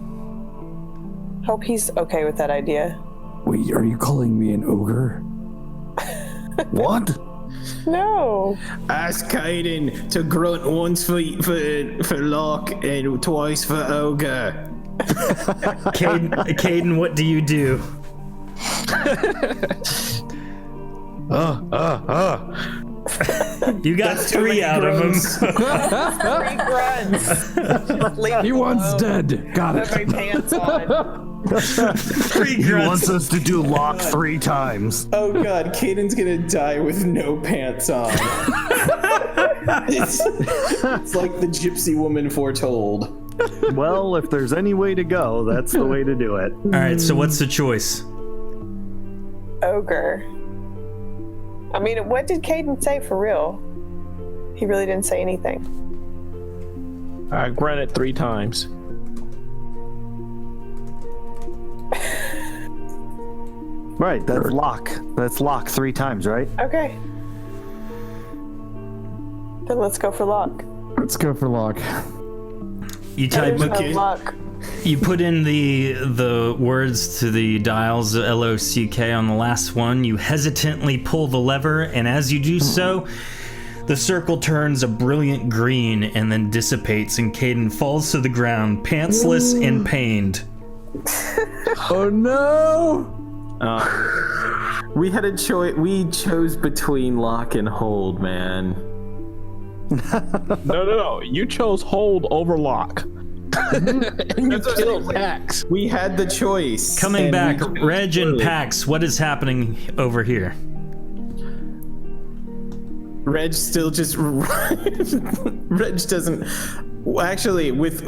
Hope he's okay with that idea. Wait, are you calling me an ogre? What? No. Ask Kaiden to grunt once for Lock and twice for Ogre. Caden, what do you do? You got three out of him. 3 grunts. Leave He him wants alone. dead. Got Put my it. pants on. 3 He grunts. wants us to do Lock 3 times. Oh god, Kaiden's gonna die with no pants on. it's like the gypsy woman foretold. Well, if there's any way to go, that's the way to do it. All right, so what's the choice? Ogre. I mean, what did Caden say for real? He really didn't say anything. I grunted 3 times. Right, that's Lock. That's Lock 3 times, right? Okay. Then let's go for luck. Let's go for Lock. You type. There's no luck. You put in the words to the dials, LOCK, on the last one. You hesitantly pull the lever, and as you do so, the circle turns a brilliant green and then dissipates, and Caden falls to the ground, pantsless and pained. Oh no! We had a choice. We chose between Lock and Hold, man. No. You chose hold over Lock. And you killed Pax. We had the choice. Coming and back, we- Reg and Pax, what is happening over here? Reg still just. Reg doesn't. Well, actually, with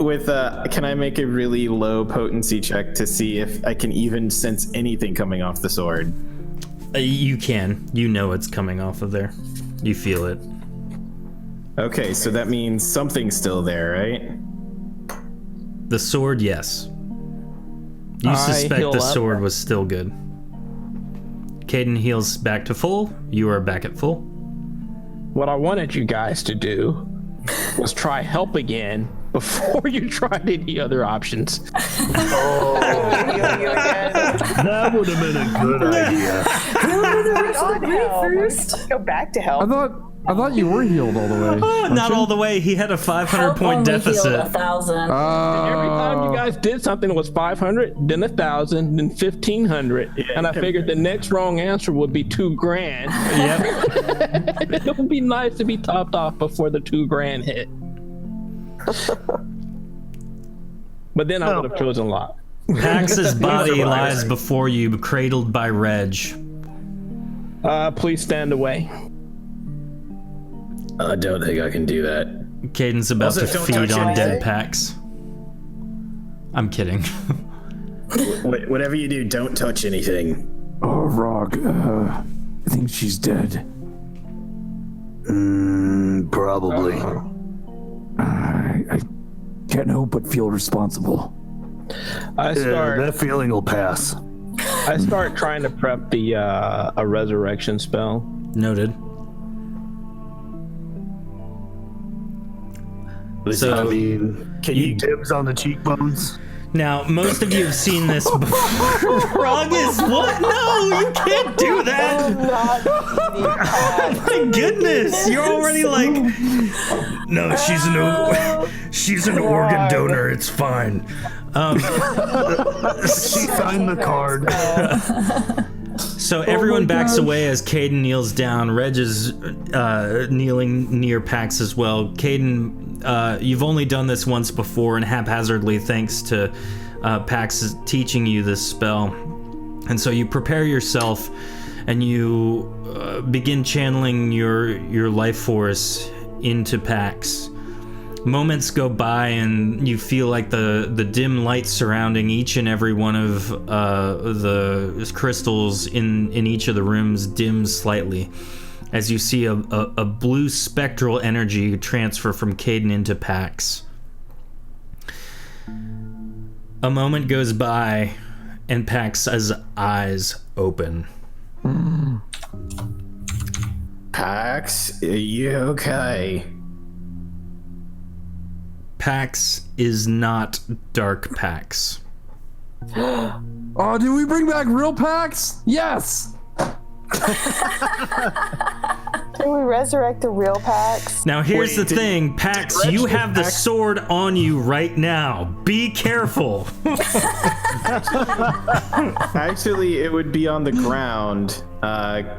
can I make a really low potency check to see if I can even sense anything coming off the sword? You can. You know it's coming off of there. You feel it. Okay, so that means something's still there, right? The sword, yes. You I suspect heal the up. sword was still good. Caden heals back to full. You are back at full. What I wanted you guys to do was try help again before you tried any other options. That would have been a good idea. Let's go back to health. I thought you were healed all the way. Not all the way. He had a 500 point only deficit. healed 1,000. Every time you guys did something, it was 500, then 1,000, then 1,500, and I figured the next wrong answer would be $2,000. Yep. It would be nice to be topped off before the $2,000 hit. But then I would have chosen Lot. Pax's body lies before you, cradled by Reg. Please stand away. I don't think I can do that. Caden's about Also, to don't feed touch on dead anything. Pax. I'm kidding. Whatever you do, don't touch anything. Oh, Rog, I think she's dead. Probably. I can't help but feel responsible. I start That feeling will pass. trying to prep the a resurrection spell. Noted. So, I So mean, can you dibs on the cheekbones? now, most of you have seen this before. Frog is what? No, you can't do that. Oh my goodness, you're already like. No, she's an organ donor. It's fine. She signed the card. So everyone backs away as Caden kneels down. Reg is kneeling near Pax as well. Caden, you've only done this once before and haphazardly thanks to Pax teaching you this spell. And so you prepare yourself and you begin channeling your life force into Pax. Moments go by and you feel like the dim light surrounding each and every one of the crystals in each of the rooms dims slightly as you see a blue spectral energy transfer from Caden into Pax. A moment goes by and Pax's eyes open. Pax, are you okay? Pax is not Dark Pax. Oh, did we bring back real Pax? Yes! Can we resurrect the real Pax? Now here's Wait, the thing, Pax, you have the sword on you right now. Be careful. Actually, it would be on the ground,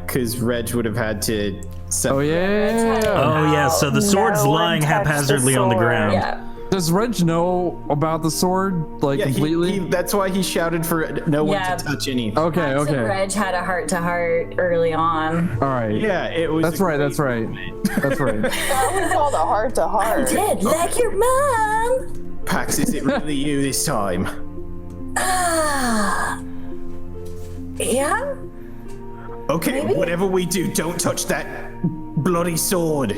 because Reg would have had to. Oh, yeah. Oh yeah, so the sword's No one lying touched the haphazardly on the sword. ground. Yeah. Does Reg know about the sword, like, Yeah, completely? that's why he shouted for no one Yeah. to touch anything. Okay, Pax and okay. Reg had a heart-to-heart early on. All right. Yeah, it was. That's right, that's right. That's right. That was called a heart to heart. Did like your mom. Pax, is it really you this time? Yeah. Okay, whatever we do, don't touch that bloody sword.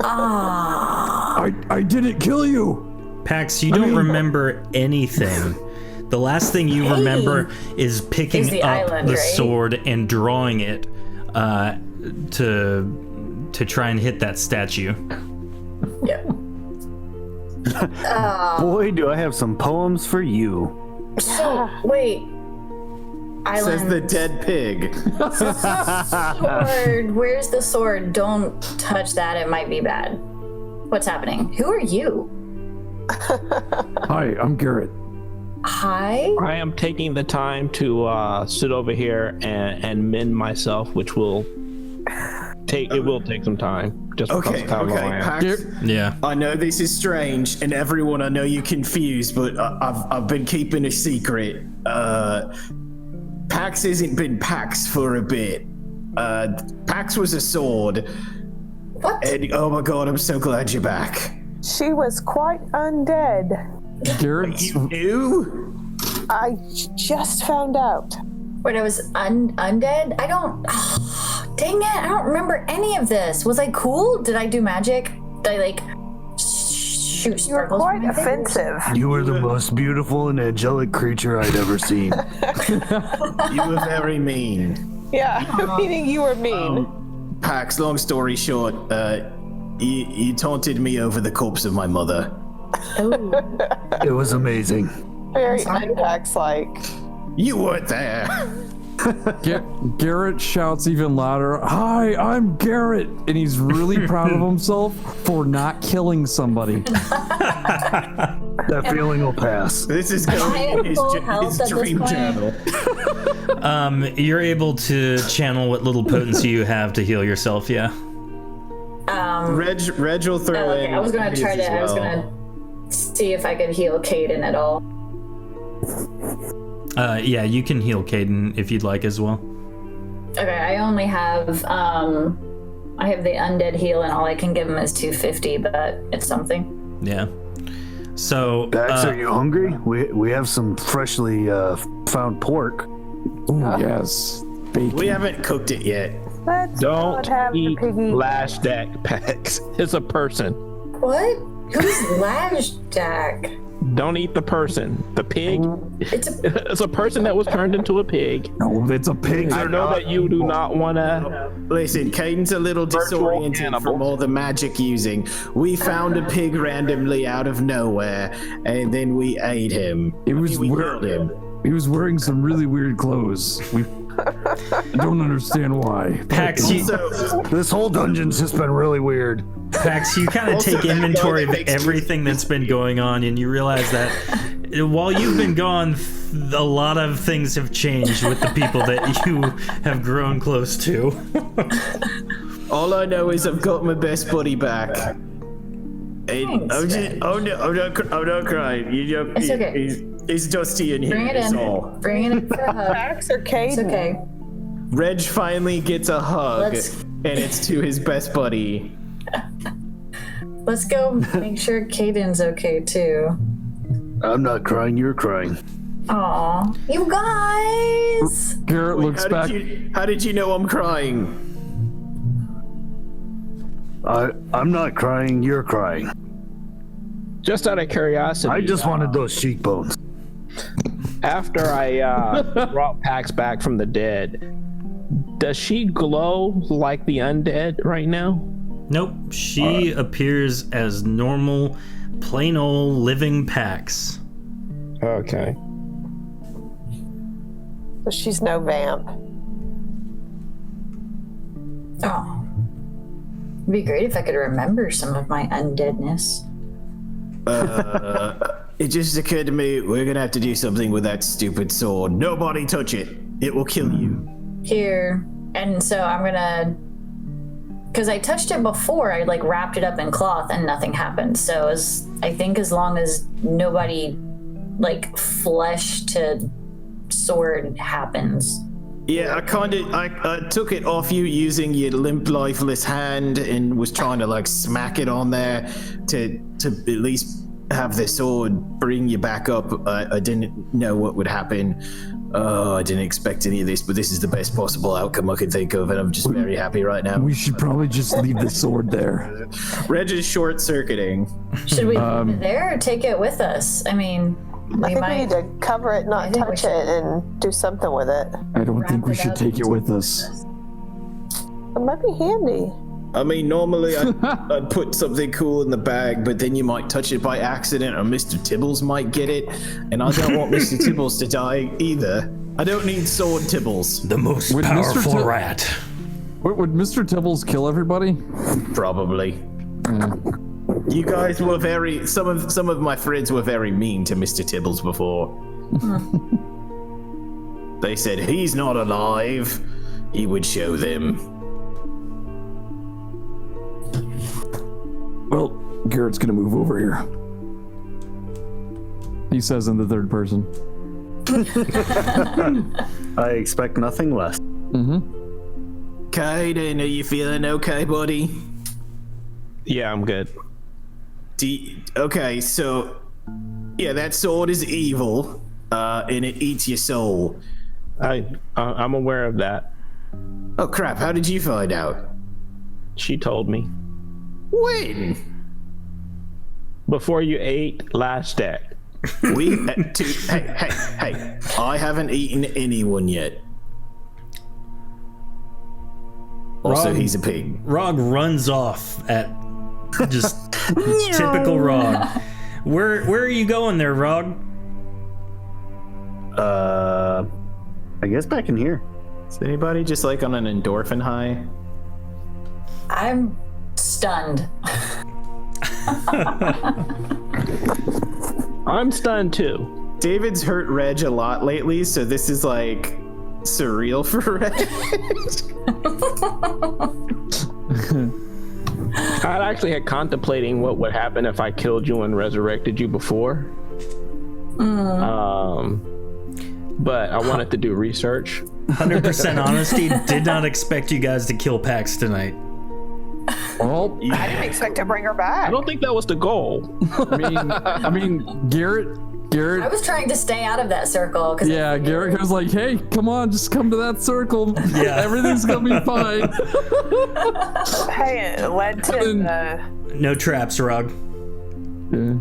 I didn't kill you. Pax, you don't remember anything. The last thing you remember is picking Is the up island, the right? sword and drawing it to try and hit that statue. Yeah. Boy, do I have some poems for you. So wait. Island. Says the dead pig. Sword. Where's the sword? Don't touch that. It might be bad. What's happening? Who are you? Hi, I'm Garrett. Hi. I am taking the time to sit over here and mend myself, which will take some time. Just because Okay, of how long I am. Pax. Yeah. I know this is strange, and everyone, I know you're confused, but I've been keeping a secret. Pax hasn't been Pax for a bit. Pax was a sword. What? And oh my god, I'm so glad you're back. She was quite undead. Garrett's. You knew? I just found out. Wait, I was undead? I don't. Dang it! I don't remember any of this. Was I cool? Did I do magic? Did I like shoot You were sparkles? quite from my fingers? offensive. You were the most beautiful and angelic creature I'd ever seen. You were very mean. Yeah, meaning you were mean. Pax, long story short, you taunted me over the corpse of my mother. Oh, It was amazing. Very Unpax like. You weren't there. Garrett shouts even louder, "Hi, I'm Garrett!" And he's really proud of himself for not killing somebody. That feeling will pass. This is I going am in full his health at this dream point. channel. You're able to channel what little potency you have to heal yourself. Yeah. Reg will throw okay, in. I was gonna his try as to. I was well. gonna see if I could heal Caden at all. Yeah, you can heal Caden if you'd like as well. Okay, I only have I have the undead heal, and all I can give him is 250, but it's something. Yeah. So. Dax, are you hungry? We have some freshly found pork. Ooh, yes. Bacon. We haven't cooked it yet. Let's Don't not have the eat piggy. Lash Deck packs. It's a person. What? Who's Lashdak? Don't eat the person. The pig. It's a It's a person that was turned into a pig. No, it's a pig. I know that you do not want to. Listen, Caden's a little Virtual disoriented cannibal. from all the magic using. We found a pig randomly out of nowhere, and then we ate him. It was we weird. killed him. He was wearing some really weird clothes. I don't understand why. Pax, you, So, This whole dungeon's just been really weird. Pax, you kind of Also, take that inventory dog of makes everything that's been going on, and you realize that while you've been gone, a lot of things have changed with the people that you have grown close to. all I know is I've got my best buddy back. And Thanks, I'm just, Reg. oh no, I'm not crying. It's okay. It's Dusty in here. bring it It's in. all. Bring it in for a hug. Max or Caden? It's okay. Reg finally gets a hug, Let's- and it's to his best buddy. Let's go make sure Caden's okay too. I'm not crying, you're crying. Aw, you guys! Garrett Wait, looks back. how did you know I'm crying? I'm not crying, you're crying. Just out of curiosity. I just wanted those cheekbones. After I brought Pax back from the dead, does she glow like the undead right now? Nope, she appears as normal, plain old living Pax. Okay. So she's no vamp. Oh. It'd be great if I could remember some of my undeadness. It just occurred to me we're gonna have to do something with that stupid sword. Nobody touch it. It will kill you. Here. And so I'm gonna. Because I touched it before, I like wrapped it up in cloth and nothing happened. So I think as long as nobody like flesh to sword happens. Yeah, I took it off you using your limp, lifeless hand and was trying to like smack it on there to at least have the sword bring you back up. I didn't know what would happen. Oh, I didn't expect any of this, but this is the best possible outcome I could think of, and I'm just very happy right now. We should probably just leave the sword there. Reg is short-circuiting. Should we leave it there or take it with us? I mean, I we think we might. need to cover it, not think we touch it, and do something with it. I don't think we Wrap it should up. take it with us. It might be handy. I mean, normally I'd put something cool in the bag, but then you might touch it by accident, or Mr. Tibbles might get it, and I don't want Mr. Tibbles to die either. I don't need sword Tibbles. The most Would Mr. powerful Tib- rat. Would Mr. Tibbles kill everybody? Probably. You guys were very. Some of my friends were very mean to Mr. Tibbles before. They said he's not alive. He would show them. Well, Garrett's gonna move over here. He says in the third person. I expect nothing less. Kaiden, are you feeling okay, buddy? Yeah, I'm good. Okay, so yeah, that sword is evil, and it eats your soul. I'm aware of that. Oh crap! How did you find out? She told me. When? Before you ate last deck. We hey! I haven't eaten anyone yet. Also, Wrong. he's a pig. Rog runs off at just typical Rog. Where are you going there, Rog? I guess back in here. Is anybody just like on an endorphin high? I'm stunned. I'm stunned too. David's hurt Reg a lot lately, so this is like surreal for Reg. I actually had contemplating what would happen if I killed you and resurrected you before. But I wanted to do research. 100% honesty, did not expect you guys to kill Pax tonight. Well, I didn't expect to bring her back. I don't think that was the goal. I mean, Garrett. I was trying to stay out of that circle. Yeah, Garrett was like, "Hey, come on, just come to that circle. Yeah. Everything's gonna be fine." Hey, it led to the. No traps, Rog. Yeah.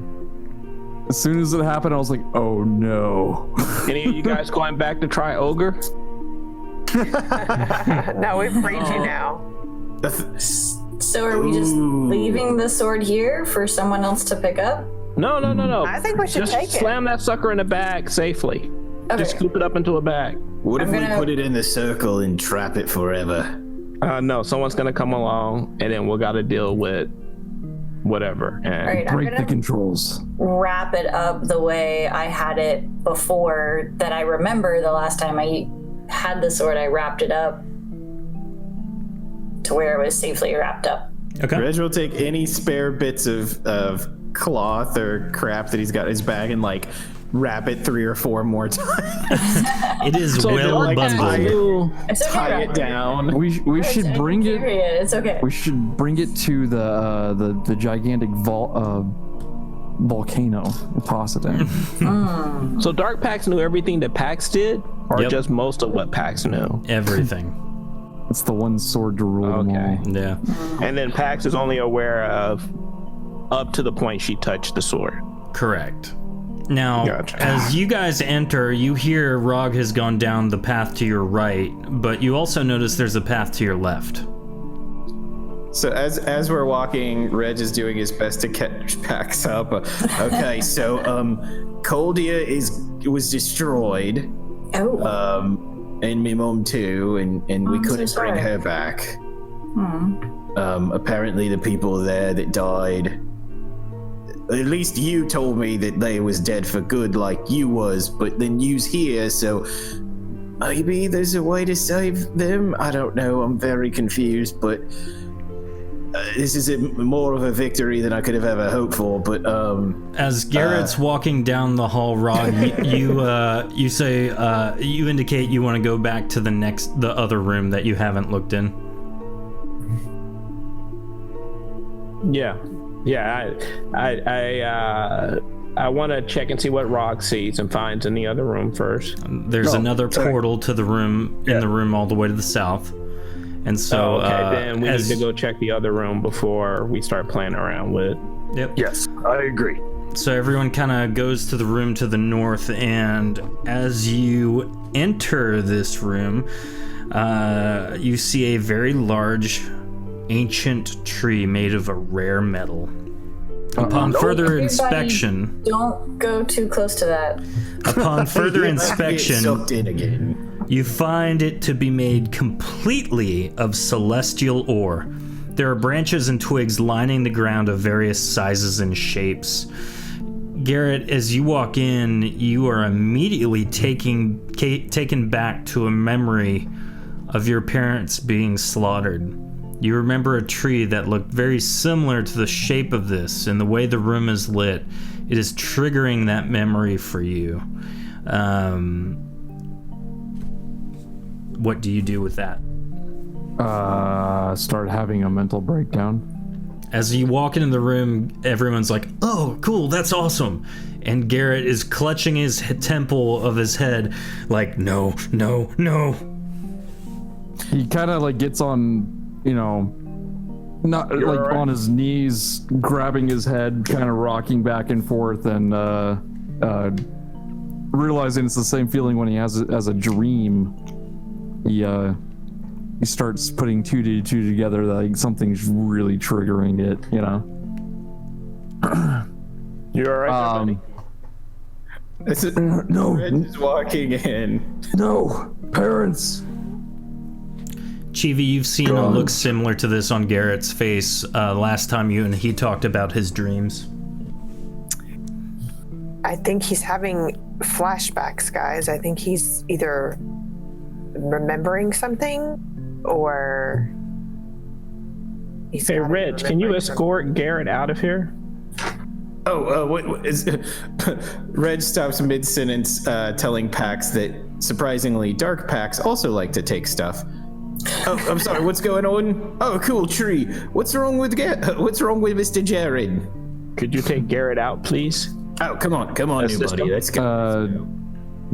As soon as it happened, I was like, "Oh no!" Any of you guys going back to try ogre? No, we've freed you now. So are we just leaving the sword here for someone else to pick up? No. I think we should Just take it. slam that sucker in a bag safely. Okay. Just scoop it up into a bag. What if I'm we gonna- put it in the circle and trap it forever? No, someone's gonna come along, and then we'll gotta deal with whatever. And All right, I'm Break the gonna controls. wrap it up the way I had it before that I remember the last time I had the sword. I wrapped it up to where it was safely wrapped up. Okay. Reg will take any spare bits of cloth or crap that he's got in his bag and like wrap it 3 or 4 more times. It is well like bundled. It's okay. Tie it Robert. down. We should I bring can it. carry it. It's okay. We should bring it to the gigantic volcano and toss it in. so Dark Pax knew everything that Pax did, or Yep. just most of what Pax knew. Everything. It's the one sword to rule them Okay. all. Yeah. And then Pax is only aware of up to the point she touched the sword. Correct. Now, Gotcha. as you guys enter, you hear Rog has gone down the path to your right, but you also notice there's a path to your left. So as we're walking, Reg is doing his best to catch Pax up. Okay, so Coldia was destroyed, Oh. and my mom too, and we I'm so couldn't bring sorry. her back. Apparently the people there that died, at least you told me that they was dead for good like you was, but then you's here, so maybe there's a way to save them? I don't know, I'm very confused, but this is more of a victory than I could have ever hoped for, but As Garrett's walking down the hall, Rog, you indicate you want to go back to the other room that you haven't looked in. Yeah. I want to check and see what Rog sees and finds in the other room first. There's another portal to the room in the room all the way to the south, and so Then we as need to go check the other room before we start playing around with. Yep. Yes, I agree. So everyone kind of goes to the room to the north, and as you enter this room, you see a very large, ancient tree made of a rare metal. Upon further Everybody inspection, Don't go too close to that. upon further get inspection, sucked in again. you find it to be made completely of celestial ore. There are branches and twigs lining the ground of various sizes and shapes. Garrett, as you walk in, you are immediately taken back to a memory of your parents being slaughtered. You remember a tree that looked very similar to the shape of this, and the way the room is lit, it is triggering that memory for you. What do you do with that? Start having a mental breakdown. As you walk into the room, everyone's like, "Oh, cool, that's awesome." And Garrett is clutching his temple of his head, like, no. He kind of like gets on, not like on his knees, grabbing his head, kind of rocking back and forth, and realizing it's the same feeling when he has it as a dream. He starts putting 2 to 2 together, like something's really triggering it, You all right, buddy? This is, No, Reg is walking in. no, parents. Chivi, you've seen a God. look similar to this on Garrett's face last time you and he talked about his dreams. I think he's having flashbacks, guys. I think he's either remembering something or he's Hey, gotta be Reg, can you remembering escort Garrett out of here? What is Reg stops mid-sentence telling Pax that surprisingly dark Pax also like to take stuff. Oh, I'm sorry, what's going on? Oh, cool tree. What's wrong with Mr. Jared? Could you take Garrett out, please? Oh, come on, new buddy. Let's go.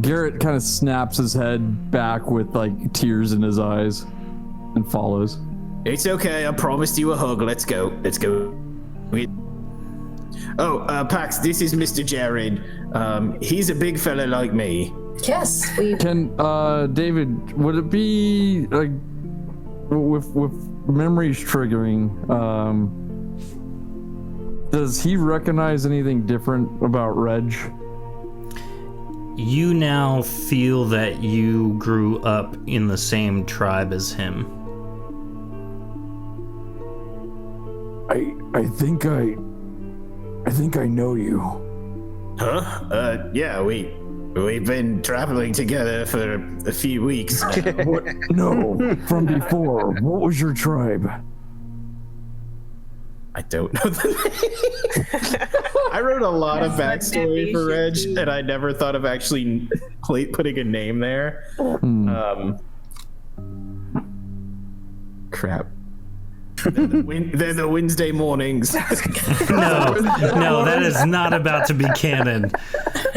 Garrett kind of snaps his head back with like tears in his eyes and follows. It's okay. I promised you a hug. Let's go. Pax, this is Mr. Jared. He's a big fella like me. Yes, we. Can David, would it be like with memories triggering? Does he recognize anything different about Reg? You now feel that you grew up in the same tribe as him. I think I know you. Huh? Yeah, we've been traveling together for a few weeks. What? No, from before. What was your tribe? I don't know the name. I wrote a lot of backstory for Reg, and I never thought of actually putting a name there. Crap. They're the Wednesday mornings. No, that is not about to be canon.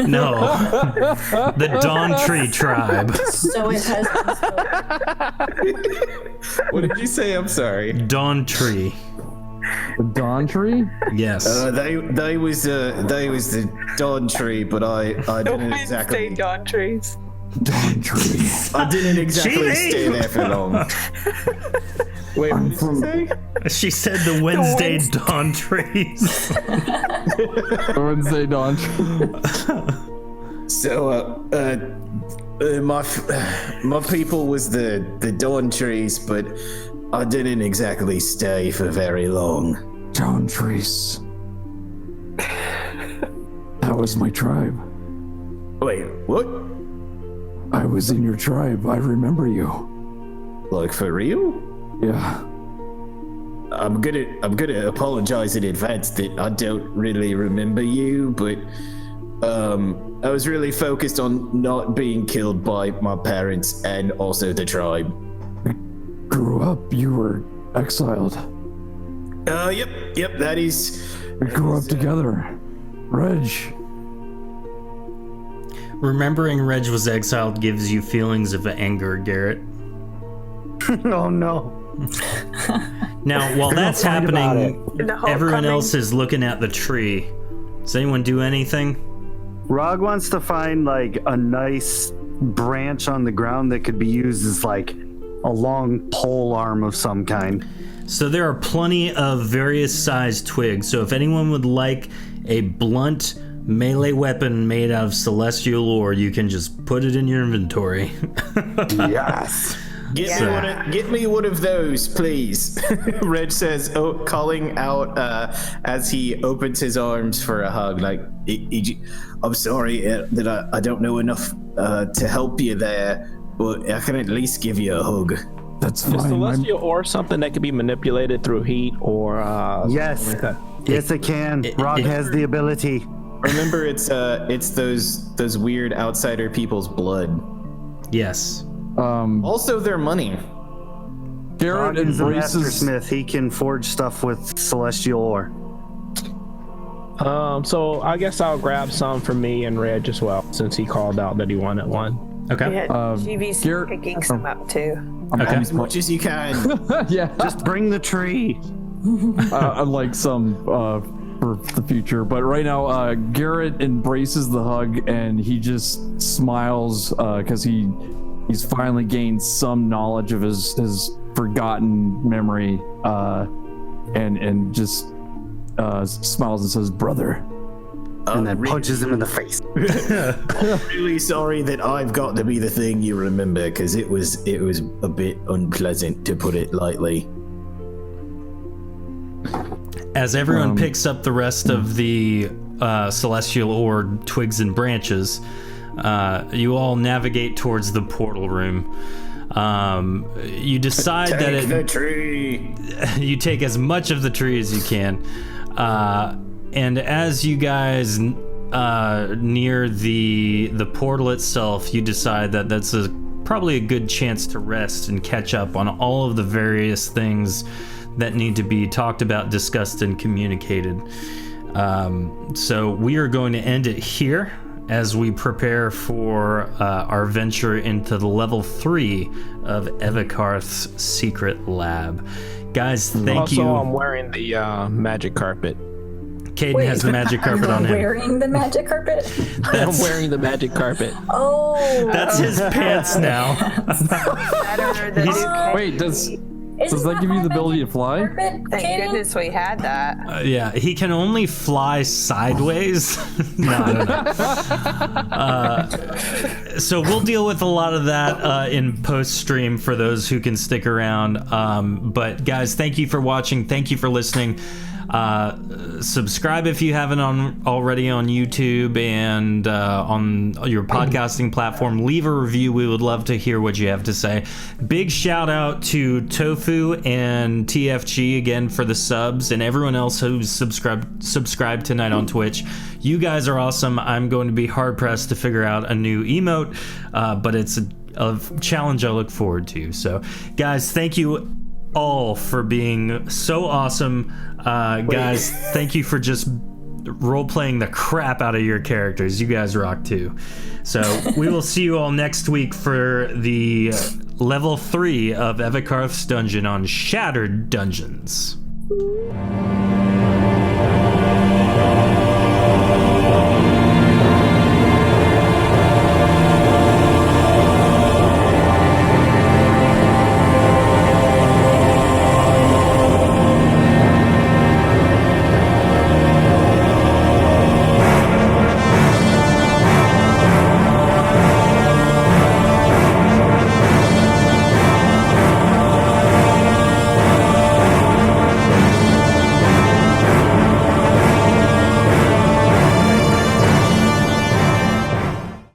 No. The Dawn Tree tribe. So it has. What did you say? I'm sorry. Dawn Tree. The Dawn Tree? Yes. They was the Dawn Tree, but I didn't exactly. Wednesday dawn trees. Dawn Tree. I didn't exactly stay there for long. Wait, what did you say? She said the Wednesday Dawn Trees. Wednesday Dawn Tree. So, my people was the Dawn Trees, but I didn't exactly stay for very long. Dawn Trees. That was my tribe. Wait, what? I was in your tribe. I remember you. Like for real? Yeah. I'm gonna apologize in advance that I don't really remember you, but I was really focused on not being killed by my parents and also the tribe. Grew up. You were exiled. Yep, that is. We grew up together. Reg. Remembering Reg was exiled gives you feelings of anger, Garrett. Oh no. Now, while that's happening, The everyone homecoming. else is looking at the tree. Does anyone do anything? Rog wants to find like a nice branch on the ground that could be used as like a long pole arm of some kind. So there are plenty of various sized twigs. So if anyone would like a blunt melee weapon made out of celestial ore, you can just put it in your inventory. Yes. Get me one of those, please. Reg says, calling out as he opens his arms for a hug. Like, I'm sorry that I don't know enough to help you there, but I can at least give you a hug. That's Is fine. celestial ore something that can be manipulated through heat or Yes. something like that? Yes, it can. Rog has the ability. Remember, it's those weird outsider people's blood. Yes. Also, their money. Garrett Rog is a embraces. mastersmith. He can forge stuff with celestial ore. So I guess I'll grab some for me and Reg as well, since he called out that he wanted one. Okay. Yeah, GV's Garrett- picking some up too. Okay. As much as you can. Yeah. Just bring the tree. I'd like some for the future, but right now Garrett embraces the hug and he just smiles because he's finally gained some knowledge of his forgotten memory and just smiles and says, brother, and then punches him in the face. Really sorry that I've got to be the thing you remember, because it was a bit unpleasant, to put it lightly. As everyone picks up the rest of the celestial ore twigs and branches, you all navigate towards the portal room. You decide Take the tree. You take as much of the tree as you can, and as you guys near the portal itself, you decide that that's probably a good chance to rest and catch up on all of the various things that need to be talked about, discussed, and communicated. So we are going to end it here as we prepare for our venture into the level 3 of Evikarth's secret lab. Guys, thank you. Also, I'm wearing the magic carpet. Caden has the magic carpet on him. Wearing the magic carpet? I'm wearing the magic carpet. Oh. That's his pants now. Better than Duke. Wait, does that give you the ability to fly? Thank goodness we had that. Yeah, he can only fly sideways. No, I don't know. So we'll deal with a lot of that in post-stream for those who can stick around. But guys, thank you for watching. Thank you for listening. Subscribe if you haven't already on YouTube and on your podcasting platform. Leave a review. We would love to hear what you have to say. Big shout out to Tofu and TFG again for the subs, and everyone else who's subscribed tonight on Twitch. You guys are awesome. I'm going to be hard pressed to figure out a new emote, but it's a challenge I look forward to. So guys, thank you all for being so awesome. Guys, thank you for just role-playing the crap out of your characters. You guys rock too. So we will see you all next week for the level 3 of Evikarth's dungeon on Shattered Dungeons.